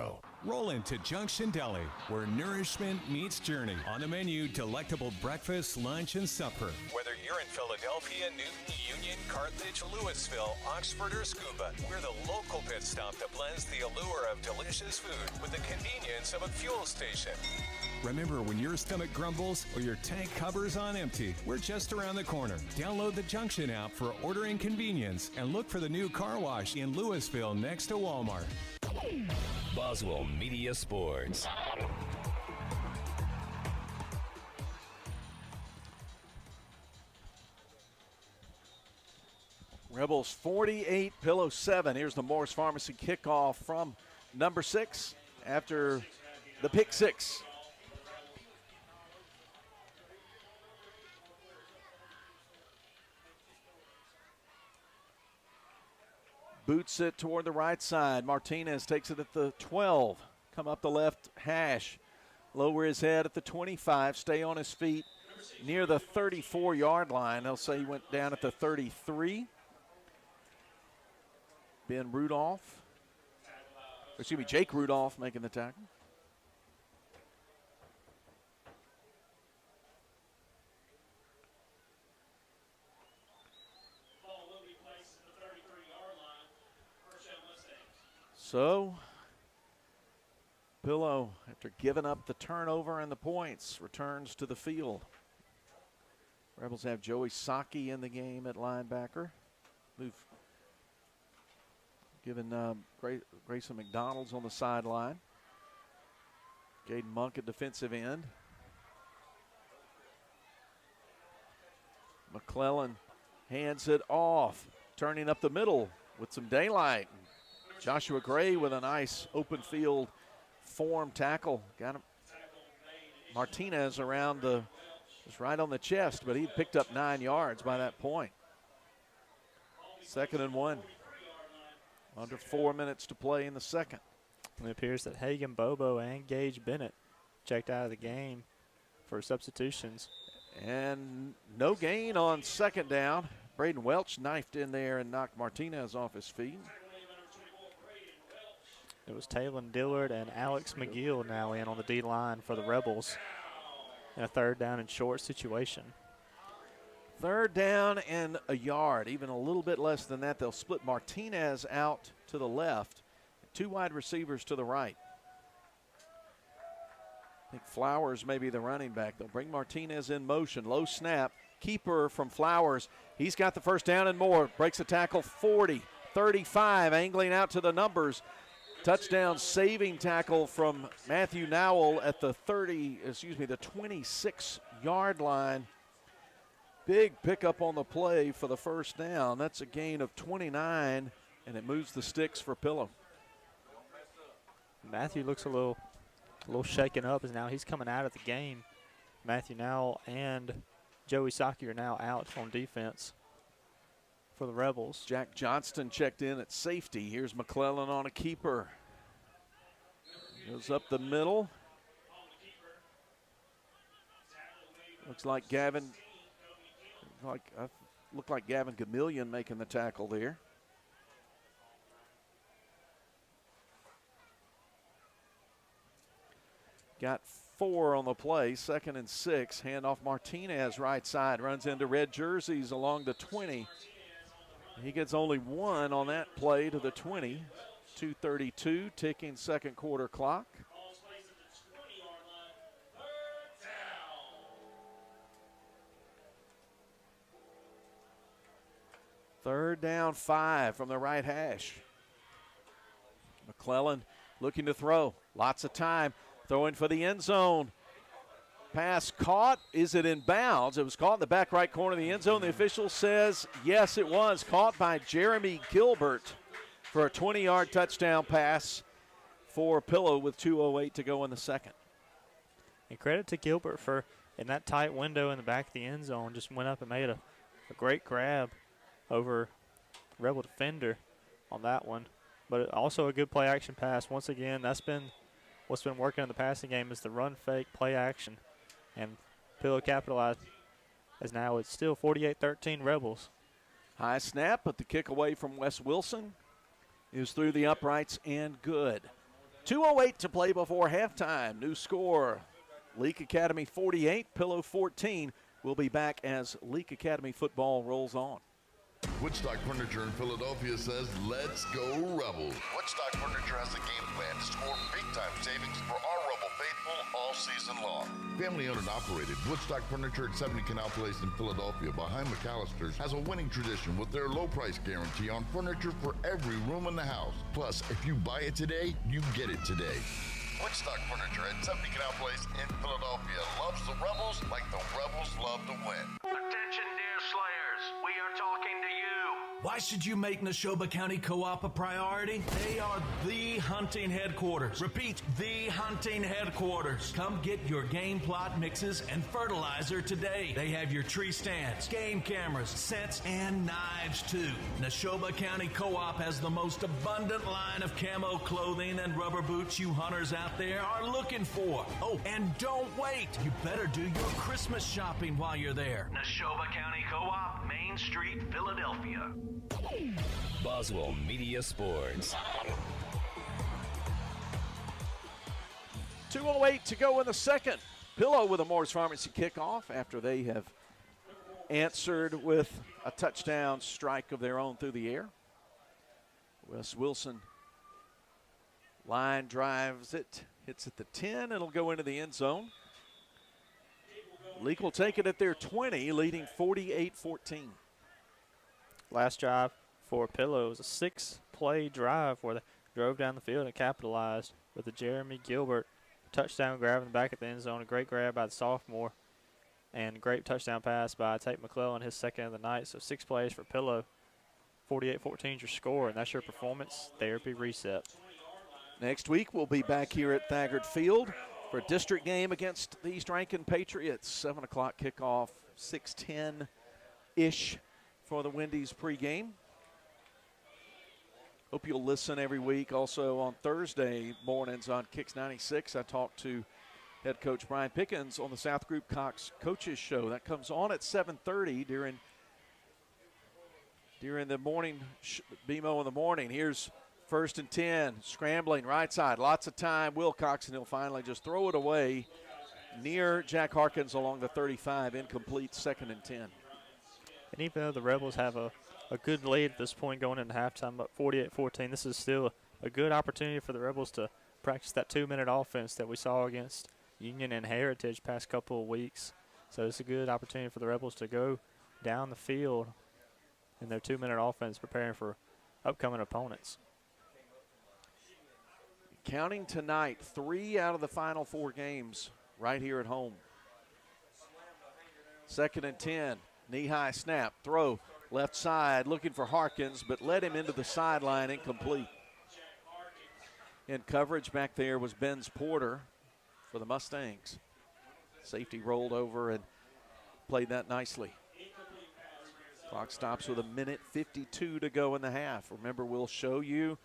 Roll into Junction Deli, where nourishment meets journey. On the menu, delectable breakfast, lunch, and supper. Whether you're in Philadelphia, Newton, Union, Carthage, Louisville, Oxford, or Scuba, we're the local pit stop that blends the allure of delicious food with the convenience of a fuel station. Remember, when your stomach grumbles or your tank covers on empty, we're just around the corner. Download the Junction app for ordering convenience and look for the new car wash in Louisville next to Walmart. Boswell Media Sports. Rebels 48, Pillow 7. Here's the Morris Pharmacy kickoff from number 6 after the pick 6. boots it toward the right side. Martinez takes it at the 12. Come up the left hash. Lower his head at the 25. Stay on his feet near the 34-yard line. They'll say he went down at the 33. Jake Rudolph making the tackle. So, Pillow, after giving up the turnover and the points, returns to the field. Rebels have Joey Saki in the game at linebacker. Given Grayson McDonald's on the sideline. Gaden Monk at defensive end. McClellan hands it off, turning up the middle with some daylight. Joshua Gray with a nice open field form tackle. Got him. Martinez around just right on the chest, but he picked up 9 yards by that point. 2nd and 1. Under 4 minutes to play in the second. It appears that Hagan Bobo and Gage Bennett checked out of the game for substitutions. And no gain on 2nd down. Braden Welch knifed in there and knocked Martinez off his feet. It was Taylon Dillard and Alex McGill now in on the D-line for the Rebels in a 3rd down and short situation. 3rd down and a yard, even a little bit less than that. They'll split Martinez out to the left, 2 wide receivers to the right. I think Flowers may be the running back. They'll bring Martinez in motion. Low snap. Keeper from Flowers. He's got the 1st down and more. Breaks a tackle 40, 35, angling out to the numbers. Touchdown saving tackle from Matthew Nowell at the 26-yard line. Big pickup on the play for the 1st down. That's a gain of 29, and it moves the sticks for Pillow. Matthew looks a little shaken up as now he's coming out of the game. Matthew Nowell and Joey Saki are now out on defense for the Rebels. Jack Johnston checked in at safety. Here's McClellan on a keeper. Goes up the middle. Looks like Gavin Gamillion making the tackle there. Got 4 on the play, 2nd and 6. Handoff Martinez right side, runs into red jerseys along the 20. He gets only 1 on that play to the 20. 2:32, ticking 2nd quarter clock. Third down 5 from the right hash. McClellan looking to throw. Lots of time. Throwing for the end zone. Pass caught. Is it in bounds? It was caught in the back right corner of the end zone. The official says yes, it was. Caught by Jeremy Gilbert for a 20-yard touchdown pass for Pillow with 2:08 to go in the second. And credit to Gilbert for, in that tight window in the back of the end zone, just went up and made a great grab over Rebel defender on that one. But also a good play action pass. Once again, that's been what's been working in the passing game is the run fake play action. And Pillow capitalized as now it's still 48-13 Rebels. High snap, but the kick away from Wes Wilson is through the uprights and good. 2:08 to play before halftime. New score, Leake Academy 48, Pillow 14. We'll be back as Leake Academy football rolls on. Woodstock Furniture in Philadelphia says, let's go Rebels. Woodstock Furniture has a game plan to score big-time savings for our Rebel faithful all season long. Family-owned and operated, Woodstock Furniture at 70 Canal Place in Philadelphia behind McAllister's has a winning tradition with their low price guarantee on furniture for every room in the house. Plus, if you buy it today, you get it today. Woodstock Furniture at 70 Canal Place in Philadelphia loves the Rebels like the Rebels love to win. Attention, dear Slayers. We are talking to you. Why should you make Neshoba County Co-op a priority? They are the hunting headquarters. Repeat, the hunting headquarters. Come get your game plot mixes and fertilizer today. They have your tree stands, game cameras, scents, and knives too. Neshoba County Co-op has the most abundant line of camo clothing and rubber boots you hunters out there are looking for. Oh, and don't wait. You better do your Christmas shopping while you're there. Neshoba County Co-op, Main Street, Philadelphia. Boswell Media Sports. 2:08 to go in the second. Pillow with a Morris Pharmacy kickoff after they have answered with a touchdown strike of their own through the air. Wes Wilson line drives it, hits at the 10. It'll go into the end zone. Leake will take it at their 20, leading 48-14. Last drive for Pillow was a 6-play drive where they drove down the field and capitalized with a Jeremy Gilbert touchdown grab in the back at the end zone. A great grab by the sophomore and a great touchdown pass by Tate McClellan, his second of the night. So 6 plays for Pillow. 48-14 is your score, and that's your performance therapy reset. Next week we'll be back here at Thaggard Field for a district game against the East Rankin Patriots. 7 o'clock kickoff, 6:10-ish. For the Wendy's pregame. Hope you'll listen every week. Also on Thursday mornings on Kicks 96, I talked to head coach Brian Pickens on the South Group Cox Coaches Show. That comes on at 7:30 during the morning, BMO in the morning. Here's 1st and 10, scrambling right side, lots of time. Wilcox, and he'll finally just throw it away near Jack Harkins along the 35, incomplete, 2nd and 10. And even though the Rebels have a good lead at this point going into halftime, but 48-14, this is still a good opportunity for the Rebels to practice that 2-minute offense that we saw against Union and Heritage past couple of weeks. So it's a good opportunity for the Rebels to go down the field in their 2-minute offense, preparing for upcoming opponents. Counting tonight, 3 out of the final 4 games right here at home. 2nd and 10. Knee-high snap, throw, left side, looking for Harkins, but led him into the sideline, incomplete. In coverage back there was Benz Porter for the Mustangs. Safety rolled over and played that nicely. Clock stops with 1:52 to go in the half. Remember, we'll show you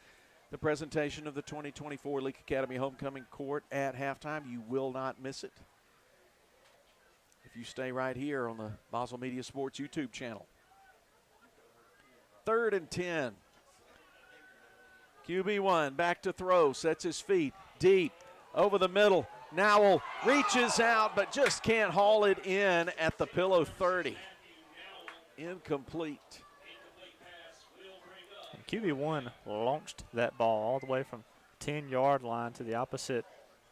the presentation of the 2024 Leake Academy Homecoming Court at halftime. You will not miss it if you stay right here on the Boswell Media Sports YouTube channel. 3rd and 10. QB1 back to throw, sets his feet deep over the middle. Nowell reaches out but just can't haul it in at the Pillow 30. Incomplete. And QB1 launched that ball all the way from 10-yard line to the opposite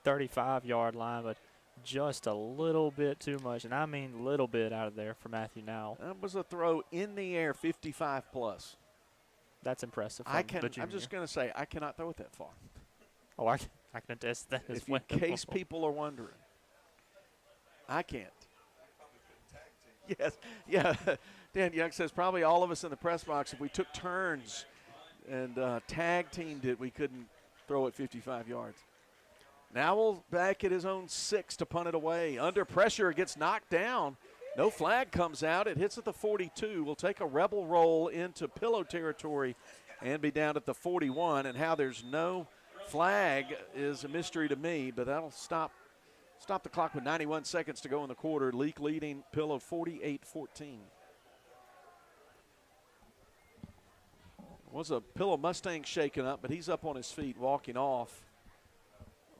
35-yard line, but just a little bit too much, and I mean little bit out of there for Matthew Nowell. That was a throw in the air, 55 plus. That's impressive. I'm just going to say, I cannot throw it that far. Oh, I can attest that as well. In case people are wondering. I can't. Yes, yeah. Dan Young says probably all of us in the press box, if we took turns and tag teamed it, we couldn't throw it 55 yards. Nowell back at his own 6 to punt it away. Under pressure, it gets knocked down. No flag comes out. It hits at the 42. We'll take a Rebel roll into Pillow territory and be down at the 41. And how there's no flag is a mystery to me, but that'll stop the clock with 91 seconds to go in the quarter. Leake leading Pillow 48-14. Was a Pillow Mustang shaken up, but he's up on his feet walking off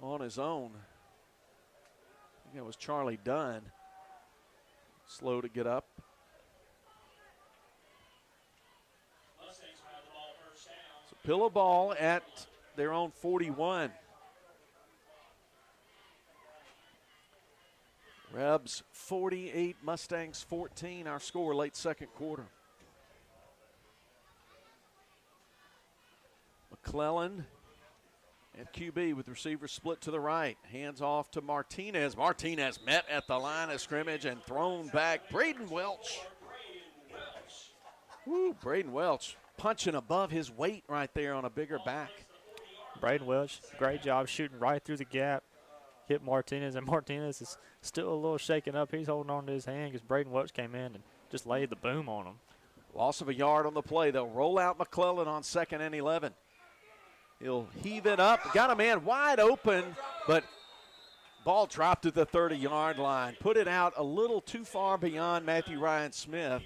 on his own. I think it was Charlie Dunn. Slow to get up. So Pillow ball at their own 41. Rebs 48, Mustangs 14, our score late second quarter. McClellan at QB with receiver split to the right. Hands off to Martinez. Martinez met at the line of scrimmage and thrown back. Braden Welch Woo, Braden Welch punching above his weight right there on a bigger back. Braden Welch, great job shooting right through the gap. Hit Martinez, and Martinez is still a little shaken up. He's holding on to his hand because Braden Welch came in and just laid the boom on him. Loss of a yard on the play. They'll roll out McClellan on 2nd and 11. He'll heave it up. Got a man wide open, but ball dropped at the 30-yard line. Put it out a little too far beyond Matthew Ryan Smith.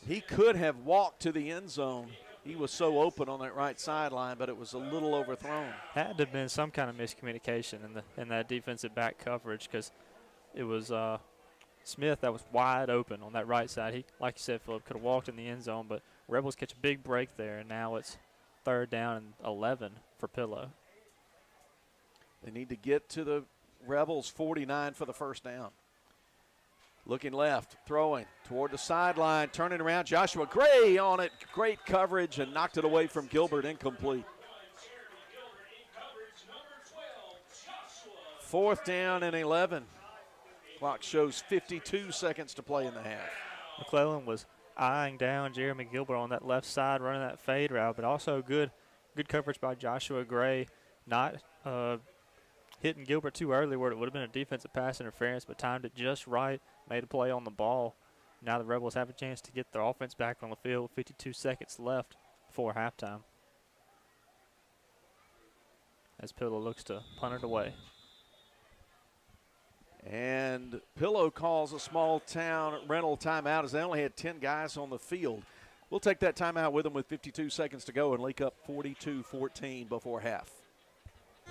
He could have walked to the end zone. He was so open on that right sideline, but it was a little overthrown. Had to have been some kind of miscommunication in that defensive back coverage because it was Smith that was wide open on that right side. He, like you said, Phillip, could have walked in the end zone, but Rebels catch a big break there, and now it's 3rd down and 11 for Pillow. They need to get to the Rebels 49 for the first down. Looking left, throwing toward the sideline, turning around. Joshua Gray on it. Great coverage and knocked it away from Gilbert, incomplete. 4th down and 11. Clock shows 52 seconds to play in the half. McClellan was eyeing down Jeremy Gilbert on that left side, running that fade route, but also good coverage by Joshua Gray, not hitting Gilbert too early where it would have been a defensive pass interference, but timed it just right, made a play on the ball. Now the Rebels have a chance to get their offense back on the field. 52 seconds left before halftime, as Pillow looks to punt it away. And Pillow calls a small town rental timeout as they only had 10 guys on the field. We'll take that timeout with them with 52 seconds to go and Leake up 42-14 before half.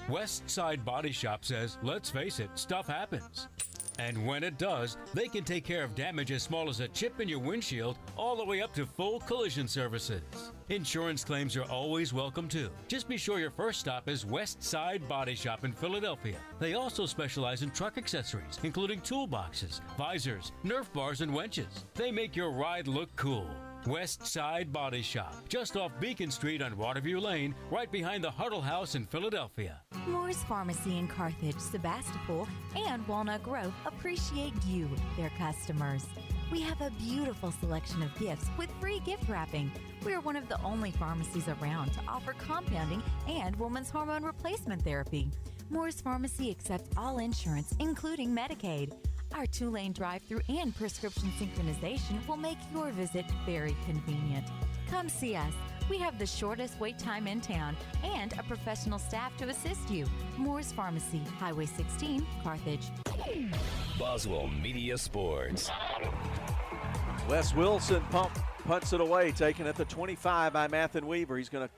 West Side Body Shop says, let's face it, stuff happens. And when it does, they can take care of damage as small as a chip in your windshield all the way up to full collision services. Insurance claims are always welcome too. Just be sure your first stop is West Side Body Shop in Philadelphia. They also specialize in truck accessories, including toolboxes, visors, Nerf bars, and wenches. They make your ride look cool. West Side Body Shop, just off Beacon Street on Waterview Lane, right behind the Huddle House in Philadelphia. Moore's Pharmacy in Carthage, Sebastopol, and Walnut Grove appreciate you, their customers. We have a beautiful selection of gifts with free gift wrapping. We are one of the only pharmacies around to offer compounding and women's hormone replacement therapy. Moore's Pharmacy accepts all insurance, including Medicaid. Our 2-lane drive-through and prescription synchronization will make your visit very convenient. Come see us. We have the shortest wait time in town and a professional staff to assist you. Moore's Pharmacy, Highway 16, Carthage. Boswell Media Sports. Wes Wilson punts it away, taken at the 25 by Mathen Weaver. He's going to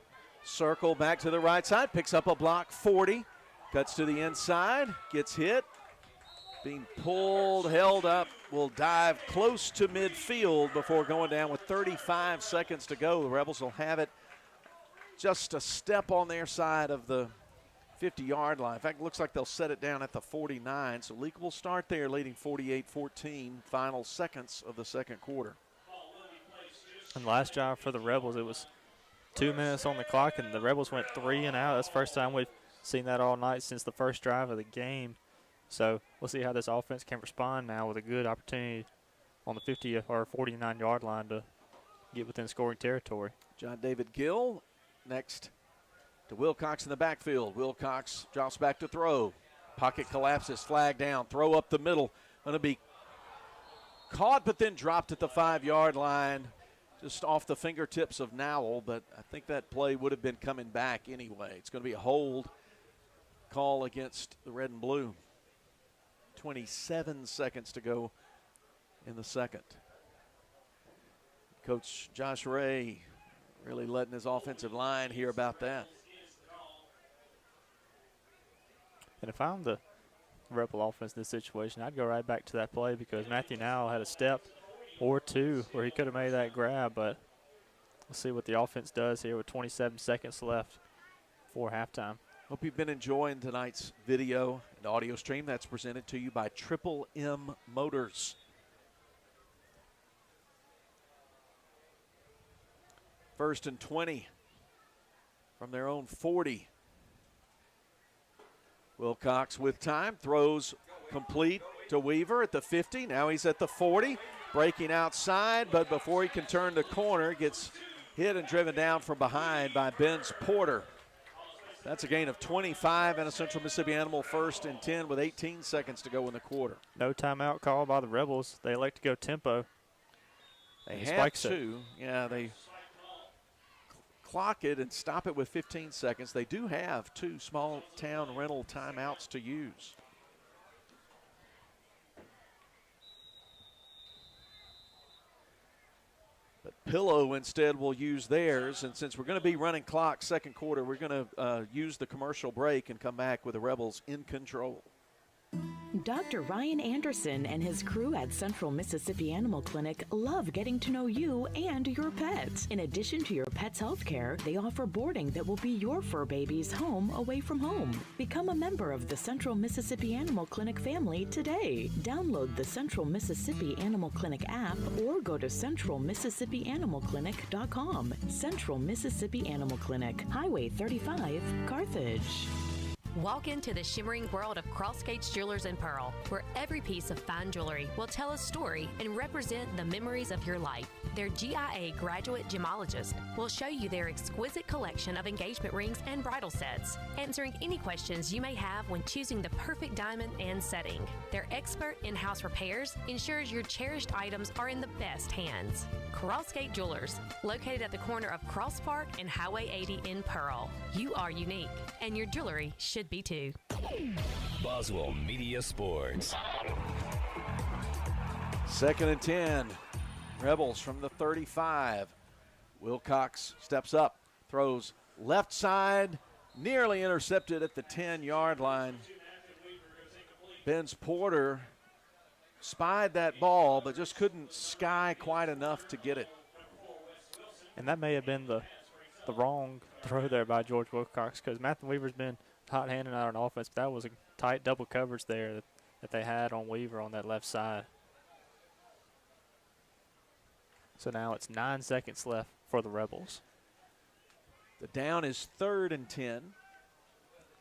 circle back to the right side, picks up a block, 40, cuts to the inside, gets hit. Being pulled, held up, will dive close to midfield before going down with 35 seconds to go. The Rebels will have it just a step on their side of the 50-yard line. In fact, it looks like they'll set it down at the 49. So Leake will start there, leading 48-14, final seconds of the second quarter. And last drive for the Rebels, it was 2 minutes on the clock, and the Rebels went 3 and out. That's the first time we've seen that all night since the first drive of the game. So we'll see how this offense can respond now with a good opportunity on the 50 or 49-yard line to get within scoring territory. John David Gill next to Wilcox in the backfield. Wilcox drops back to throw. Pocket collapses, flag down, throw up the middle. Going to be caught but then dropped at the 5-yard line, just off the fingertips of Nowell, but I think that play would have been coming back anyway. It's going to be a hold call against the red and blue. 27 seconds to go in the second. Coach Josh Ray really letting his offensive line hear about that. And if I'm the Rebel offense in this situation, I'd go right back to that play because Matthew Nowell had a step or two where he could have made that grab, but we'll see what the offense does here with 27 seconds left before halftime. Hope you've been enjoying tonight's video and audio stream that's presented to you by Triple M Motors. First and 20 from their own 40. Wilcox with time, throws complete to Weaver at the 50. Now he's at the 40. breaking outside, but before he can turn the corner, gets hit and driven down from behind by Benz Porter. That's a gain of 25 and a Central Mississippi Animal 1st and 10 with 18 seconds to go in the quarter. No timeout call by the Rebels. They elect to go tempo. They have to. Yeah, they clock it and stop it with 15 seconds. They do have 2 small town rental timeouts to use. But Pillow instead will use theirs, and since we're going to be running clock second quarter, we're going to use the commercial break and come back with the Rebels in control. Dr. Ryan Anderson and his crew at Central Mississippi Animal Clinic love getting to know you and your pets. In addition to your pet's health care, they offer boarding that will be your fur baby's home away from home. Become a member of the Central Mississippi Animal Clinic family today. Download the Central Mississippi Animal Clinic app or go to centralmississippianimalclinic.com. Central Mississippi Animal Clinic, Highway 35, Carthage. Walk into the shimmering world of Cross Gates Jewelers and Pearl, where every piece of fine jewelry will tell a story and represent the memories of your life. Their GIA graduate gemologist will show you their exquisite collection of engagement rings and bridal sets, answering any questions you may have when choosing the perfect diamond and setting. Their expert in-house repairs ensures your cherished items are in the best hands. Crossgate Jewelers, located at the corner of Cross Park and Highway 80 in Pearl. You are unique, and your jewelry should be too. Boswell Media Sports. 2nd and 10. Rebels from the 35. Wilcox steps up, throws left side, nearly intercepted at the 10-yard line. Benz Porter spied that ball, but just couldn't sky quite enough to get it. And that may have been the wrong throw there by George Wilcox, because Matthew Weaver's been hot-handed out on offense. But that was a tight double coverage there that they had on Weaver on that left side. So now it's 9 seconds left for the Rebels. The down is 3rd and 10.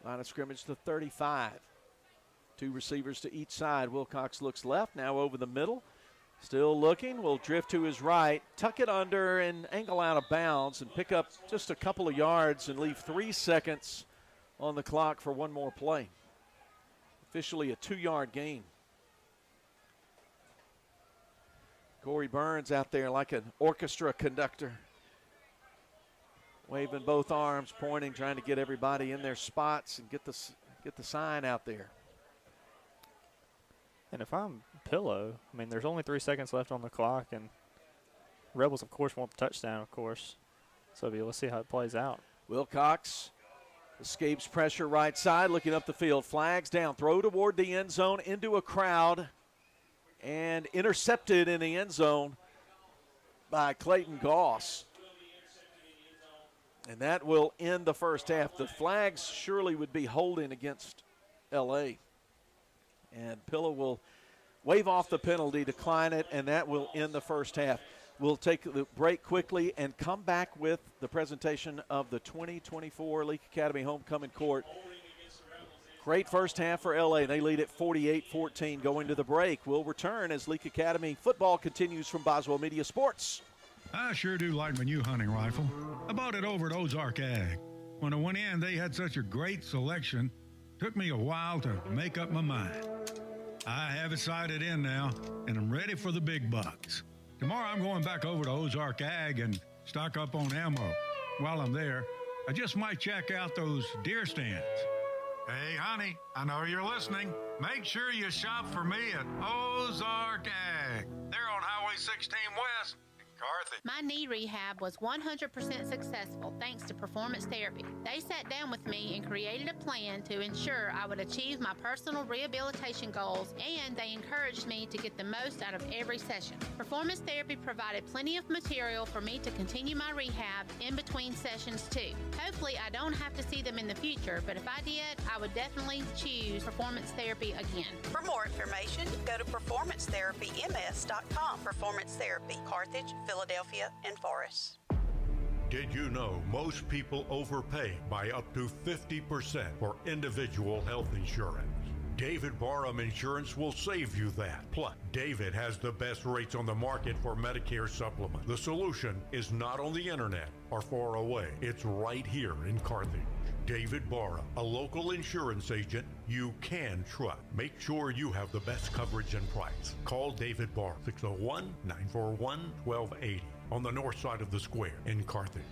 Line of scrimmage to 35. 2 receivers to each side. Wilcox looks left, now over the middle. Still looking, will drift to his right, tuck it under and angle out of bounds and pick up just a couple of yards and leave 3 seconds on the clock for one more play. Officially a 2-yard gain. Corey Burns out there like an orchestra conductor, waving both arms, pointing, trying to get everybody in their spots and get the sign out there. And if I'm Pillow, I mean, there's only 3 seconds left on the clock, and Rebels, of course, want the touchdown, of course. So let's see how it plays out. Wilcox escapes pressure right side, looking up the field. Flags down, throw toward the end zone, into a crowd, and intercepted in the end zone by Clayton Goss. And that will end the first half. The flags surely would be holding against L.A. And Pillow will wave off the penalty, decline it, and that will end the first half. We'll take the break quickly and come back with the presentation of the 2024 Leake Academy Homecoming Court. Great first half for L.A. They lead at 48-14 going to the break. We'll return as Leake Academy football continues from Boswell Media Sports. I sure do like my new hunting rifle. I bought it over at Ozark Ag. When I went in, they had such a great selection. Took me a while to make up my mind. I have it sighted in now, and I'm ready for the big bucks. Tomorrow I'm going back over to Ozark Ag and stock up on ammo. While I'm there, I just might check out those deer stands. Hey, honey, I know you're listening. Make sure you shop for me at Ozark Ag. They're on Highway 16 West. Carthage. My knee rehab was 100% successful thanks to Performance Therapy. They sat down with me and created a plan to ensure I would achieve my personal rehabilitation goals, and they encouraged me to get the most out of every session. Performance Therapy provided plenty of material for me to continue my rehab in between sessions too. Hopefully I don't have to see them in the future, but if I did, I would definitely choose Performance Therapy again. For more information, go to performancetherapyms.com. Performance Therapy, Carthage, Philadelphia, and Forest. Did you know most people overpay by up to 50% for individual health insurance? David Barham Insurance will save you that. Plus, David has the best rates on the market for Medicare supplement. The solution is not on the internet or far away. It's right here in Carthage. David Barham, a local insurance agent you can trust. Make sure you have the best coverage and price. Call David Barham, 601-941-1280 on the north side of the square in Carthage.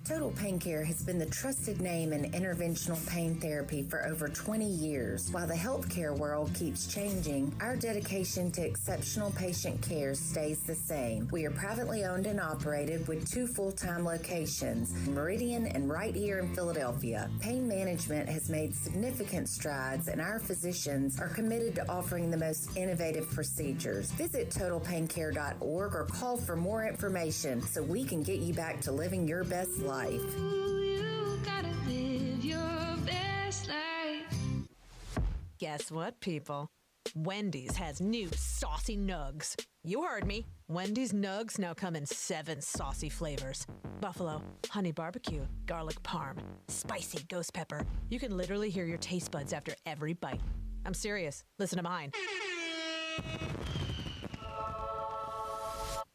Total Pain Care has been the trusted name in interventional pain therapy for over 20 years. While the healthcare world keeps changing, our dedication to exceptional patient care stays the same. We are privately owned and operated with 2 full-time locations, Meridian and right here in Philadelphia. Pain management has made significant strides, and our physicians are committed to offering the most innovative procedures. Visit TotalPainCare.org or call for more information so we can get you back to living your best life. You gotta live your best life. Guess what, people? Wendy's has new saucy nugs. You heard me. Wendy's nugs now come in 7 saucy flavors. Buffalo, honey barbecue, garlic parm, spicy ghost pepper. You can literally hear your taste buds after every bite. I'm serious. Listen to mine.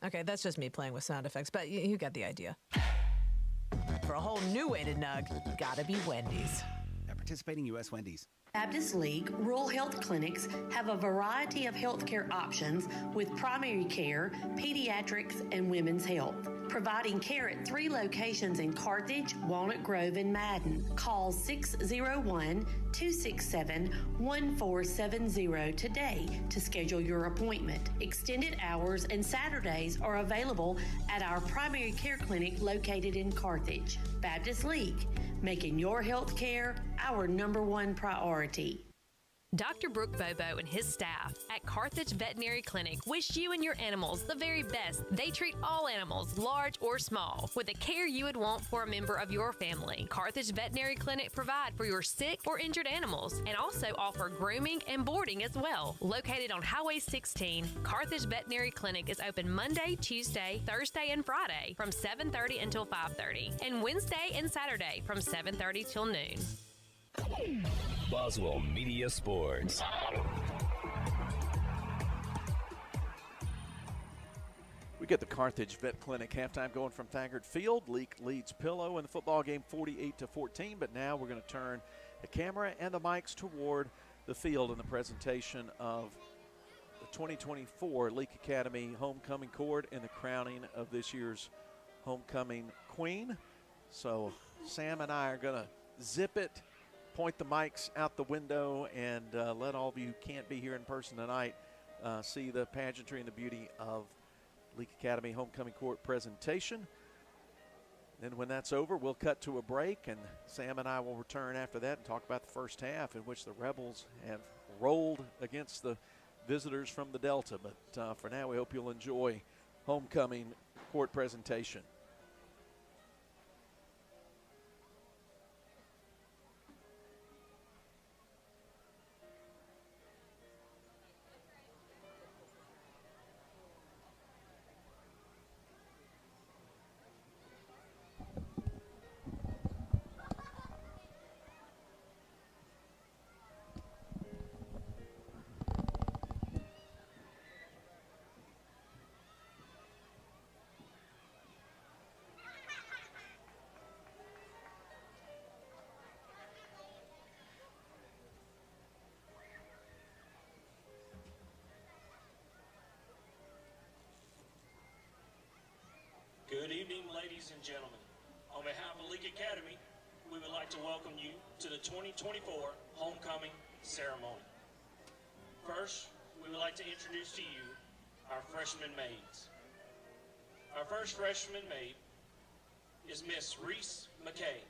Okay, that's just me playing with sound effects, but you got the idea. For a whole new way to nug, gotta be Wendy's. At participating U.S. Wendy's. Baptist League Rural Health Clinics have a variety of healthcare options with primary care, pediatrics, and women's health. Providing care at 3 locations in Carthage, Walnut Grove, and Madden. Call 601-267-1470 today to schedule your appointment. Extended hours and Saturdays are available at our primary care clinic located in Carthage. Baptist League, making your health care our #1 priority. Dr. Brooke Bobo and his staff at Carthage Veterinary Clinic wish you and your animals the very best. They treat all animals, large or small, with the care you would want for a member of your family. Carthage Veterinary Clinic provide for your sick or injured animals and also offer grooming and boarding as well. Located on Highway 16, Carthage Veterinary Clinic is open Monday, Tuesday, Thursday, and Friday from 7:30 until 5:30, and Wednesday and Saturday from 7:30 till noon. Boswell Media Sports. We get the Carthage Vet Clinic halftime going from Thaggard Field. Leake leads Pillow in the football game 48-14, but now we're going to turn the camera and the mics toward the field in the presentation of the 2024 Leake Academy Homecoming Court and the crowning of this year's Homecoming Queen. So Sam and I are going to zip it, point the mics out the window, and let all of you who can't be here in person tonight see the pageantry and the beauty of Leake Academy Homecoming Court presentation. Then when that's over, we'll cut to a break, and Sam and I will return after that and talk about the first half in which the Rebels have rolled against the visitors from the Delta. But for now, we hope you'll enjoy Homecoming Court presentation. Good evening, ladies and gentlemen. On behalf of Leake Academy, we would like to welcome you to the 2024 Homecoming Ceremony. First, we would like to introduce to you our freshman maids. Our first freshman maid is Miss Reese McKay.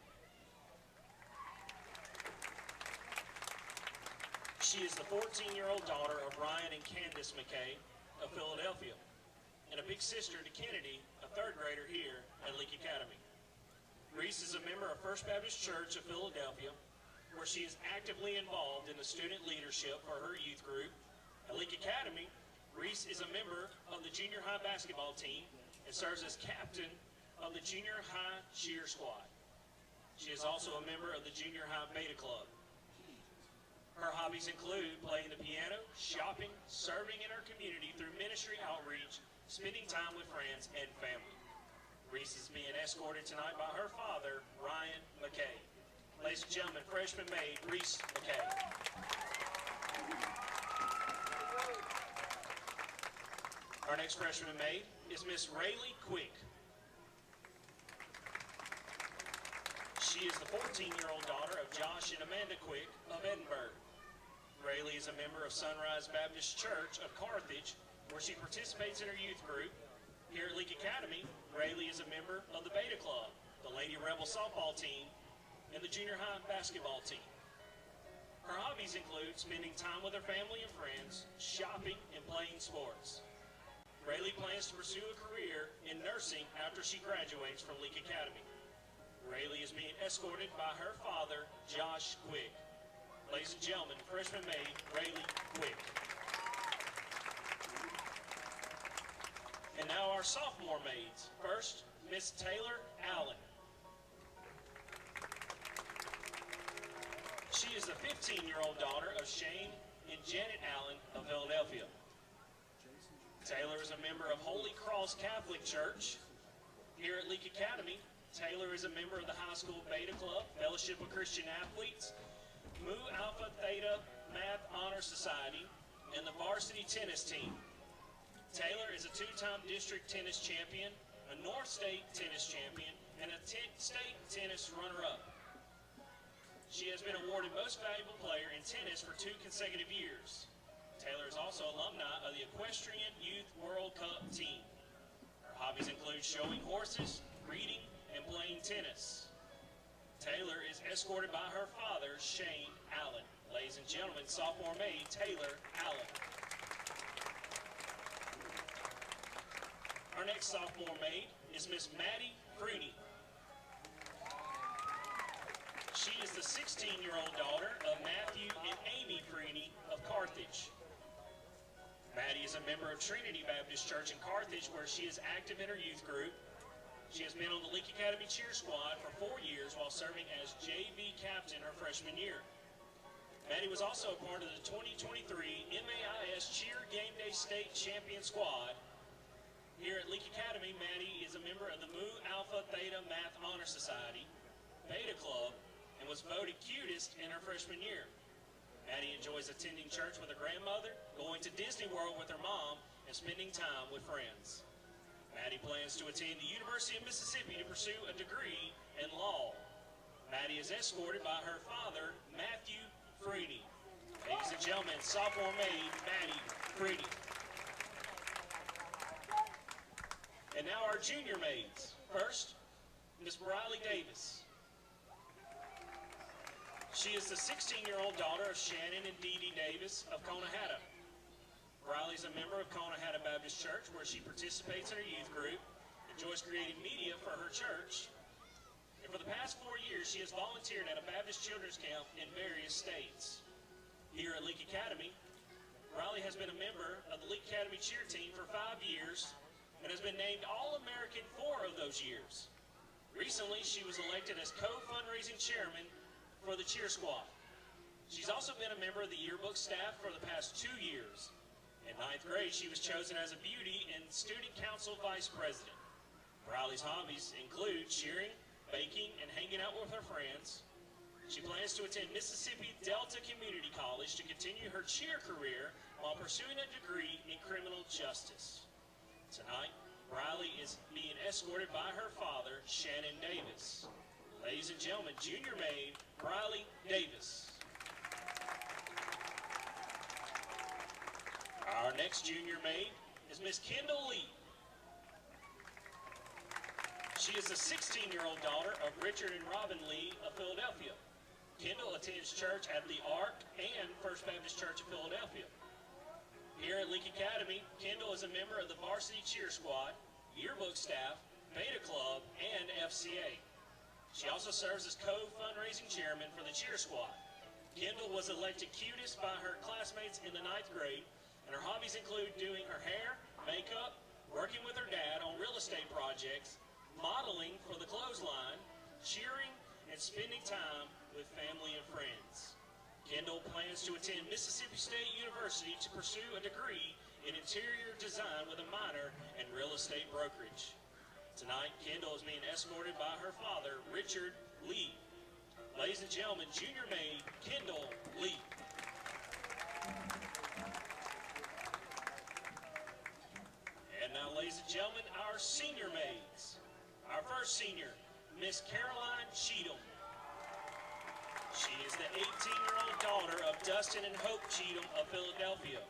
She is the 14-year-old daughter of Ryan and Candace McKay of Philadelphia, and a big sister to Kennedy, a 3rd grader here at Leake Academy. Reese is a member of First Baptist Church of Philadelphia, where she is actively involved in the student leadership for her youth group. At Leake Academy, Reese is a member of the junior high basketball team and serves as captain of the junior high cheer squad. She is also a member of the junior high beta club. Her hobbies include playing the piano, shopping, serving in her community through ministry outreach, spending time with friends and family. Reese is being escorted tonight by her father, Ryan McKay. Ladies and gentlemen, freshman maid Reese McKay. Our next freshman maid is Miss Rayleigh Quick. She is the 14-year-old daughter of Josh and Amanda Quick of Edinburgh. Rayleigh is a member of Sunrise Baptist Church of Carthage, where she participates in her youth group. Here at Leake Academy, Rayleigh is a member of the Beta Club, the Lady Rebel softball team, and the junior high basketball team. Her hobbies include spending time with her family and friends, shopping, and playing sports. Rayleigh plans to pursue a career in nursing after she graduates from Leake Academy. Rayleigh is being escorted by her father, Josh Quick. Ladies and gentlemen, freshman maid Rayleigh Quick. And now our sophomore maids. First, Miss Taylor Allen. She is the 15-year-old daughter of Shane and Janet Allen of Philadelphia. Taylor is a member of Holy Cross Catholic Church. Here at Leake Academy, Taylor is a member of the high school Beta Club, Fellowship of Christian Athletes, Mu Alpha Theta Math Honor Society, and the varsity tennis team. Taylor is a two-time district tennis champion, a North State tennis champion, and a state tennis runner-up. She has been awarded Most Valuable Player in tennis for 2 consecutive years. Taylor is also alumni of the Equestrian Youth World Cup team. Her hobbies include showing horses, reading, and playing tennis. Taylor is escorted by her father, Shane Allen. Ladies and gentlemen, sophomore maid Taylor Allen. Our next sophomore maid is Miss Maddie Freeney. She is the 16-year-old daughter of Matthew and Amy Freeney of Carthage. Maddie is a member of Trinity Baptist Church in Carthage, where she is active in her youth group. She has been on the Leake Academy cheer squad for 4 years while serving as JV captain her freshman year. Maddie was also a part of the 2023 MAIS Cheer Game Day State Champion squad. Here at Leake Academy, Maddie is a member of the Mu Alpha Theta Math Honor Society, Beta Club, and was voted cutest in her freshman year. Maddie enjoys attending church with her grandmother, going to Disney World with her mom, and spending time with friends. Maddie plans to attend the University of Mississippi to pursue a degree in law. Maddie is escorted by her father, Matthew Freeney. Ladies and gentlemen, sophomore maid Maddie Freeney. And now our junior maids. First, Miss Briley Davis. She is the 16-year-old daughter of Shannon and Dee Dee Davis of Conahatta. Briley is a member of Conahatta Baptist Church, where she participates in her youth group, enjoys creating media for her church, and for the past 4 years, she has volunteered at a Baptist children's camp in various states. Here at Leake Academy, Briley has been a member of the Leake Academy cheer team for 5 years and has been named All-American 4 of those years. Recently, she was elected as co-fundraising chairman for the cheer squad. She's also been a member of the yearbook staff for the past 2 years. In 9th grade, she was chosen as a beauty and student council vice president. Briley's hobbies include cheering, baking, and hanging out with her friends. She plans to attend Mississippi Delta Community College to continue her cheer career while pursuing a degree in criminal justice. Tonight, Briley is being escorted by her father, Shannon Davis. Ladies and gentlemen, junior maid Briley Davis. Our next junior maid is Miss Kendall Lee. She is the 16-year-old daughter of Richard and Robin Lee of Philadelphia. Kendall attends church at the Ark and First Baptist Church of Philadelphia. Here at Leake Academy, Kendall is a member of the varsity cheer squad, yearbook staff, Beta Club, and FCA. She also serves as co-fundraising chairman for the cheer squad. Kendall was elected cutest by her classmates in the 9th grade, and her hobbies include doing her hair, makeup, working with her dad on real estate projects, modeling for the clothesline, cheering, and spending time with family and friends. Kendall plans to attend Mississippi State University to pursue a degree in interior design with a minor in real estate brokerage. Tonight, Kendall is being escorted by her father, Richard Lee. Ladies and gentlemen, junior maid Kendall Lee. And now, ladies and gentlemen, our senior maids. Our first senior, Miss Caroline Cheatham. She is the 18-year-old daughter of Dustin and Hope Cheatham of Philadelphia.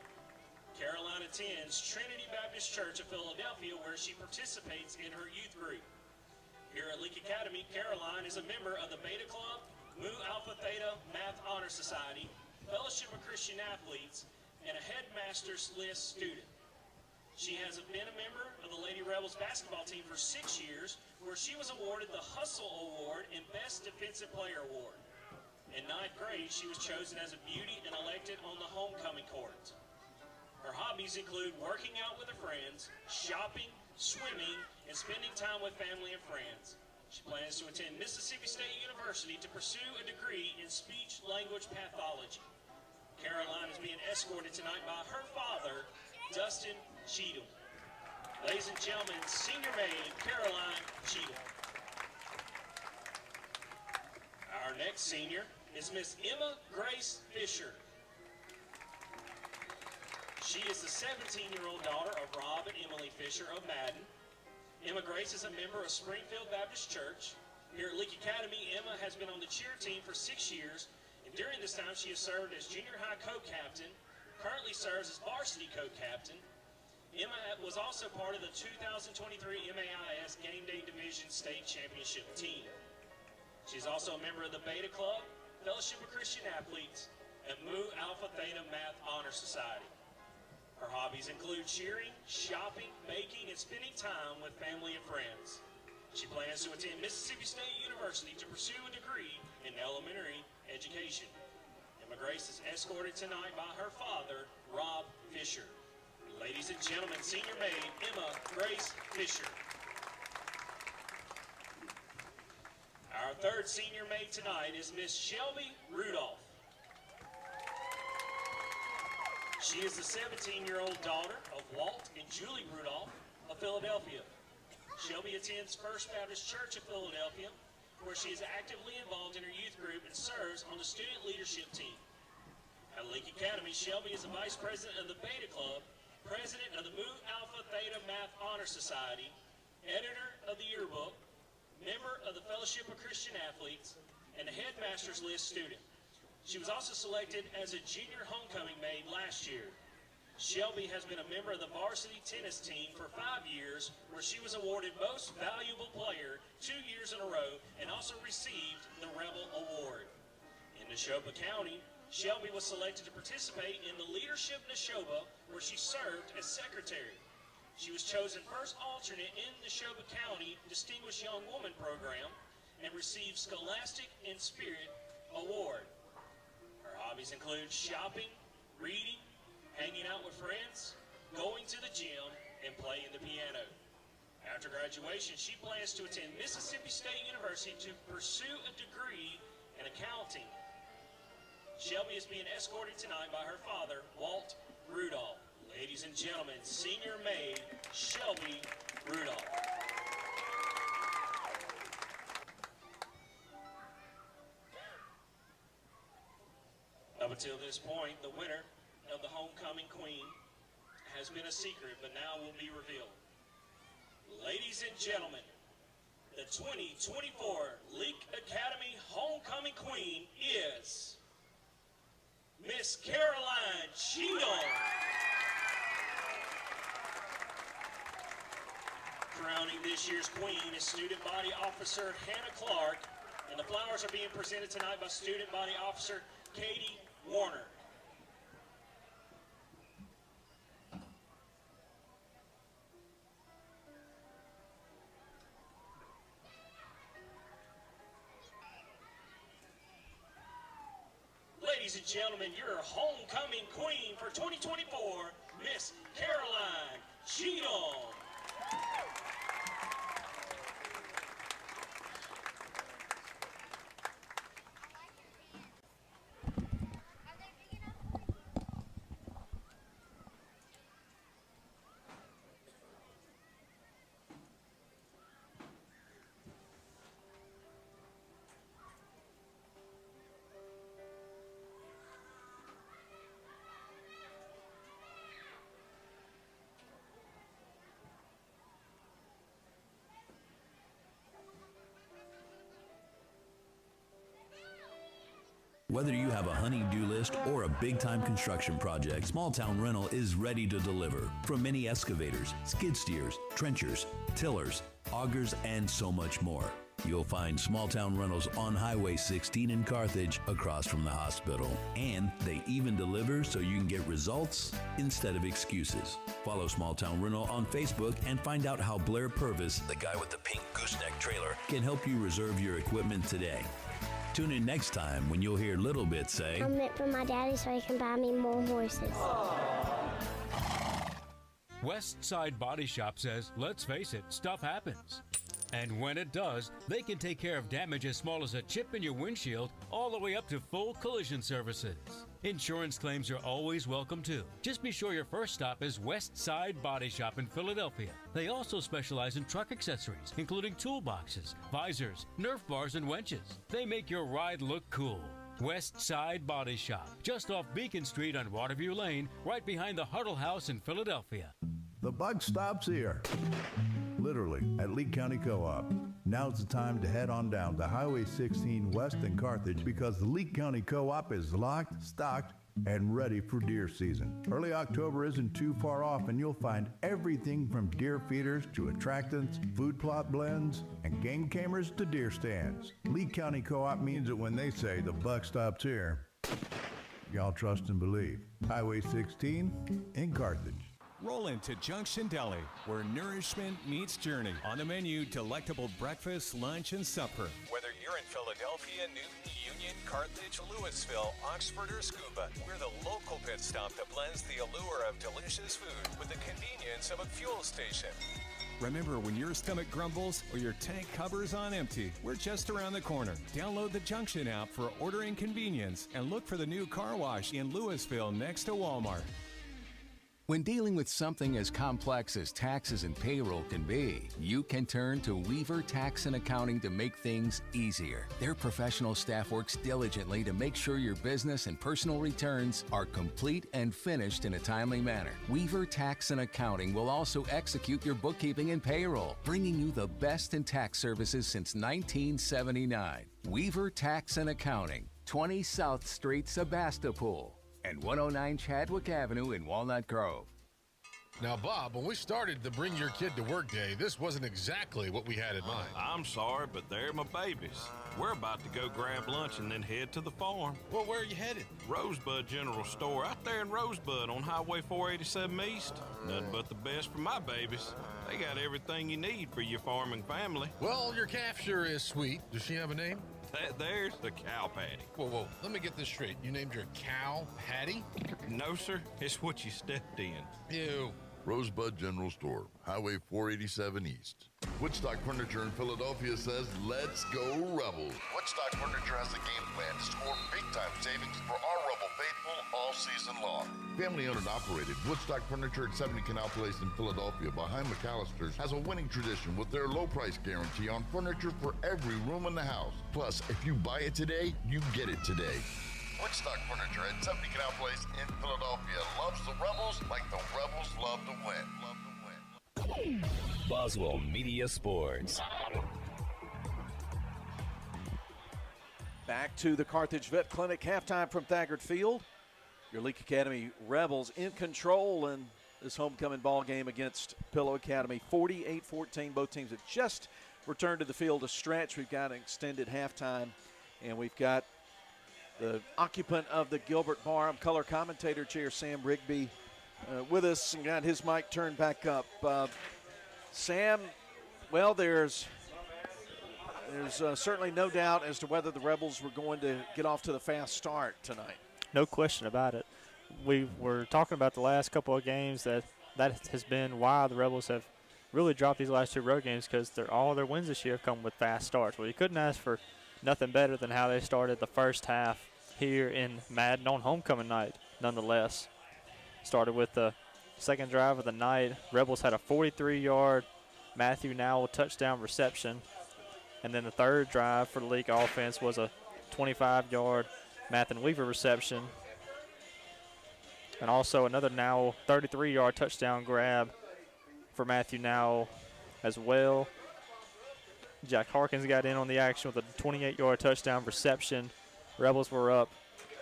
Caroline attends Trinity Baptist Church of Philadelphia, where she participates in her youth group. Here at Leake Academy, Caroline is a member of the Beta Club, Mu Alpha Theta Math Honor Society, Fellowship of Christian Athletes, and a Headmaster's List student. She has been a member of the Lady Rebels basketball team for 6 years, where she was awarded the Hustle Award and Best Defensive Player Award. In 9th grade, she was chosen as a beauty and elected on the homecoming court. Her hobbies include working out with her friends, shopping, swimming, and spending time with family and friends. She plans to attend Mississippi State University to pursue a degree in speech-language pathology. Caroline is being escorted tonight by her father, Dustin Cheatham. Ladies and gentlemen, senior maid Caroline Cheatham. Our next senior is Miss Emma Grace Fisher. She is the 17-year-old daughter of Rob and Emily Fisher of Madden. Emma Grace is a member of Springfield Baptist Church. Here at Leake Academy, Emma has been on the cheer team for 6 years, and during this time she has served as junior high co-captain, currently serves as varsity co-captain. Emma was also part of the 2023 MAIS Game Day Division State Championship team. She's also a member of the Beta Club, Fellowship of Christian Athletes, and Mu Alpha Theta Math Honor Society. Her hobbies include cheering, shopping, baking, and spending time with family and friends. She plans to attend Mississippi State University to pursue a degree in elementary education. Emma Grace is escorted tonight by her father, Rob Fisher. Ladies and gentlemen, senior maid Emma Grace Fisher. Our third senior maid tonight is Miss Shelby Rudolph. She is the 17-year-old daughter of Walt and Julie Rudolph of Philadelphia. Shelby attends First Baptist Church of Philadelphia, where she is actively involved in her youth group and serves on the student leadership team. At Leake Academy, Shelby is the vice president of the Beta Club, president of the Mu Alpha Theta Math Honor Society, editor of the yearbook, member of the Fellowship of Christian Athletes, and a Headmaster's List student. She was also selected as a junior homecoming maid last year. Shelby has been a member of the varsity tennis team for 5 years, where she was awarded Most Valuable Player 2 years in a row and also received the Rebel Award. In Neshoba County, Shelby was selected to participate in the Leadership Neshoba, where she served as secretary. She was chosen first alternate in the Neshoba County Distinguished Young Woman program and received Scholastic in Spirit Award. Her hobbies include shopping, reading, hanging out with friends, going to the gym, and playing the piano. After graduation, she plans to attend Mississippi State University to pursue a degree in accounting. Shelby is being escorted tonight by her father, Walt Rudolph. Ladies and gentlemen, senior maid Shelby Rudolph. Up until this point, the winner of the Homecoming Queen has been a secret, but now will be revealed. Ladies and gentlemen, the 2024 Leake Academy Homecoming Queen is Miss Caroline Cheatham. Crowning this year's queen is Student Body Officer Hannah Clark, and the flowers are being presented tonight by Student Body Officer Katie Warner. Ladies and gentlemen, your homecoming queen for 2024, Miss Caroline Cheatham. Whether you have a honey-do list or a big-time construction project, Small Town Rental is ready to deliver. From mini excavators, skid steers, trenchers, tillers, augers, and so much more. You'll find Small Town Rentals on Highway 16 in Carthage, across from the hospital. And they even deliver so you can get results instead of excuses. Follow Small Town Rental on Facebook and find out how Blair Purvis, the guy with the pink gooseneck trailer, can help you reserve your equipment today. Tune in next time when you'll hear Little Bit say, I'm meant for my daddy so he can buy me more horses. West Side Body Shop says, let's face it, stuff happens. And when it does, they can take care of damage as small as a chip in your windshield all the way up to full collision services. Insurance claims are always welcome too. Just be sure your first stop is West Side Body Shop in Philadelphia. They also specialize in truck accessories, including toolboxes, visors, Nerf bars, and winches. They make your ride look cool. West Side Body Shop, just off Beacon Street on Waterview Lane, right behind the Huddle House in Philadelphia. The buck stops here. Literally, at Leake County Co-op. Now's the time to head on down to Highway 16 West in Carthage because the Leake County Co-op is locked, stocked, and ready for deer season. Early October isn't too far off, and you'll find everything from deer feeders to attractants, food plot blends, and game cameras to deer stands. Leake County Co-op means it when they say the buck stops here. Y'all trust and believe. Highway 16 in Carthage. Roll into Junction Deli, where nourishment meets journey. On the menu, delectable breakfast, lunch, and supper. Whether you're in Philadelphia, Newton, Union, Carthage, Louisville, Oxford, or Scuba, we're the local pit stop that blends the allure of delicious food with the convenience of a fuel station. Remember, when your stomach grumbles or your tank covers on empty, we're just around the corner. Download the Junction app for ordering convenience and look for the new car wash in Louisville next to Walmart. When dealing with something as complex as taxes and payroll can be, you can turn to Weaver Tax and Accounting to make things easier. Their professional staff works diligently to make sure your business and personal returns are complete and finished in a timely manner. Weaver Tax and Accounting will also execute your bookkeeping and payroll, bringing you the best in tax services since 1979. Weaver Tax and Accounting, 20 South Street, Sebastopol, and 109 Chadwick Avenue in Walnut Grove. Now, Bob, when we started the Bring Your Kid to Work Day, this wasn't exactly what we had in mind. I'm sorry, but they're my babies. We're about to go grab lunch and then head to the farm. Well, where are you headed? Rosebud General Store, out there in Rosebud on Highway 487 East. Nothing but the best for my babies. They got everything you need for your farming family. Well, your calf sure is sweet. Does she have a name? There's the cow patty. Whoa, let me get this straight. You named your cow Patty? No, sir. It's what you stepped in. Ew. Rosebud General Store, Highway 487 East. Woodstock Furniture in Philadelphia says, let's go Rebels. Woodstock Furniture has a game plan to score big-time savings for our Rebel faithful all season long. Family-owned and operated, Woodstock Furniture at 70 Canal Place in Philadelphia behind McAllister's has a winning tradition with their low price guarantee on furniture for every room in the house. Plus, if you buy it today, you get it today. Woodstock Furniture at 70 Canal Place in Philadelphia loves the Rebels like the Rebels love to win. Boswell Media Sports. Back to the Carthage Vet Clinic halftime from Thaggard Field. Your Leake Academy Rebels in control in this homecoming ball game against Pillow Academy. 48-14. Both teams have just returned to the field to stretch. We've got an extended halftime, and we've got the occupant of the Gilbert Barham color commentator chair, Sam Rigby, with us, and got his mic turned back up. Sam, well, there's certainly no doubt as to whether the Rebels were going to get off to the fast start tonight. No question about it. We were talking about the last couple of games that has been why the Rebels have really dropped these last two road games, because all their wins this year have come with fast starts. Well, you couldn't ask for nothing better than how they started the first half here in Madden on homecoming night, nonetheless. Started with the second drive of the night. Rebels had a 43-yard Matthew Nowell touchdown reception. And then the third drive for the Leake offense was a 25-yard Mathen Weaver reception. And also another Nowell 33-yard touchdown grab for Matthew Nowell as well. Jack Harkins got in on the action with a 28-yard touchdown reception. Rebels were up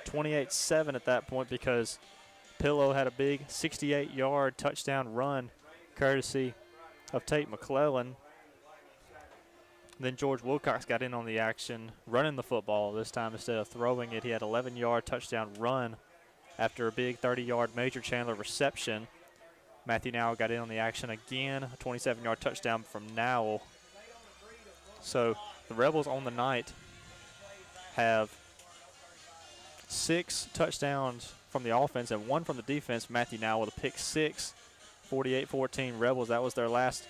28-7 at that point because Pillow had a big 68-yard touchdown run courtesy of Tate McClellan. Then George Wilcox got in on the action, running the football this time instead of throwing it. He had 11-yard touchdown run after a big 30-yard Major Chandler reception. Matthew Nowell got in on the action again, a 27-yard touchdown from Nowell. So the Rebels on the night have 6 touchdowns from the offense and 1 from the defense. Matthew Nowell with a pick 6, 48-14 Rebels. That was their last,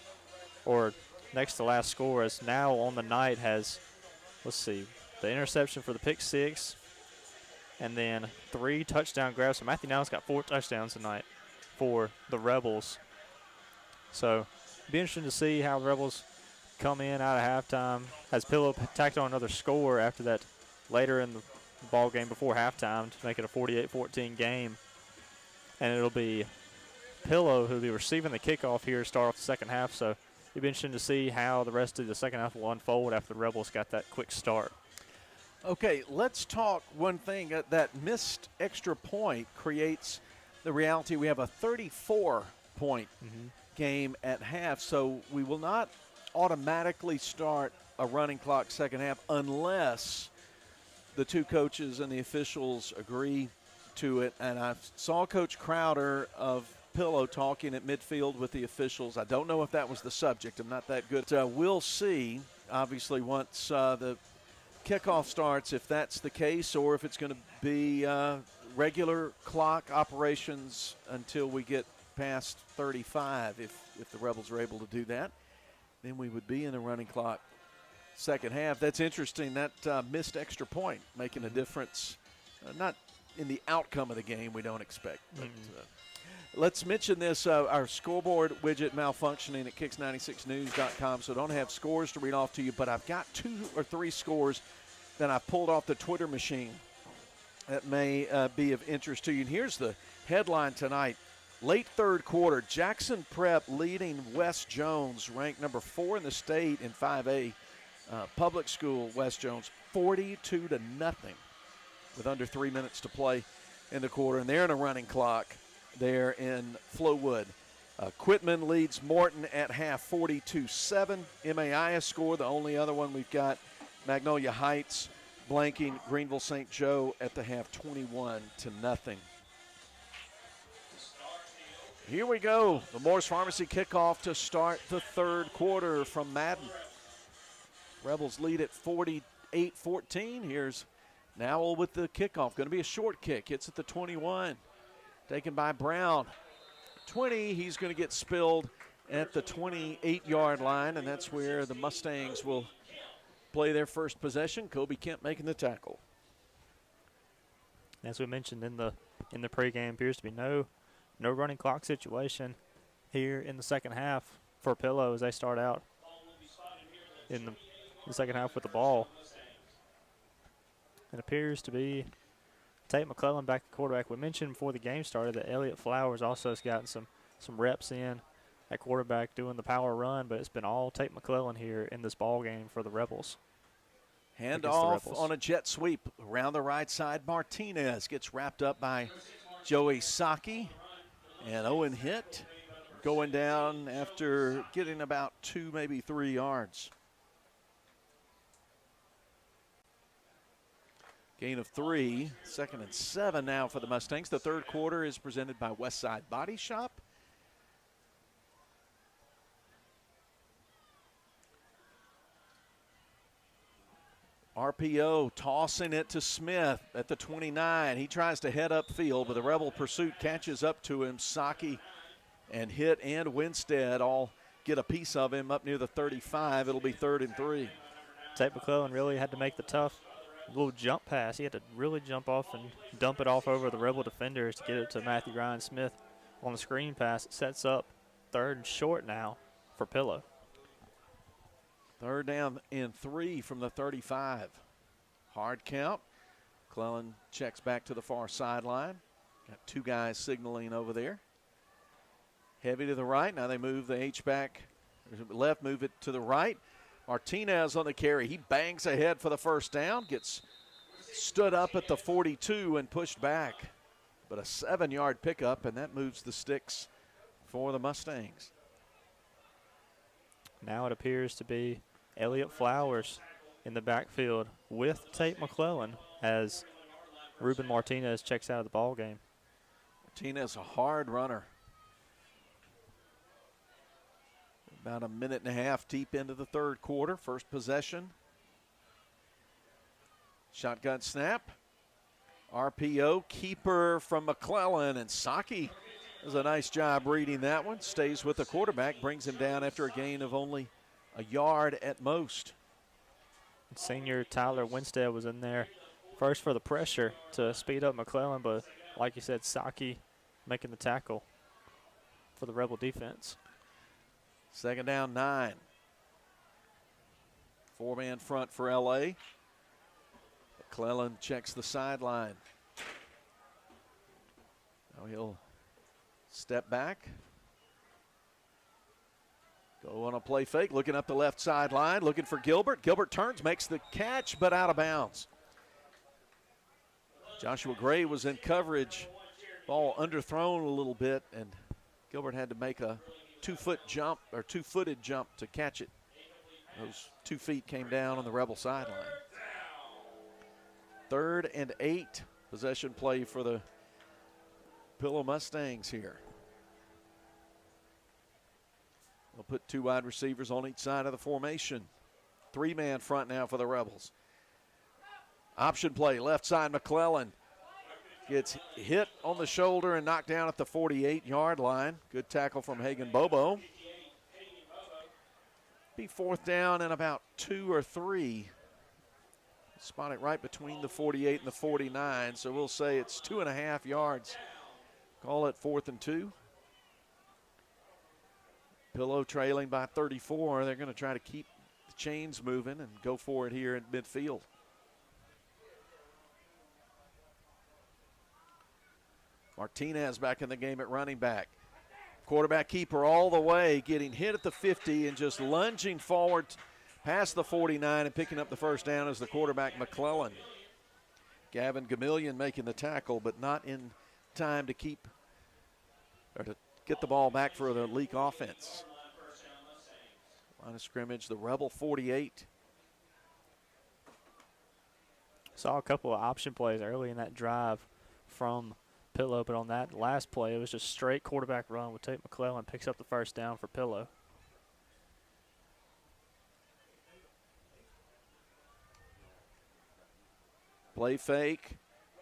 or next to last score, as Nowell on the night has, let's see, the interception for the pick 6 and then 3 touchdown grabs. So Matthew Nowell's got 4 touchdowns tonight for the Rebels. So it'll be interesting to see how the Rebels come in out of halftime. As Pillow tacked on another score after that later in the ball game before halftime to make it a 48-14 game. And it'll be Pillow who'll be receiving the kickoff here to start off the second half. So it'll be interesting to see how the rest of the second half will unfold after the Rebels got that quick start. Okay, let's talk one thing. That missed extra point creates the reality we have a 34-point game at half, so we will not automatically start a running clock second half unless the two coaches and the officials agree to it. And I saw Coach Crowder of Pillow talking at midfield with the officials. I don't know if that was the subject. I'm not that good. We'll see, obviously, once the kickoff starts, if that's the case or if it's going to be regular clock operations until we get past 35. If the Rebels are able to do that, then we would be in a running clock second half. That's interesting. That missed extra point making a difference, not in the outcome of the game we don't expect. But, let's mention this, our scoreboard widget malfunctioning at kicks96news.com, so don't have scores to read off to you, but I've got 2 or 3 scores that I've pulled off the Twitter machine that may be of interest to you. And here's the headline tonight. Late third quarter, Jackson Prep leading West Jones, ranked number 4 in the state in 5A public school. West Jones 42-0 with under 3 minutes to play in the quarter. And they're in a running clock there in Flowood. Quitman leads Morton at half 42-7. MAIA score, the only other one we've got. Magnolia Heights blanking Greenville St. Joe at the half 21-0. Here we go. The Morris Pharmacy kickoff to start the third quarter from Madden. Rebels lead at 48-14. Here's Nowell with the kickoff. Going to be a short kick. Hits at the 21. Taken by Brown. 20, he's going to get spilled at the 28-yard line, and that's where the Mustangs will play their first possession. Kobe Kemp making the tackle. As we mentioned in the pregame, appears to be no running clock situation here in the second half for Pillow as they start out in the second half with the ball. It appears to be Tate McClellan back at quarterback. We mentioned before the game started that Elliott Flowers also has gotten some reps in at quarterback doing the power run, but it's been all Tate McClellan here in this ball game for the Rebels. Hand off on a jet sweep around the right side. Martinez gets wrapped up by Joey Saki, and Owen Hitt going down after getting about 2, maybe 3 yards. Gain of 3, 2nd and 7 now for the Mustangs. The third quarter is presented by Westside Body Shop. RPO tossing it to Smith at the 29. He tries to head upfield, but the Rebel pursuit catches up to him. Saki and Hitt and Winstead all get a piece of him up near the 35. It'll be 3rd and 3. Tate McClellan really had to make the tough little jump pass. He had to really jump off and dump it off over the Rebel defenders to get it to Matthew Ryan Smith on the screen pass. It sets up 3rd and short now for Pillow. 3rd down and 3 from the 35. Hard count. McClellan checks back to the far sideline. Got 2 guys signaling over there. Heavy to the right. Now they move the H-back left, move it to the right. Martinez on the carry. He bangs ahead for the first down. Gets stood up at the 42 and pushed back. But a 7-yard pickup, and that moves the sticks for the Mustangs. Now it appears to be Elliott Flowers in the backfield with Tate McClellan as Ruben Martinez checks out of the ball game. Martinez, a hard runner. About a minute and a half deep into the third quarter. First possession. Shotgun snap. RPO, keeper from McClellan, and Saki does a nice job reading that one. Stays with the quarterback, brings him down after a gain of only a yard at most. Senior Tyler Winstead was in there first for the pressure to speed up McClellan, but like you said, Saki making the tackle for the Rebel defense. Second down, 9. 4-man front for LA. McClellan checks the sideline. Now he'll step back. Go on a play fake, looking up the left sideline, looking for Gilbert. Gilbert turns, makes the catch, but out of bounds. Joshua Gray was in coverage. Ball underthrown a little bit, and Gilbert had to make a 2-foot jump, or 2-footed jump to catch it. Those 2 feet came down on the Rebel sideline. 3rd and 8, possession play for the Pillow Mustangs here. They'll put 2 wide receivers on each side of the formation. 3-man front now for the Rebels. Option play, left side, McClellan gets hit on the shoulder and knocked down at the 48-yard line. Good tackle from Hagan Bobo. Be 4th down and about 2 or 3. Spot it right between the 48 and the 49, so we'll say it's 2.5 yards. Call it 4th and 2. Pillow trailing by 34. They're going to try to keep the chains moving and go for it here at midfield. Martinez back in the game at running back. Quarterback keeper all the way, getting hit at the 50 and just lunging forward past the 49 and picking up the first down as the quarterback, McClellan. Gavin Gamillion making the tackle, but not in time to keep or to get the ball back for the Leake offense. Line of scrimmage, the Rebel 48. Saw a couple of option plays early in that drive from Pillow, but on that last play, it was just straight quarterback run with Tate McClellan, picks up the first down for Pillow. Play fake.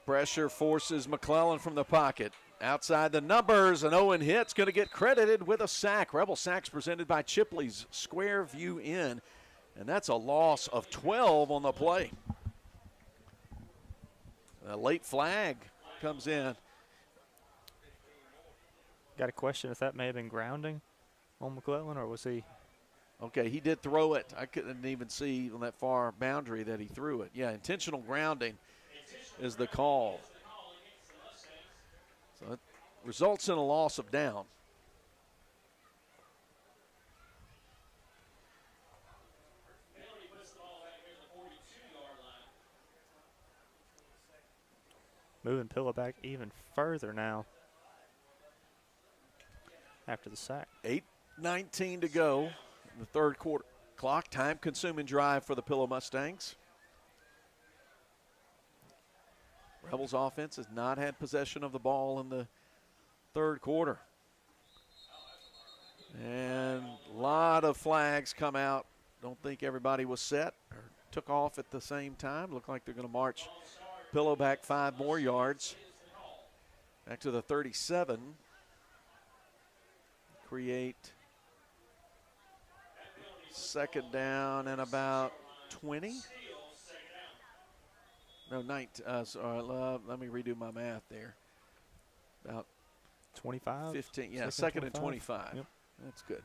Pressure forces McClellan from the pocket. Outside the numbers, and Owen Hitt's going to get credited with a sack. Rebel sacks presented by Chipley's Square View Inn, and that's a loss of 12 on the play. A late flag comes in. Got a question if that may have been grounding on McClellan, or was he? Okay, he did throw it. I couldn't even see on that far boundary that he threw it. Yeah, intentional grounding is the call. So it results in a loss of down. Moving Pillow back even further now after the sack. 8:19 to go in the third quarter. Clock, time-consuming drive for the Pillow Mustangs. Rebels offense has not had possession of the ball in the third quarter. And a lot of flags come out. Don't think everybody was set or took off at the same time. Look like they're going to march Pillow back 5 more yards. Back to the 37. Create second down and about 20. No, 19. Sorry, let me redo my math there. About 25? 15. Yeah, second and 25. Yep. That's good.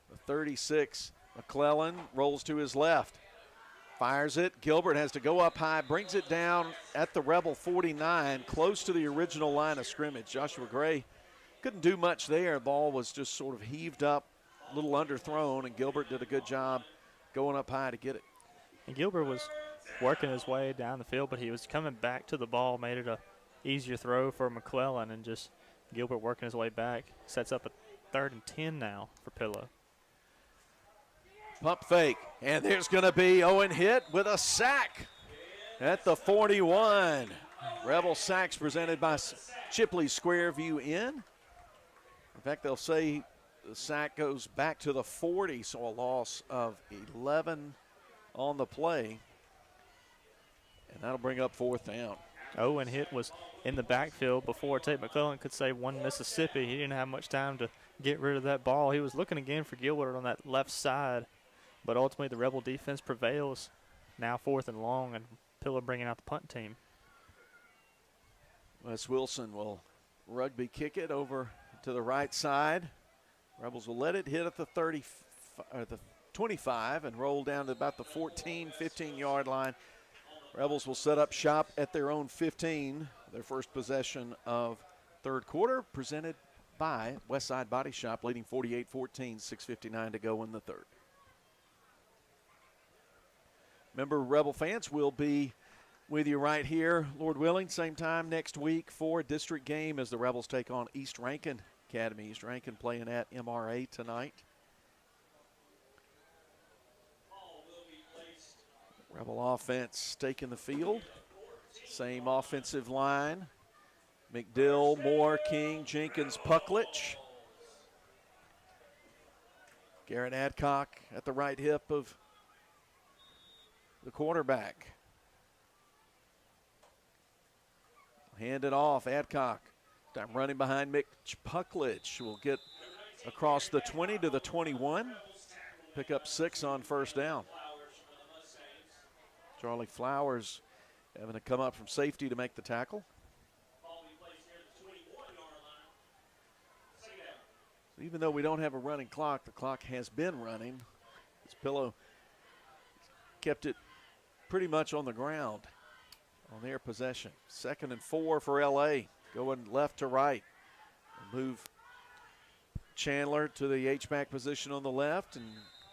The 36, McClellan rolls to his left. Fires it. Gilbert has to go up high, brings it down at the Rebel 49, close to the original line of scrimmage. Joshua Gray couldn't do much there. The ball was just sort of heaved up, a little underthrown, and Gilbert did a good job going up high to get it. And Gilbert was working his way down the field, but he was coming back to the ball, made it a easier throw for McClellan, and just Gilbert working his way back. Sets up a 3rd and 10 now for Pillow. Pump fake, and there's going to be Owen hit with a sack at the 41. Rebel sacks presented by Chipley Square View Inn. In fact, they'll say the sack goes back to the 40, so a loss of 11 on the play. And that'll bring up 4th down. Owen hit was in the backfield before Tate McClellan could say one Mississippi. He didn't have much time to get rid of that ball. He was looking again for Gilbert on that left side, but ultimately the Rebel defense prevails. Now 4th and long, and Pillow bringing out the punt team. Wes Wilson will rugby kick it over to the right side. Rebels will let it hit at the 25 and roll down to about the 14, 15-yard line. Rebels will set up shop at their own 15. Their first possession of 3rd quarter, presented by Westside Body Shop, leading 48-14, 6:59 to go in the 3rd. Remember, Rebel fans, will be with you right here, Lord willing, same time next week for a district game as the Rebels take on East Rankin Academy. East Rankin playing at MRA tonight. Rebel offense taking the field. Same offensive line. McDill, Moore, King, Jenkins, Pucklich. Garrett Adcock at the right hip of the quarterback. Hand it off, Adcock. Time running behind Mitch Pucklich. Will get across the 20 to the 21. Pick up 6 on 1st down. Charlie Flowers having to come up from safety to make the tackle. So even though we don't have a running clock, the clock has been running. This Pillow kept it pretty much on the ground on their possession. 2nd and 4 for LA, going left to right. Move Chandler to the H-back position on the left, and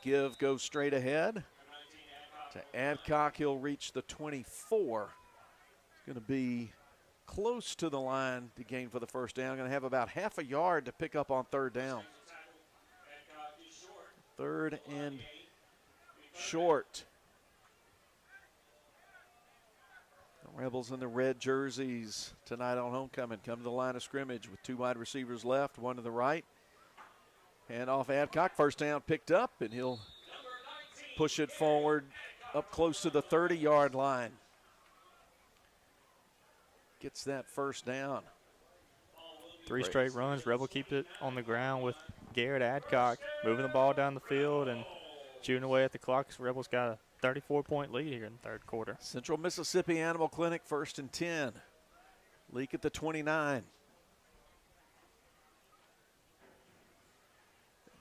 Give goes straight ahead. To Adcock, he'll reach the 24. It's going to be close to the line to gain for the 1st down. Going to have about half a yard to pick up on 3rd down. 3rd and short. The Rebels in the red jerseys tonight on homecoming come to the line of scrimmage with 2 wide receivers left, 1 to the right. Hand off Adcock, 1st down picked up, and he'll push it forward up close to the 30-yard line. Gets that 1st down. 3 straight runs. Rebel keep it on the ground with Garrett Adcock moving the ball down the field and chewing away at the clock. Rebels got a 34-point lead here in the 3rd quarter. Central Mississippi Animal Clinic, 1st and 10. Leake at the 29.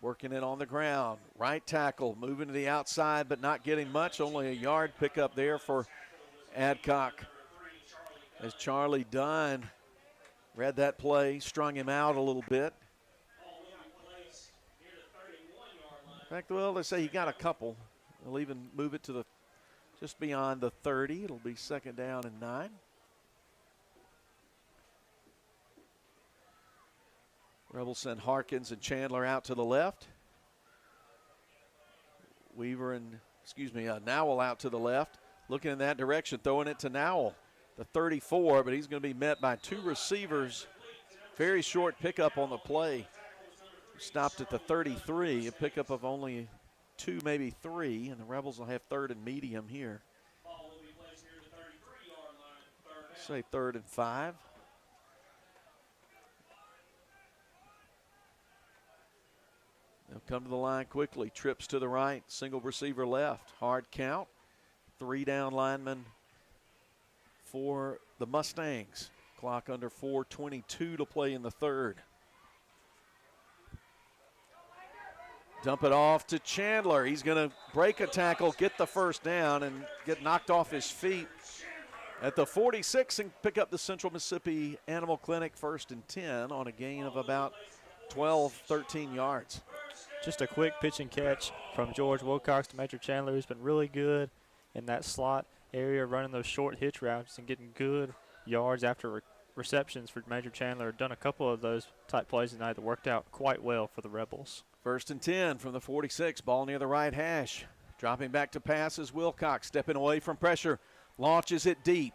Working it on the ground. Right tackle moving to the outside but not getting much. Only a yard pickup there for Adcock. As Charlie Dunn read that play, strung him out a little bit. In fact, well, they say he got a couple. They'll even move it to the just beyond the 30. It'll be 2nd down and 9. Rebels send Harkins and Chandler out to the left. Nowell out to the left. Looking in that direction, throwing it to Nowell, the 34, but he's going to be met by 2 receivers. Very short pickup on the play. Stopped at the 33, a pickup of only 2, maybe 3, and the Rebels will have 3rd and medium here. Say 3rd and 5. They'll come to the line quickly. Trips to the right, single receiver left. Hard count. 3 down linemen for the Mustangs. Clock under 4:22 to play in the 3rd. Dump it off to Chandler. He's going to break a tackle, get the 1st down, and get knocked off his feet at the 46 and pick up the Central Mississippi Animal Clinic 1st and 10 on a gain of about 12, 13 yards. Just a quick pitch and catch from George Wilcox to Major Chandler, who's been really good in that slot area, running those short hitch routes and getting good yards after receptions for Major Chandler. Done a couple of those type plays tonight that worked out quite well for the Rebels. 1st and 10 from the 46. Ball near the right hash. Dropping back to pass is Wilcox, stepping away from pressure. Launches it deep.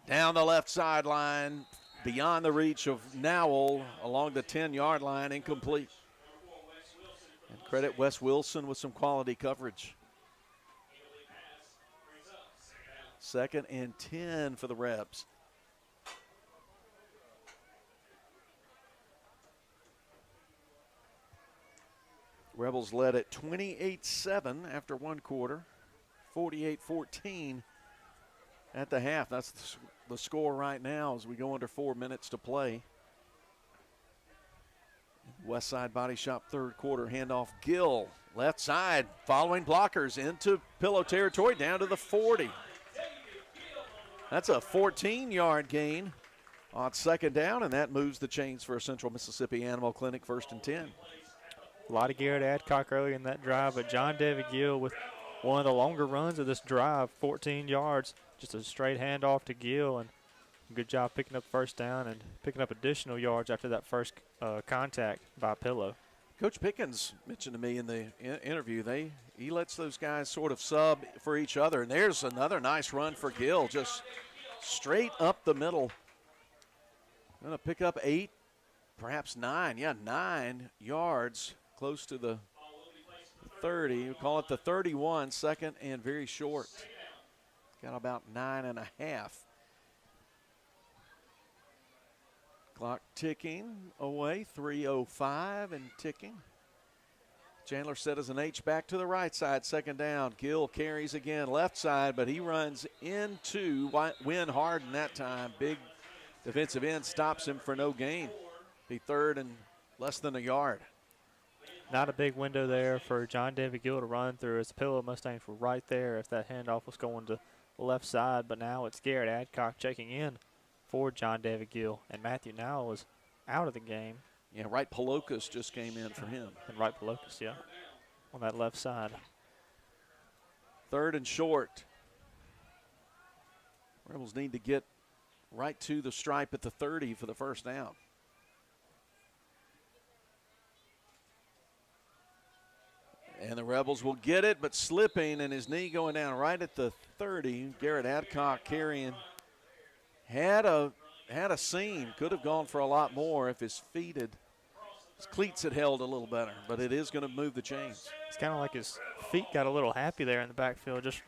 Down the left sideline, beyond the reach of Nowell, along the 10-yard line, incomplete. And credit Wes Wilson with some quality coverage. 2nd and 10 for the Rebs. Rebels led at 28-7 after one quarter, 48-14 at the half. That's the score right now as we go under 4 minutes to play. West Side Body Shop third quarter handoff. Gill, left side, following blockers into Pillow territory, down to the 40. That's a 14-yard gain on 2nd down, and that moves the chains for a Central Mississippi Animal Clinic 1st and 10. A lot of Garrett Adcock early in that drive, but John David Gill with one of the longer runs of this drive, 14 yards, just a straight handoff to Gill, and good job picking up first down and picking up additional yards after that first contact by Pillow. Coach Pickens mentioned to me in the interview, he lets those guys sort of sub for each other, and there's another nice run for Gill, just straight up the middle. Going to pick up 8, perhaps 9, 9 yards, close to the 30. We call it the 31, 2nd and very short. Got about 9.5. Clock ticking away, 3:05 and ticking. Chandler set as an H back to the right side, 2nd down. Gill carries again, left side, but he runs into Win Harden that time. Big defensive end stops him for no gain. Be 3rd and less than a yard. Not a big window there for John David Gill to run through, as the Pillow Mustangs were right there if that handoff was going to the left side, but now it's Garrett Adcock checking in for John David Gill, and Matthew Nowell is out of the game. Yeah, Wright Palokas just came in for him. And Wright Palokas, yeah, on that left side. 3rd and short. Rebels need to get right to the stripe at the 30 for the first down. And the Rebels will get it, but slipping and his knee going down right at the 30. Garrett Adcock carrying. Had a seam. Could have gone for a lot more if his cleats had held a little better, but it is going to move the chains. It's kind of like his feet got a little happy there in the backfield, just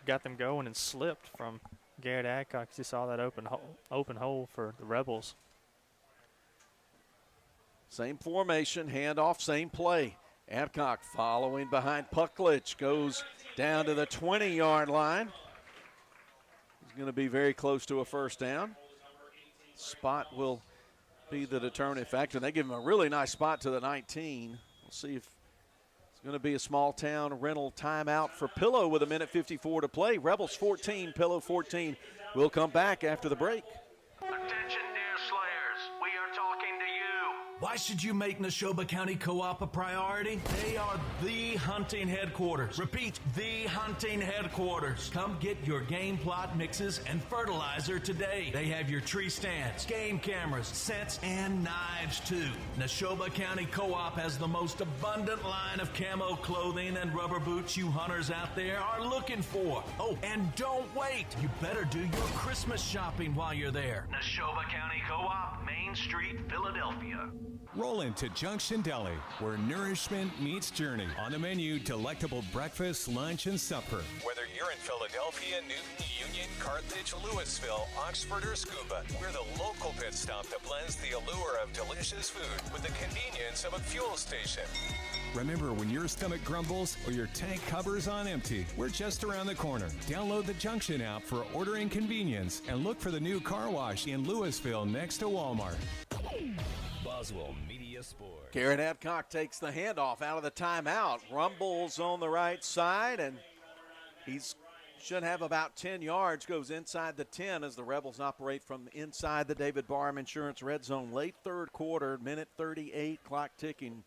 got them going and slipped from Garrett Adcock. You saw that open hole for the Rebels. Same formation, handoff, same play. Adcock following behind Pucklich, goes down to the 20-yard line. He's going to be very close to a first down. Spot will be the determining factor. They give him a really nice spot to the 19. We'll see if it's going to be a small-town rental timeout for Pillow with 1:54 to play. Rebels 14, Pillow 14. We'll come back after the break. Attention, deer slayers. We are talking to you. Why should you make Neshoba County Co-op a priority? They are the hunting headquarters. Repeat, the hunting headquarters. Come get your game plot mixes and fertilizer today. They have your tree stands, game cameras, scents, and knives too. Neshoba County Co-op has the most abundant line of camo clothing and rubber boots you hunters out there are looking for. Oh, and don't wait. You better do your Christmas shopping while you're there. Neshoba County Co-op, Main Street, Philadelphia. Roll into Junction Deli, where nourishment meets journey. On the menu, delectable breakfast, lunch, and supper. Whether you're in Philadelphia, Newton, Union, Carthage, Louisville, Oxford, or Scuba, we're the local pit stop that blends the allure of delicious food with the convenience of a fuel station. Remember, when your stomach grumbles or your tank covers on empty, we're just around the corner. Download the Junction app for ordering convenience and look for the new car wash in Louisville next to Walmart. Boswell Media Sports. Garrett Adcock takes the handoff out of the timeout. Rumbles on the right side, and he's should have about 10 yards. Goes inside the 10 as the Rebels operate from inside the David Barham Insurance red zone. Late third quarter, 1:38, clock ticking.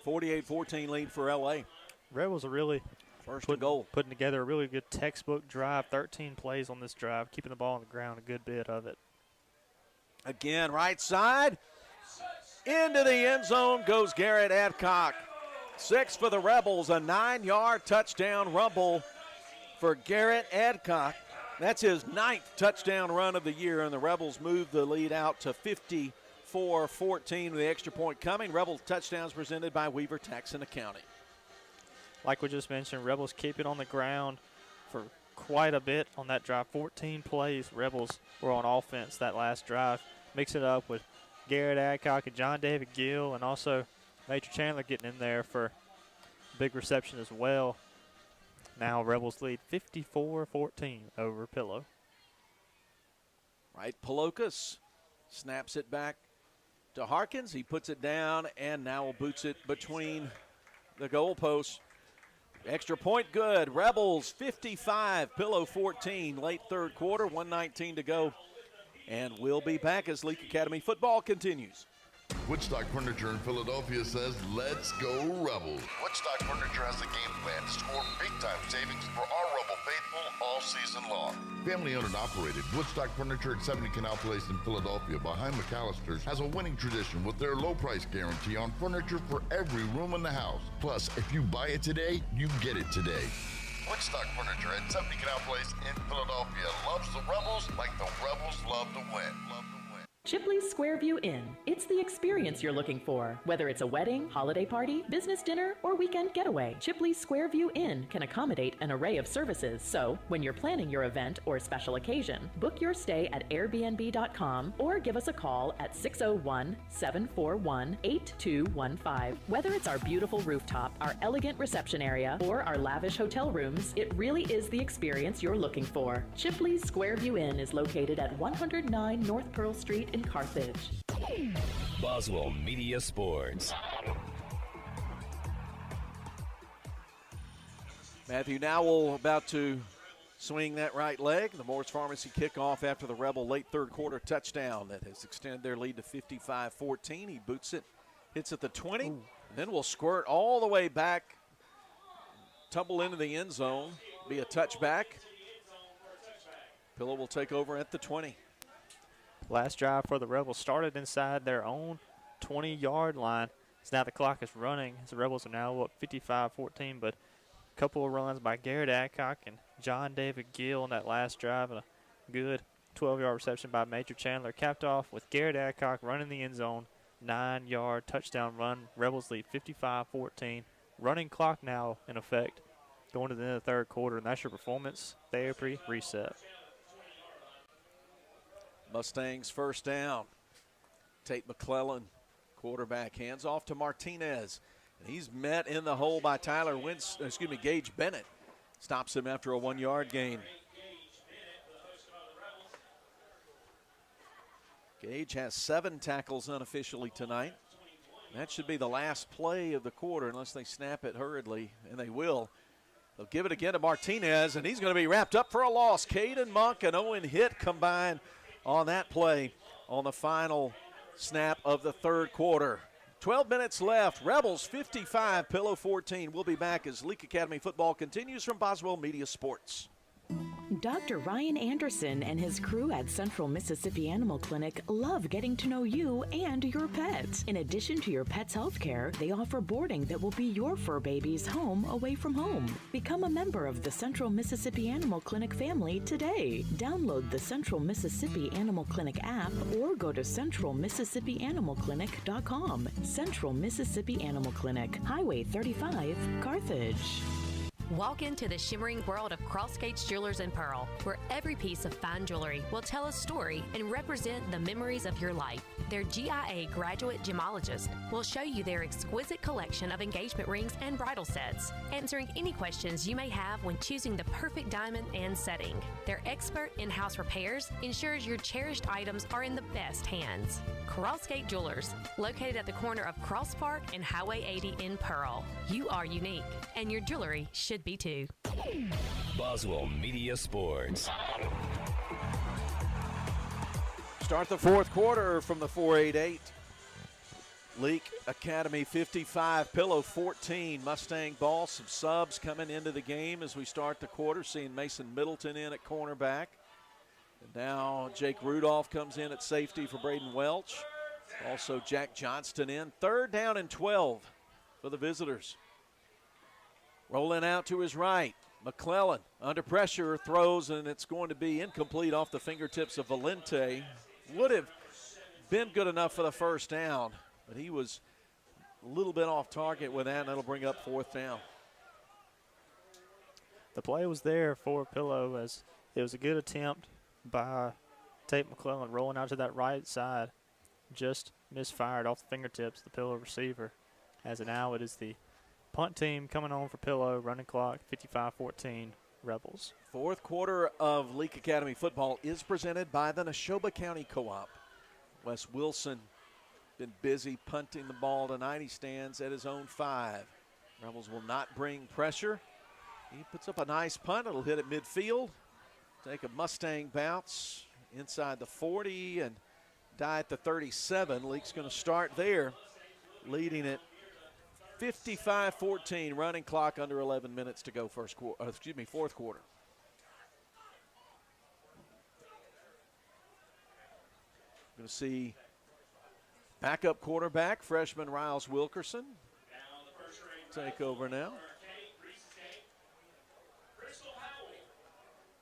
48-14 lead for LA. Rebels are really First and goal. Putting together a really good textbook drive, 13 plays on this drive, keeping the ball on the ground a good bit of it. Again, right side. Into the end zone goes Garrett Adcock. 6 for the Rebels, a 9-yard touchdown rumble for Garrett Adcock. That's his 9th touchdown run of the year, and the Rebels move the lead out to 54-14 with the extra point coming. Rebels touchdowns presented by Weaver Tax and Accounting. Like we just mentioned, Rebels keep it on the ground for quite a bit on that drive. 14 plays Rebels were on offense that last drive. Mix it up with Garrett Adcock and John David Gill, and also Major Chandler getting in there for big reception as well. Now Rebels lead 54-14 over Pillow. Right, Pelokas snaps it back to Harkins. He puts it down and now boots it between the goalposts. Extra point good. Rebels 55, Pillow 14, late third quarter, 1:19 to go. And we'll be back as Leake Academy football continues. Woodstock Furniture in Philadelphia says, let's go Rebels. Woodstock Furniture has a game plan to score big-time savings for our Rebel faithful all season long. Family-owned and operated, Woodstock Furniture at 70 Canal Place in Philadelphia behind McAllister's has a winning tradition with their low price guarantee on furniture for every room in the house. Plus, if you buy it today, you get it today. Woodstock Furniture at 70 Canal Place in Philadelphia loves the Rebels like the Rebels love to win. Chipley's Squareview Inn. It's the experience you're looking for. Whether it's a wedding, holiday party, business dinner, or weekend getaway, Chipley's Squareview Inn can accommodate an array of services. So, when you're planning your event or special occasion, book your stay at airbnb.com or give us a call at 601-741-8215. Whether it's our beautiful rooftop, our elegant reception area, or our lavish hotel rooms, it really is the experience you're looking for. Chipley's Squareview Inn is located at 109 North Pearl Street in Carthage. Boswell Media Sports. Matthew Nowell about to swing that right leg. The Morris Pharmacy kickoff after the Rebel late third quarter touchdown that has extended their lead to 55-14. He boots it, hits at the 20, and then will squirt all the way back, tumble into the end zone, be a touchback. Pillow will take over at the 20. Last drive for the Rebels started inside their own 20-yard line. So now the clock is running. The Rebels are now up 55-14, but a couple of runs by Garrett Adcock and John David Gill in that last drive, and a good 12-yard reception by Major Chandler, capped off with Garrett Adcock running the end zone, 9-yard touchdown run. Rebels lead 55-14. Running clock now in effect going to the end of the third quarter, and that's your performance therapy reset. Mustangs first down. Tate McClellan, quarterback, hands off to Martinez. And he's met in the hole by Gage Bennett. Stops him after a 1-yard gain. Gage has 7 tackles unofficially tonight. That should be the last play of the quarter unless they snap it hurriedly, and they will. They'll give it again to Martinez, and he's going to be wrapped up for a loss. Caden Monk and Owen Hitt combined on that play on the final snap of the third quarter. 12 minutes left. Rebels 55, Pillow 14. We'll be back as Leake Academy football continues from Boswell Media Sports. Dr. Ryan Anderson and his crew at Central Mississippi Animal Clinic love getting to know you and your pet. In addition to your pet's health care, they offer boarding that will be your fur baby's home away from home. Become a member of the Central Mississippi Animal Clinic family today. Download the Central Mississippi Animal Clinic app or go to centralmississippianimalclinic.com. Central Mississippi Animal Clinic, Highway 35, Carthage. Walk into the shimmering world of Crossgates Jewelers and Pearl, where every piece of fine jewelry will tell a story and represent the memories of your life. Their GIA graduate gemologist will show you their exquisite collection of engagement rings and bridal sets, answering any questions you may have when choosing the perfect diamond and setting. Their expert in-house repairs ensures your cherished items are in the best hands. Crossgate Jewelers, located at the corner of Cross Park and Highway 80 in Pearl. You are unique, and your jewelry should be too. Boswell Media Sports. Start the fourth quarter from the 488. Leake Academy 55, Pillow 14. Mustang ball, some subs coming into the game as we start the quarter, seeing Mason Middleton in at cornerback. And now Jake Rudolph comes in at safety for Braden Welch. Also Jack Johnston in. 3rd down and 12 for the visitors. Rolling out to his right. McClellan under pressure, throws, and it's going to be incomplete off the fingertips of Valente. Would have been good enough for the first down, but he was a little bit off target with that, and that'll bring up 4th down. The play was there for Pillow as it was a good attempt by Tate McClellan rolling out to that right side. Just misfired off the fingertips of the Pillow receiver. As now it is the punt team coming on for Pillow. Running clock 55-14 Rebels. 4th quarter of Leake Academy football is presented by the Neshoba County Co-op. Wes Wilson been busy punting the ball tonight. He stands at his own 5. Rebels will not bring pressure. He puts up a nice punt. It'll hit at midfield. Take a Mustang bounce inside the 40 and die at the 37. Leake's going to start there, leading it 55-14. Running clock under 11 minutes to go. 4th quarter. Going to see backup quarterback, freshman Riles Wilkerson, take over now.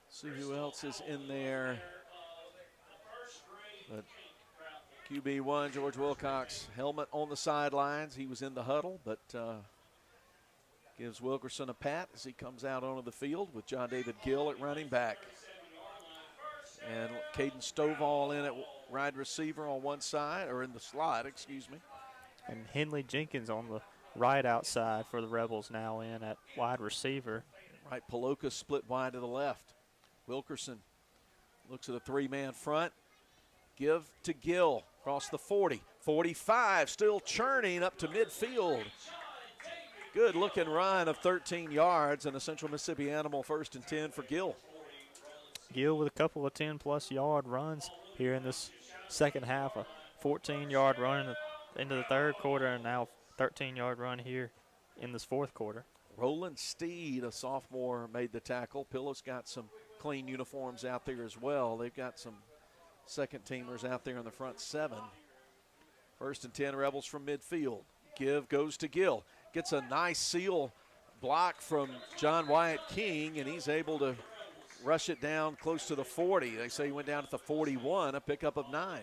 See who else is in there. But QB1, George Wilcox, helmet on the sidelines. He was in the huddle, but gives Wilkerson a pat as he comes out onto the field with John David Gill at running back. And Caden Stovall in at wide receiver on one side, or in the slot, excuse me. And Henley Jenkins on the right outside for the Rebels now in at wide receiver. Right, Paloka split wide to the left. Wilkerson looks at a 3-man front. Give to Gill across the 40. 45, still churning up to midfield. Good looking run of 13 yards and a Central Mississippi Animal 1st and 10 for Gill. Gill with a couple of 10-plus yard runs here in this second half. A 14-yard run into the 3rd quarter, and now 13-yard run here in this 4th quarter. Roland Steed, a sophomore, made the tackle. Pillow's got some clean uniforms out there as well. They've got some second-teamers out there in the front 7. 1st and 10 Rebels from midfield. Give goes to Gill. Gets a nice seal block from John Wyatt King, and he's able to rush it down close to the 40. They say he went down at the 41, a pickup of 9.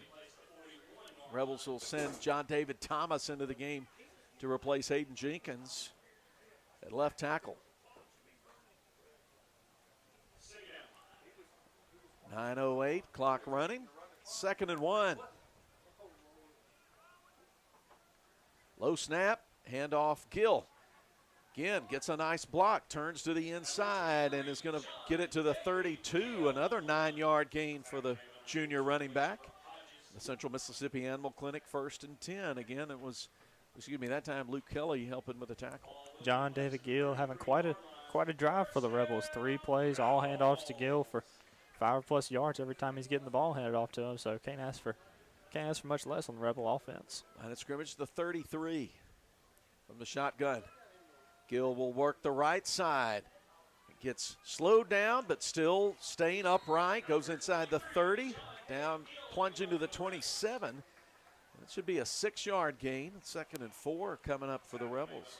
Rebels will send John David Thomas into the game to replace Hayden Jenkins at left tackle. 9:08, clock running. 2nd and 1. Low snap, handoff Gill. Again, gets a nice block, turns to the inside, and is going to get it to the 32. Another 9-yard gain for the junior running back. The Central Mississippi Animal Clinic 1st and 10. Again, it was, that time Luke Kelly helping with the tackle. John David Gill having quite a drive for the Rebels. 3 plays, all handoffs to Gill for 5+ yards every time he's getting the ball handed off to him. So can't ask for much less on the Rebel offense. Line of scrimmage, the 33 from the shotgun. Gill will work the right side. Gets slowed down, but still staying upright. Goes inside the 30, down, plunging to the 27. It should be a 6-yard gain. 2nd and 4 coming up for the Rebels.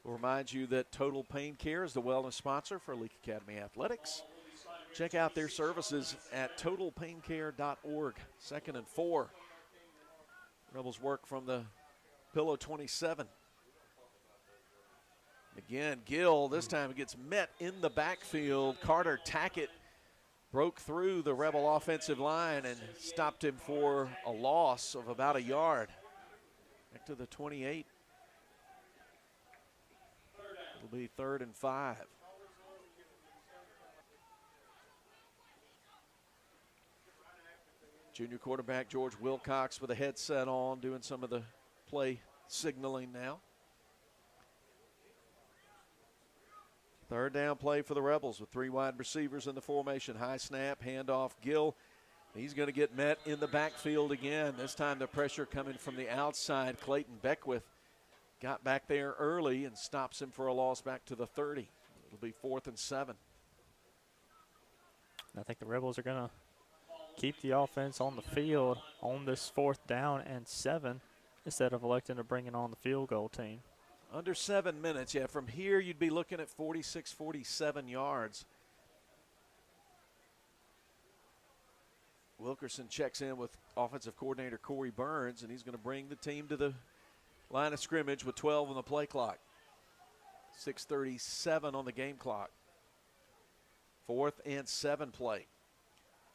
We'll remind you that Total Pain Care is the wellness sponsor for Leake Academy Athletics. Check out their services at totalpaincare.org. 2nd and 4. Rebels work from the Pillow 27. Again, Gill, this time gets met in the backfield. Carter Tackett broke through the Rebel offensive line and stopped him for a loss of about a yard. Back to the 28. It'll be 3rd and 5. Junior quarterback George Wilcox with a headset on, doing some of the play signaling now. 3rd down play for the Rebels with 3 wide receivers in the formation. High snap, handoff, Gill He's going to get met in the backfield again. This time the pressure coming from the outside. Clayton Beckwith got back there early and stops him for a loss back to the 30. It'll be 4th and 7. I think the Rebels are going to keep the offense on the field on this 4th down and 7 instead of electing to bring it on the field goal team. Under 7 minutes, yeah. From here, you'd be looking at 46, 47 yards. Wilkerson checks in with offensive coordinator Corey Burns, and he's going to bring the team to the line of scrimmage with 12 on the play clock. 6:37 on the game clock. 4th and 7 play.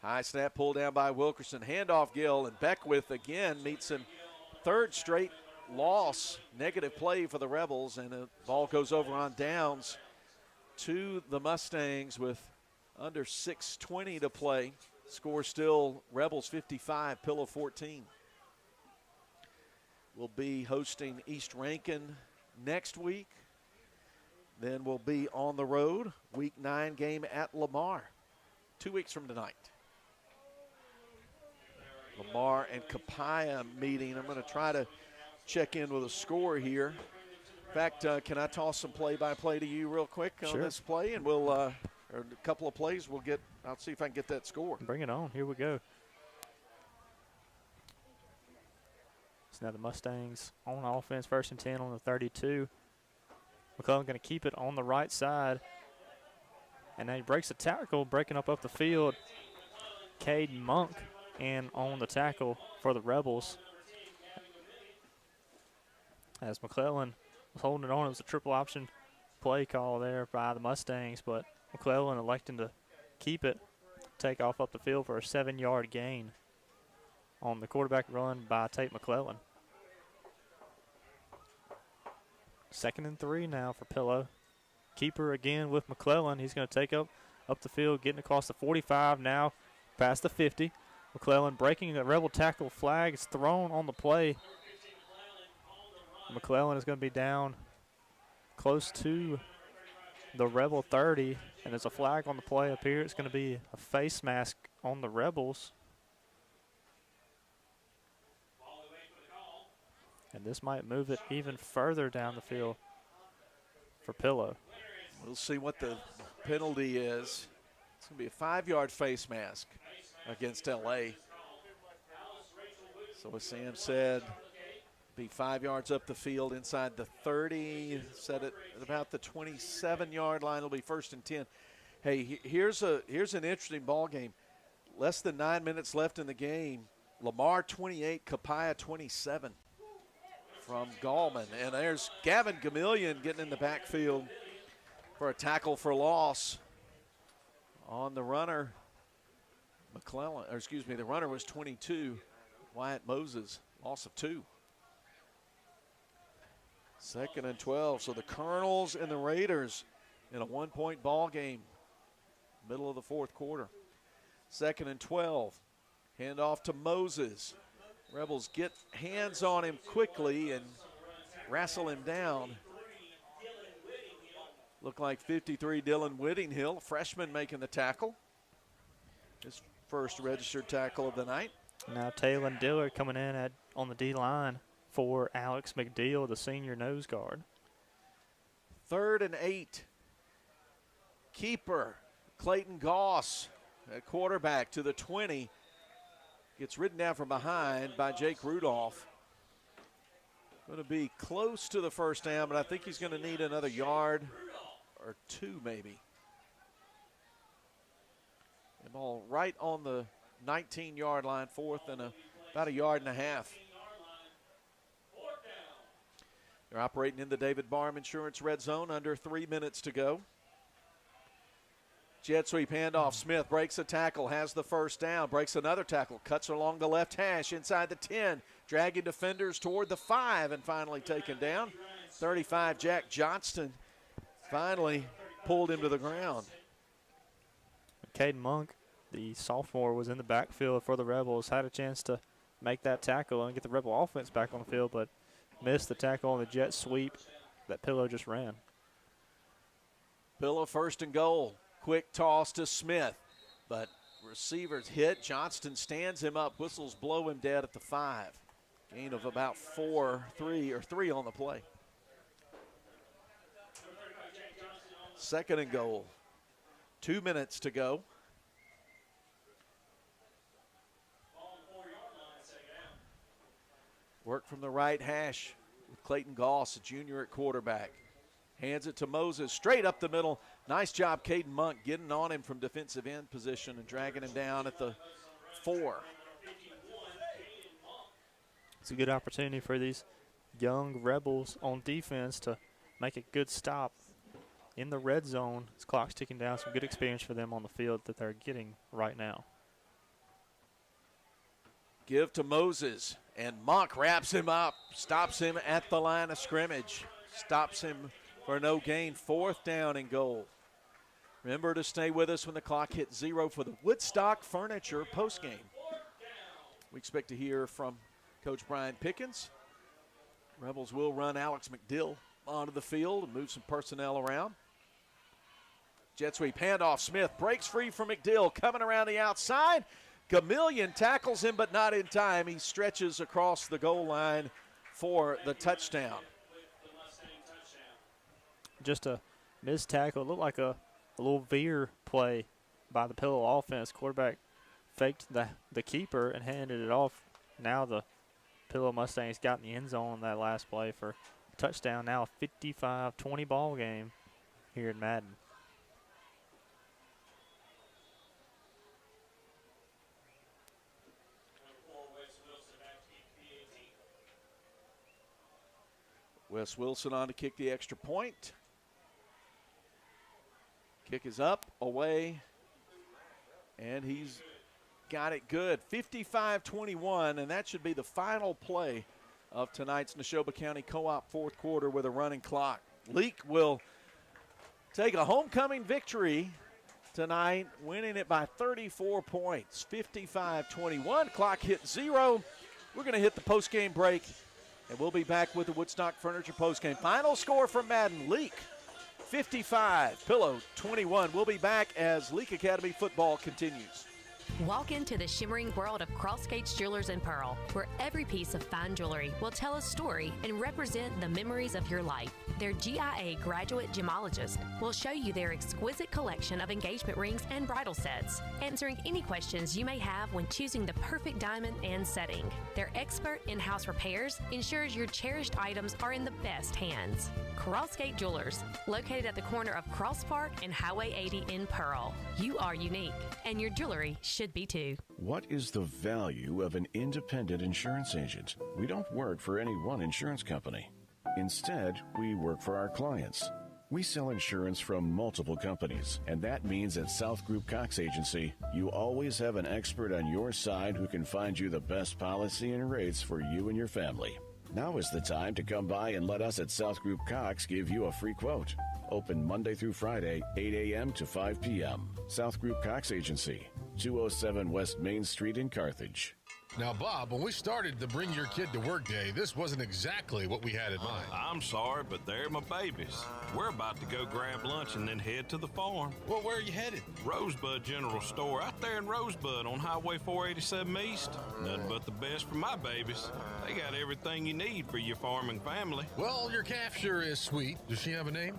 High snap pulled down by Wilkerson. Handoff Gill, and Beckwith again meets him. 3rd straight loss, negative play for the Rebels, and the ball goes over on downs to the Mustangs with under 6:20 to play. Score still Rebels 55, Pillow 14. We'll be hosting East Rankin next week. Then we'll be on the road, Week 9 game at Lamar, 2 weeks from tonight. Lamar and Capaya meeting. I'm going to try to check in with a score here. In fact, can I toss some play-by-play to you real quick on this play? And we'll, or a couple of plays, I'll see if I can get that score. Bring it on. Here we go. So now the Mustangs on offense, 1st and 10 on the 32. McClellan going to keep it on the right side. And now he breaks the tackle, breaking up the field. Cade Monk and on the tackle for the Rebels. As McClellan was holding it on, it was a triple option play call there by the Mustangs, but McClellan electing to keep it, take off up the field for a 7-yard gain on the quarterback run by Tate McClellan. 2nd and 3 now for Pillow. Keeper again with McClellan. He's going to take up the field, getting across the 45 now, past the 50. McClellan breaking a Rebel tackle. Flag is thrown on the play. McClellan is going to be down close to the Rebel 30, and there's a flag on the play up here. It's going to be a face mask on the Rebels. And this might move it even further down the field for Pillow. We'll see what the penalty is. It's going to be a 5-yard face mask against L.A. So as Sam said, be 5 yards up the field inside the 30. Set it at about the 27-yard line. It'll be 1st and 10. Hey, here's an interesting ball game. Less than 9 minutes left in the game. Lamar 28, Capaya 27 from Gallman. And there's Gavin Gamillion getting in the backfield for a tackle for loss on the runner. The runner was 22, Wyatt Moses, loss of 2. 2nd and 12. So the Colonels and the Raiders in a 1-point ball game, middle of the 4th quarter. 2nd and 12. Hand off to Moses. Rebels get hands on him quickly and wrestle him down. Looked like 53 Dylan Whittinghill, freshman, making the tackle. His first registered tackle of the night. Now Taylor Dillard coming in on the D-line for Alex McDeal, the senior nose guard. 3rd and 8. Keeper Clayton Goss at quarterback to the 20. Gets ridden down from behind by Jake Rudolph. Going to be close to the 1st down, but I think he's going to need another yard or 2 maybe. The ball right on the 19-yard line, 4th and about a yard and a half. They're operating in the David Barham Insurance red zone, under 3 minutes to go. Jet sweep handoff. Smith breaks a tackle, has the 1st down, breaks another tackle, cuts along the left hash inside the 10, dragging defenders toward the 5, and finally taken down. 35, Jack Johnston finally pulled him to the ground. Caden Monk, the sophomore, was in the backfield for the Rebels, had a chance to make that tackle and get the Rebel offense back on the field, but missed the tackle on the jet sweep that Pillow just ran. Pillow 1st and goal. Quick toss to Smith, but Receivers hit. Johnston stands him up. Whistles blow him dead at the 5. Gain of about 3 on the play. 2nd and goal. 2 minutes to go. Work from the right hash with Clayton Goss, a junior at quarterback. Hands it to Moses, straight up the middle. Nice job, Caden Monk, getting on him from defensive end position and dragging him down at the 4. It's a good opportunity for these young Rebels on defense to make a good stop in the red zone. This clock's ticking down. Some good experience for them on the field that they're getting right now. Give to Moses, and Monk wraps him up, stops him at the line of scrimmage, stops him for no gain. 4th down and goal. Remember to stay with us when the clock hits 0 for the Woodstock Furniture postgame. We expect to hear from Coach Brian Pickens. Rebels will run Alex McDill onto the field and move some personnel around. Jet sweep handoff. Smith breaks free from McDill, coming around the outside. Gamillion tackles him, but not in time. He stretches across the goal line for the touchdown. Just a missed tackle. It looked like a little veer play by the Pillow offense. Quarterback faked the keeper and handed it off. Now the Pillow Mustangs got in the end zone on that last play for a touchdown. Now a 55-20 ball game here in Madden. Wes Wilson on to kick the extra point. Kick is up, away, and he's got it good. 55-21, and that should be the final play of tonight's Neshoba County Co-op 4th quarter with a running clock. Leake will take a homecoming victory tonight, winning it by 34 points. 55-21, clock hit 0. We're going to hit the post-game break, and we'll be back with the Woodstock Furniture postgame. Final score from Madden, Leake 55, Pillow 21. We'll be back as Leake Academy football continues. Walk into the shimmering world of Crossgates Jewelers and Pearl, where every piece of fine jewelry will tell a story and represent the memories of your life. Their GIA graduate gemologist will show you their exquisite collection of engagement rings and bridal sets, answering any questions you may have when choosing the perfect diamond and setting. Their expert in-house repairs ensures your cherished items are in the best hands. Crossgate Jewelers, located at the corner of Cross Park and Highway 80 in Pearl. You are unique, and your jewelry should be too. What is the value of an independent insurance agent? We don't work for any one insurance company. Instead, we work for our clients. We sell insurance from multiple companies, and that means at South Group Cox Agency, you always have an expert on your side who can find you the best policy and rates for you and your family. Now is the time to come by and let us at South Group Cox give you a free quote. Open Monday through Friday, 8 a.m. to 5 p.m. South Group Cox Agency, 207 West Main Street in Carthage. Now, Bob, when we started the Bring Your Kid to Work Day, this wasn't exactly what we had in mind. I'm sorry, but they're my babies. We're about to go grab lunch and then head to the farm. Well, where are you headed? Rosebud General Store, out there in Rosebud on Highway 487 East. Nothing but the best for my babies. They got everything you need for your farming family. Well, your calf sure is sweet. Does she have a name?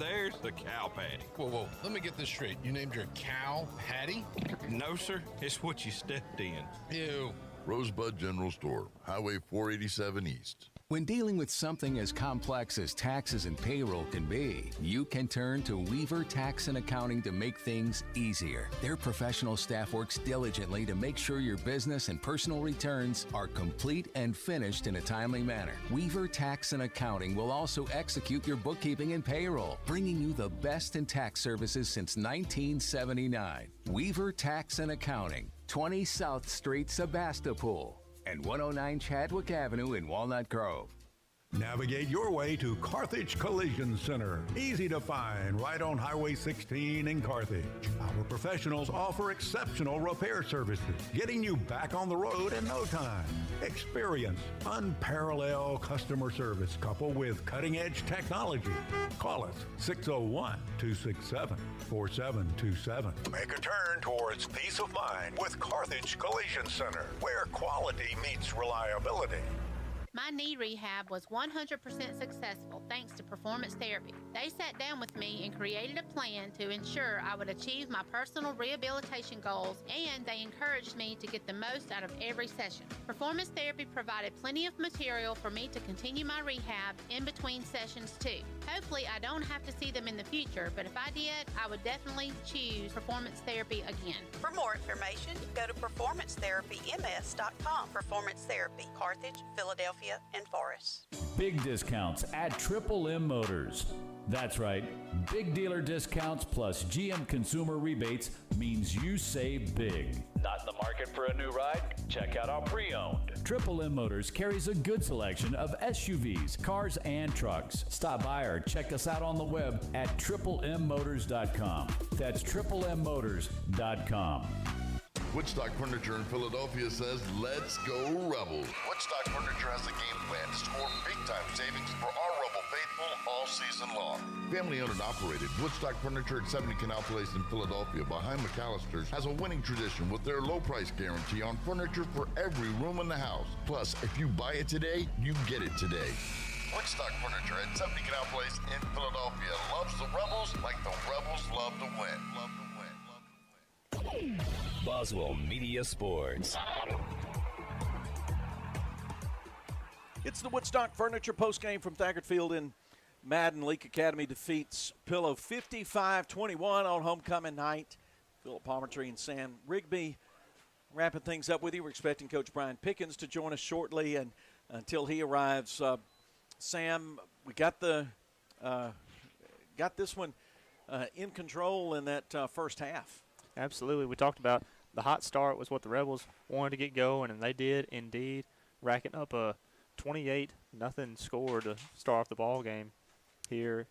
There's the Cow Patty. Whoa, let me get this straight. You named your cow Patty? No, sir. It's what you stepped in. Ew. Rosebud General Store, Highway 487 East. When dealing with something as complex as taxes and payroll can be, you can turn to Weaver Tax and Accounting to make things easier. Their professional staff works diligently to make sure your business and personal returns are complete and finished in a timely manner. Weaver Tax and Accounting will also execute your bookkeeping and payroll, bringing you the best in tax services since 1979. Weaver Tax and Accounting, 20 South Street, Sebastopol, and 109 Chadwick Avenue in Walnut Grove. Navigate your way to Carthage Collision Center. Easy to find, right on Highway 16 in Carthage. Our professionals offer exceptional repair services, getting you back on the road in no time. Experience unparalleled customer service coupled with cutting-edge technology. Call us 601-267-4727. Make a turn towards peace of mind with Carthage Collision Center, where quality meets reliability. My knee rehab was 100% successful thanks to Performance Therapy. They sat down with me and created a plan to ensure I would achieve my personal rehabilitation goals, and they encouraged me to get the most out of every session. Performance Therapy provided plenty of material for me to continue my rehab in between sessions too. Hopefully I don't have to see them in the future, but if I did, I would definitely choose Performance Therapy again. For more information, go to performancetherapyms.com. Performance Therapy, Carthage, Philadelphia, and Forest. Big discounts at Triple M Motors. That's right, big dealer discounts plus GM consumer rebates means you save big. Not in the market for a new ride? Check out our pre-owned. Triple M Motors carries a good selection of SUVs, cars, and trucks. Stop by or check us out on the web at triplemmotors.com. That's triplemmotors.com. Woodstock Furniture in Philadelphia says, let's go Rebels. Woodstock Furniture has a game plan to score big-time savings for our Rebel faithful all season long. Family-owned and operated, Woodstock Furniture at 70 Canal Place in Philadelphia behind McAllister's has a winning tradition with their low price guarantee on furniture for every room in the house. Plus, if you buy it today, you get it today. Woodstock Furniture at 70 Canal Place in Philadelphia loves the Rebels like the Rebels love to win. Love to win. Boswell Media Sports. It's the Woodstock Furniture postgame from Thaggard Field in Madden. Leake Academy defeats Pillow 55-21 on homecoming night. Philip Palmertree and Sam Rigby wrapping things up with you. We're expecting Coach Brian Pickens to join us shortly, and until he arrives, Sam, we got this one in control in that first half. Absolutely. We talked about the hot start was what the Rebels wanted to get going, and they did indeed, racking up a 28-0 score to start off the ball game here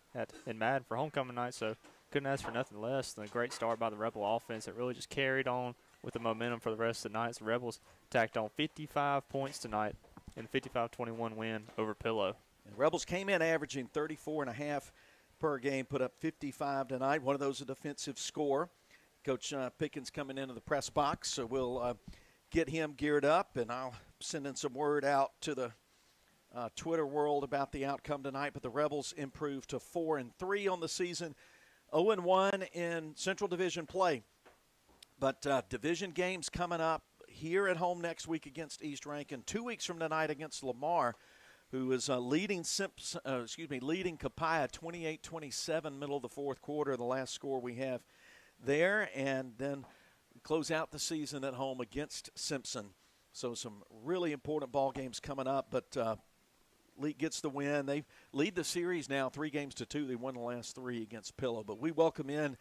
in Madden for homecoming night. So couldn't ask for nothing less than a great start by the Rebel offense. It really just carried on with the momentum for the rest of the night. So the Rebels tacked on 55 points tonight in a 55-21 win over Pillow. And Rebels came in averaging 34.5 per game, put up 55 tonight. One of those a defensive score. Coach Pickens coming into the press box, so we'll get him geared up, and I'll send in some word out to the Twitter world about the outcome tonight. But the Rebels improved to 4-3 on the season, 0-1 in Central Division play. But division games coming up here at home next week against East Rankin, 2 weeks from tonight against Lamar, who is leading Copiah 28-27, middle of the fourth quarter, the last score we have there, and then close out the season at home against Simpson. So some really important ball games coming up, but Leake gets the win. They lead the series now 3-2. They won the last 3 against Pillow. But we welcome in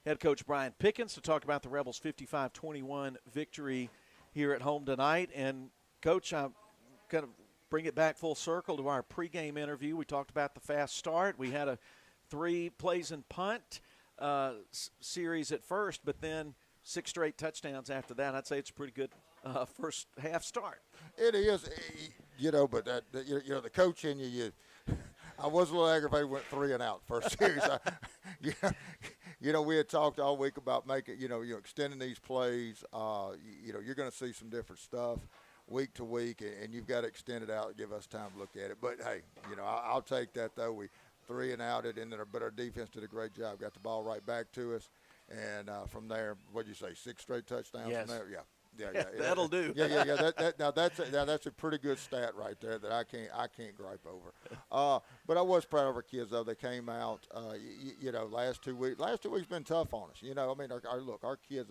head coach Brian Pickens to talk about the Rebels' 55-21 victory here at home tonight. And, Coach, I'm going to bring it back full circle to our pregame interview. We talked about the fast start. We had a 3 plays and punt series at first, but then 6 straight touchdowns after that. I'd say it's a pretty good first half start. It is, but the coach in you, I was a little aggravated, went 3 and out first series. We had talked all week about making, extending these plays. You're going to see some different stuff week to week, and you've got to extend it out and give us time to look at it. But, hey, I'll take that, though. We 3 and out it, but our defense did a great job. Got the ball right back to us, and from there, what'd you say, 6 straight touchdowns from there? Yeah. That'll do. Yeah. That's a pretty good stat right there that I can't gripe over. But I was proud of our kids though. They came out. Last 2 weeks. Last 2 weeks been tough on us. Our kids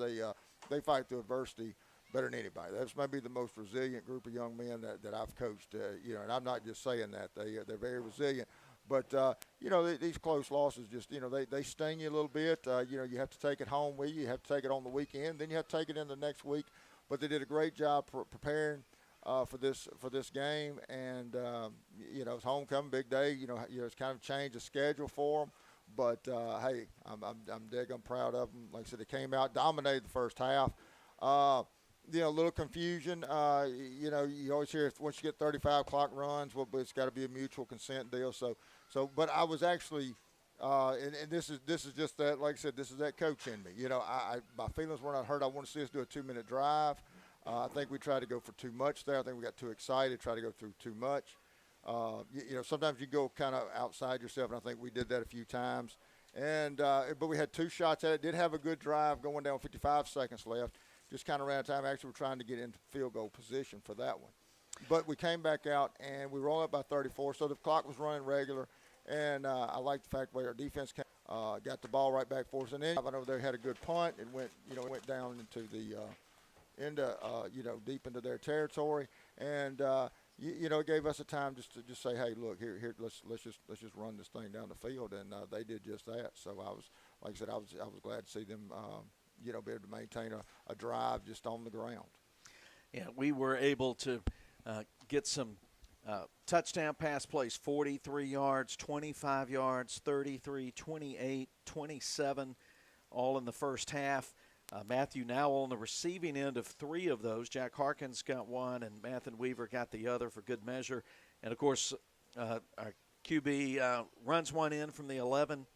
they fight through adversity better than anybody. That's maybe the most resilient group of young men that I've coached. And I'm not just saying that. They're very resilient. But, these close losses just, they sting you a little bit. You have to take it home with you. You have to take it on the weekend. Then you have to take it in the next week. But they did a great job preparing. for this game, and it's homecoming, big day. It's kind of changed the schedule for them. But hey, I'm daggum proud of them. Like I said, they came out, dominated the first half. A little confusion. You always hear once you get 35 clock runs, well, but it's got to be a mutual consent deal. But I was actually, and this is just that. Like I said, this is that coach in me. My feelings were not hurt. I want to see us do a 2-minute drive. I think we tried to go for too much there. I think we got too excited, tried to go through too much. Sometimes you go kind of outside yourself, and I think we did that a few times. But we had 2 shots at it. Did have a good drive going down, 55 seconds left. Just kind of ran out of time. Actually, we're trying to get into field goal position for that one. But we came back out, and we rolled up by 34, so the clock was running regular. And I like the fact that our defense got the ball right back for us. And then over there had a good punt. It went down into the deep into their territory. And it gave us a time just to say, hey, look, here, let's just run this thing down the field, and they did just that. So I was glad to see them, be able to maintain a drive just on the ground. Yeah, we were able to get some touchdown pass plays, 43 yards, 25 yards, 33, 28, 27, all in the first half. Matthew now on the receiving end of 3 of those. Jack Harkins got 1, and Mathan Weaver got the other for good measure. And, of course, our QB runs one in from the 11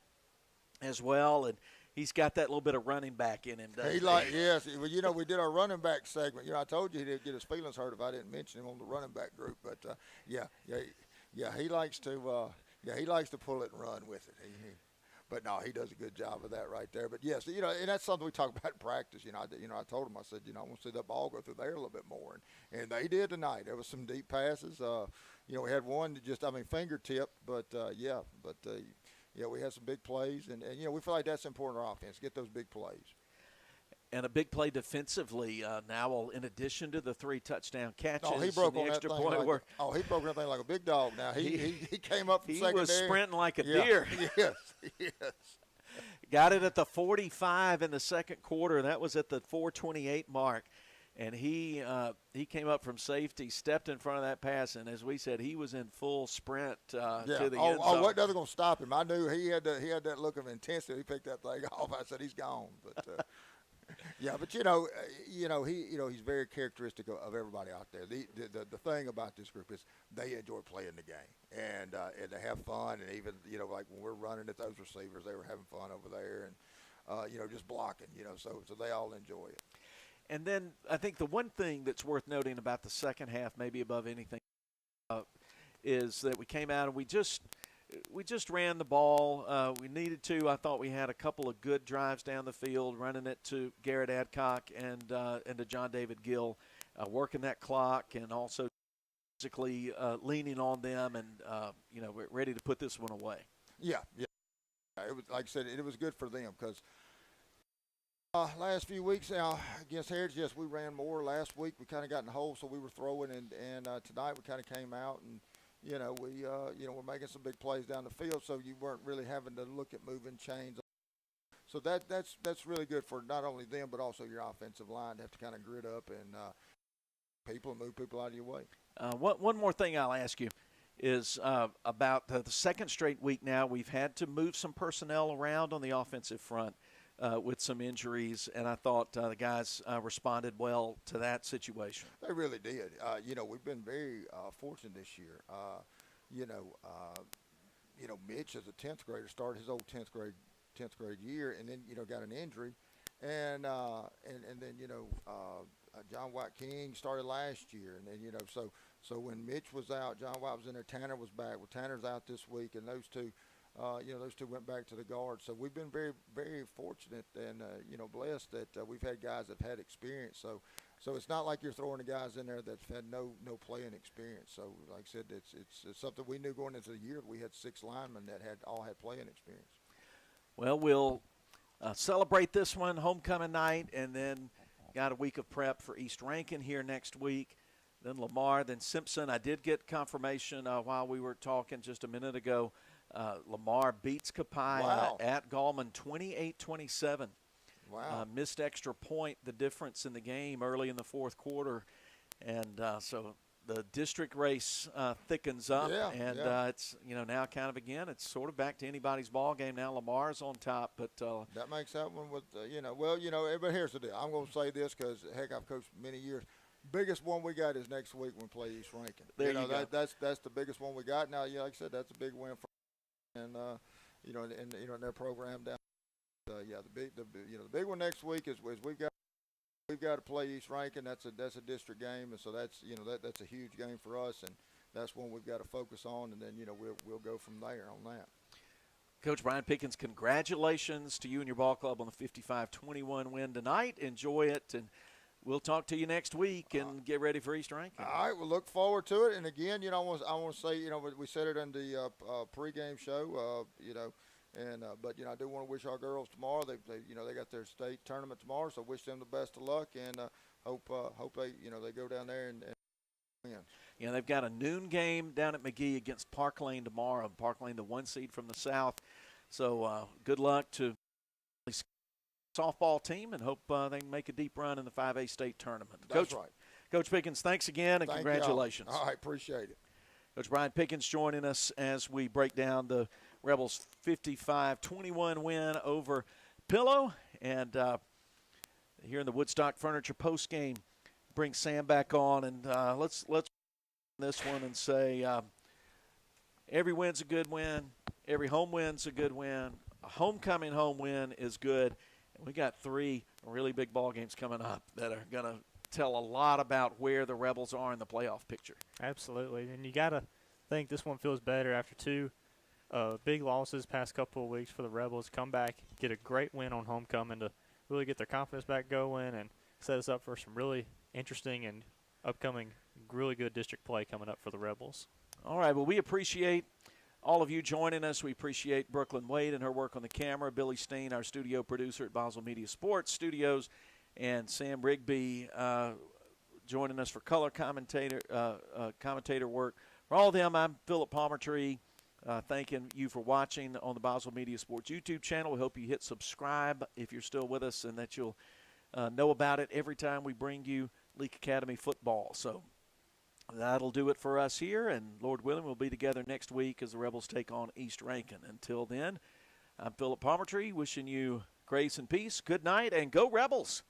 as well, and he's got that little bit of running back in him, doesn't he? Yes. Well, we did our running back segment. I told you he'd get his feelings hurt if I didn't mention him on the running back group. But, he likes to pull it and run with it. But no, he does a good job of that right there. But yes, and that's something we talk about in practice. I told him, I said, I want to see that ball go through there a little bit more, and they did tonight. There was some deep passes. We had one that just, fingertip, but we had some big plays, and we feel like that's important in our offense, get those big plays. And a big play defensively, Nowell, in addition to the 3 touchdown catches. He broke and the on extra that thing point work. he broke that thing like a big dog. Now he came up from secondary. He was sprinting like a deer. Yes. Got it at the 45 in the second quarter. That was at the 4:28 mark, and he came up from safety, stepped in front of that pass, and as we said, he was in full sprint to the end zone. What nothing gonna stop him? I knew he had that look of intensity. He picked that thing off. I said he's gone, but. He's very characteristic of everybody out there. The thing about this group is they enjoy playing the game, and they have fun. And even like when we're running at those receivers, they were having fun over there, and just blocking. So they all enjoy it. And then I think the one thing that's worth noting about the second half, maybe above anything, is that we came out and we just ran the ball. We needed to. I thought we had a couple of good drives down the field, running it to Garrett Adcock and to John David Gill, working that clock and also physically leaning on them and, we're ready to put this one away. Yeah. It was, like I said, it was good for them because last few weeks now against Heritage, yes, we ran more. Last week we kind of got in the hole, so we were throwing, and tonight we kind of came out and we're making some big plays down the field, so you weren't really having to look at moving chains. So that's really good for not only them but also your offensive line to have to kind of grit up and move people out of your way. One more thing I'll ask you is about the second straight week now. We've had to move some personnel around on the offensive front with some injuries, and I thought the guys responded well to that situation. They really did. We've been very fortunate this year. Mitch as a 10th grader started his old 10th grade year, and then got an injury, and then John White King started last year, and then so when Mitch was out, John White was in there. Tanner was back. Well, Tanner's out this week, and those two went back to the guard. So we've been very, very fortunate and blessed that we've had guys that have had experience. So it's not like you're throwing the guys in there that's had no playing experience. So like I said, it's something we knew going into the year. We had 6 linemen that all had playing experience. Well, we'll celebrate this one homecoming night, and then got a week of prep for East Rankin here next week. Then Lamar, then Simpson. I did get confirmation while we were talking just a minute ago. Lamar beats Copiah at Gallman 28-27. Wow. Missed extra point, the difference in the game early in the fourth quarter. And so the district race thickens up, it's now kind of again it's sort of back to anybody's ball game now. Lamar's on top, but that makes that one with but here's the deal. I'm going to say this because heck, I've coached many years. Biggest one we got is next week when we play East Rankin. There you go. That's the biggest one we got now. Like I said, that's a big win for and in their program down. The big one next week is we've got to play East Rankin. That's a district game, and so that's a huge game for us, and that's one we've got to focus on, and then we'll go from there on that. Coach Brian Pickens, congratulations to you and your ball club on the 55-21 win tonight. Enjoy it, and we'll talk to you next week and get ready for East Rankin. All right, we'll look forward to it. And again, I want to say, we said it in the pregame show, but I do want to wish our girls tomorrow. They got their state tournament tomorrow, so wish them the best of luck and hope they they go down there and win. Yeah, they've got a noon game down at McGee against Park Lane tomorrow. Park Lane, the 1 seed from the South. So good luck to the softball team and hope they can make a deep run in the 5A state tournament. That's right. Coach Pickens, thanks again and congratulations. All right, appreciate it. Coach Brian Pickens joining us as we break down the Rebels' 55-21 win over Pillow. And here in the Woodstock Furniture postgame, bring Sam back on. And let's this one and say every win's a good win. Every home win's a good win. A homecoming home win is good. And we got 3 really big ball games coming up that are going to tell a lot about where the Rebels are in the playoff picture. Absolutely. And you got to think this one feels better after 2 big losses past couple of weeks for the Rebels. Come back, get a great win on homecoming to really get their confidence back going and set us up for some really interesting and upcoming really good district play coming up for the Rebels. All right, well, we appreciate all of you joining us. We appreciate Brooklyn Wade and her work on the camera, Billy Steen, our studio producer at Boswell Media Sports Studios, and Sam Rigby joining us for color commentator work. For all of them, I'm Philip Palmertree, thanking you for watching on the Boswell Media Sports YouTube channel. We hope you hit subscribe if you're still with us and that you'll know about it every time we bring you Leake Academy football. So that'll do it for us here, and Lord willing, we'll be together next week as the Rebels take on East Rankin. Until then, I'm Philip Palmertree wishing you grace and peace. Good night, and go Rebels!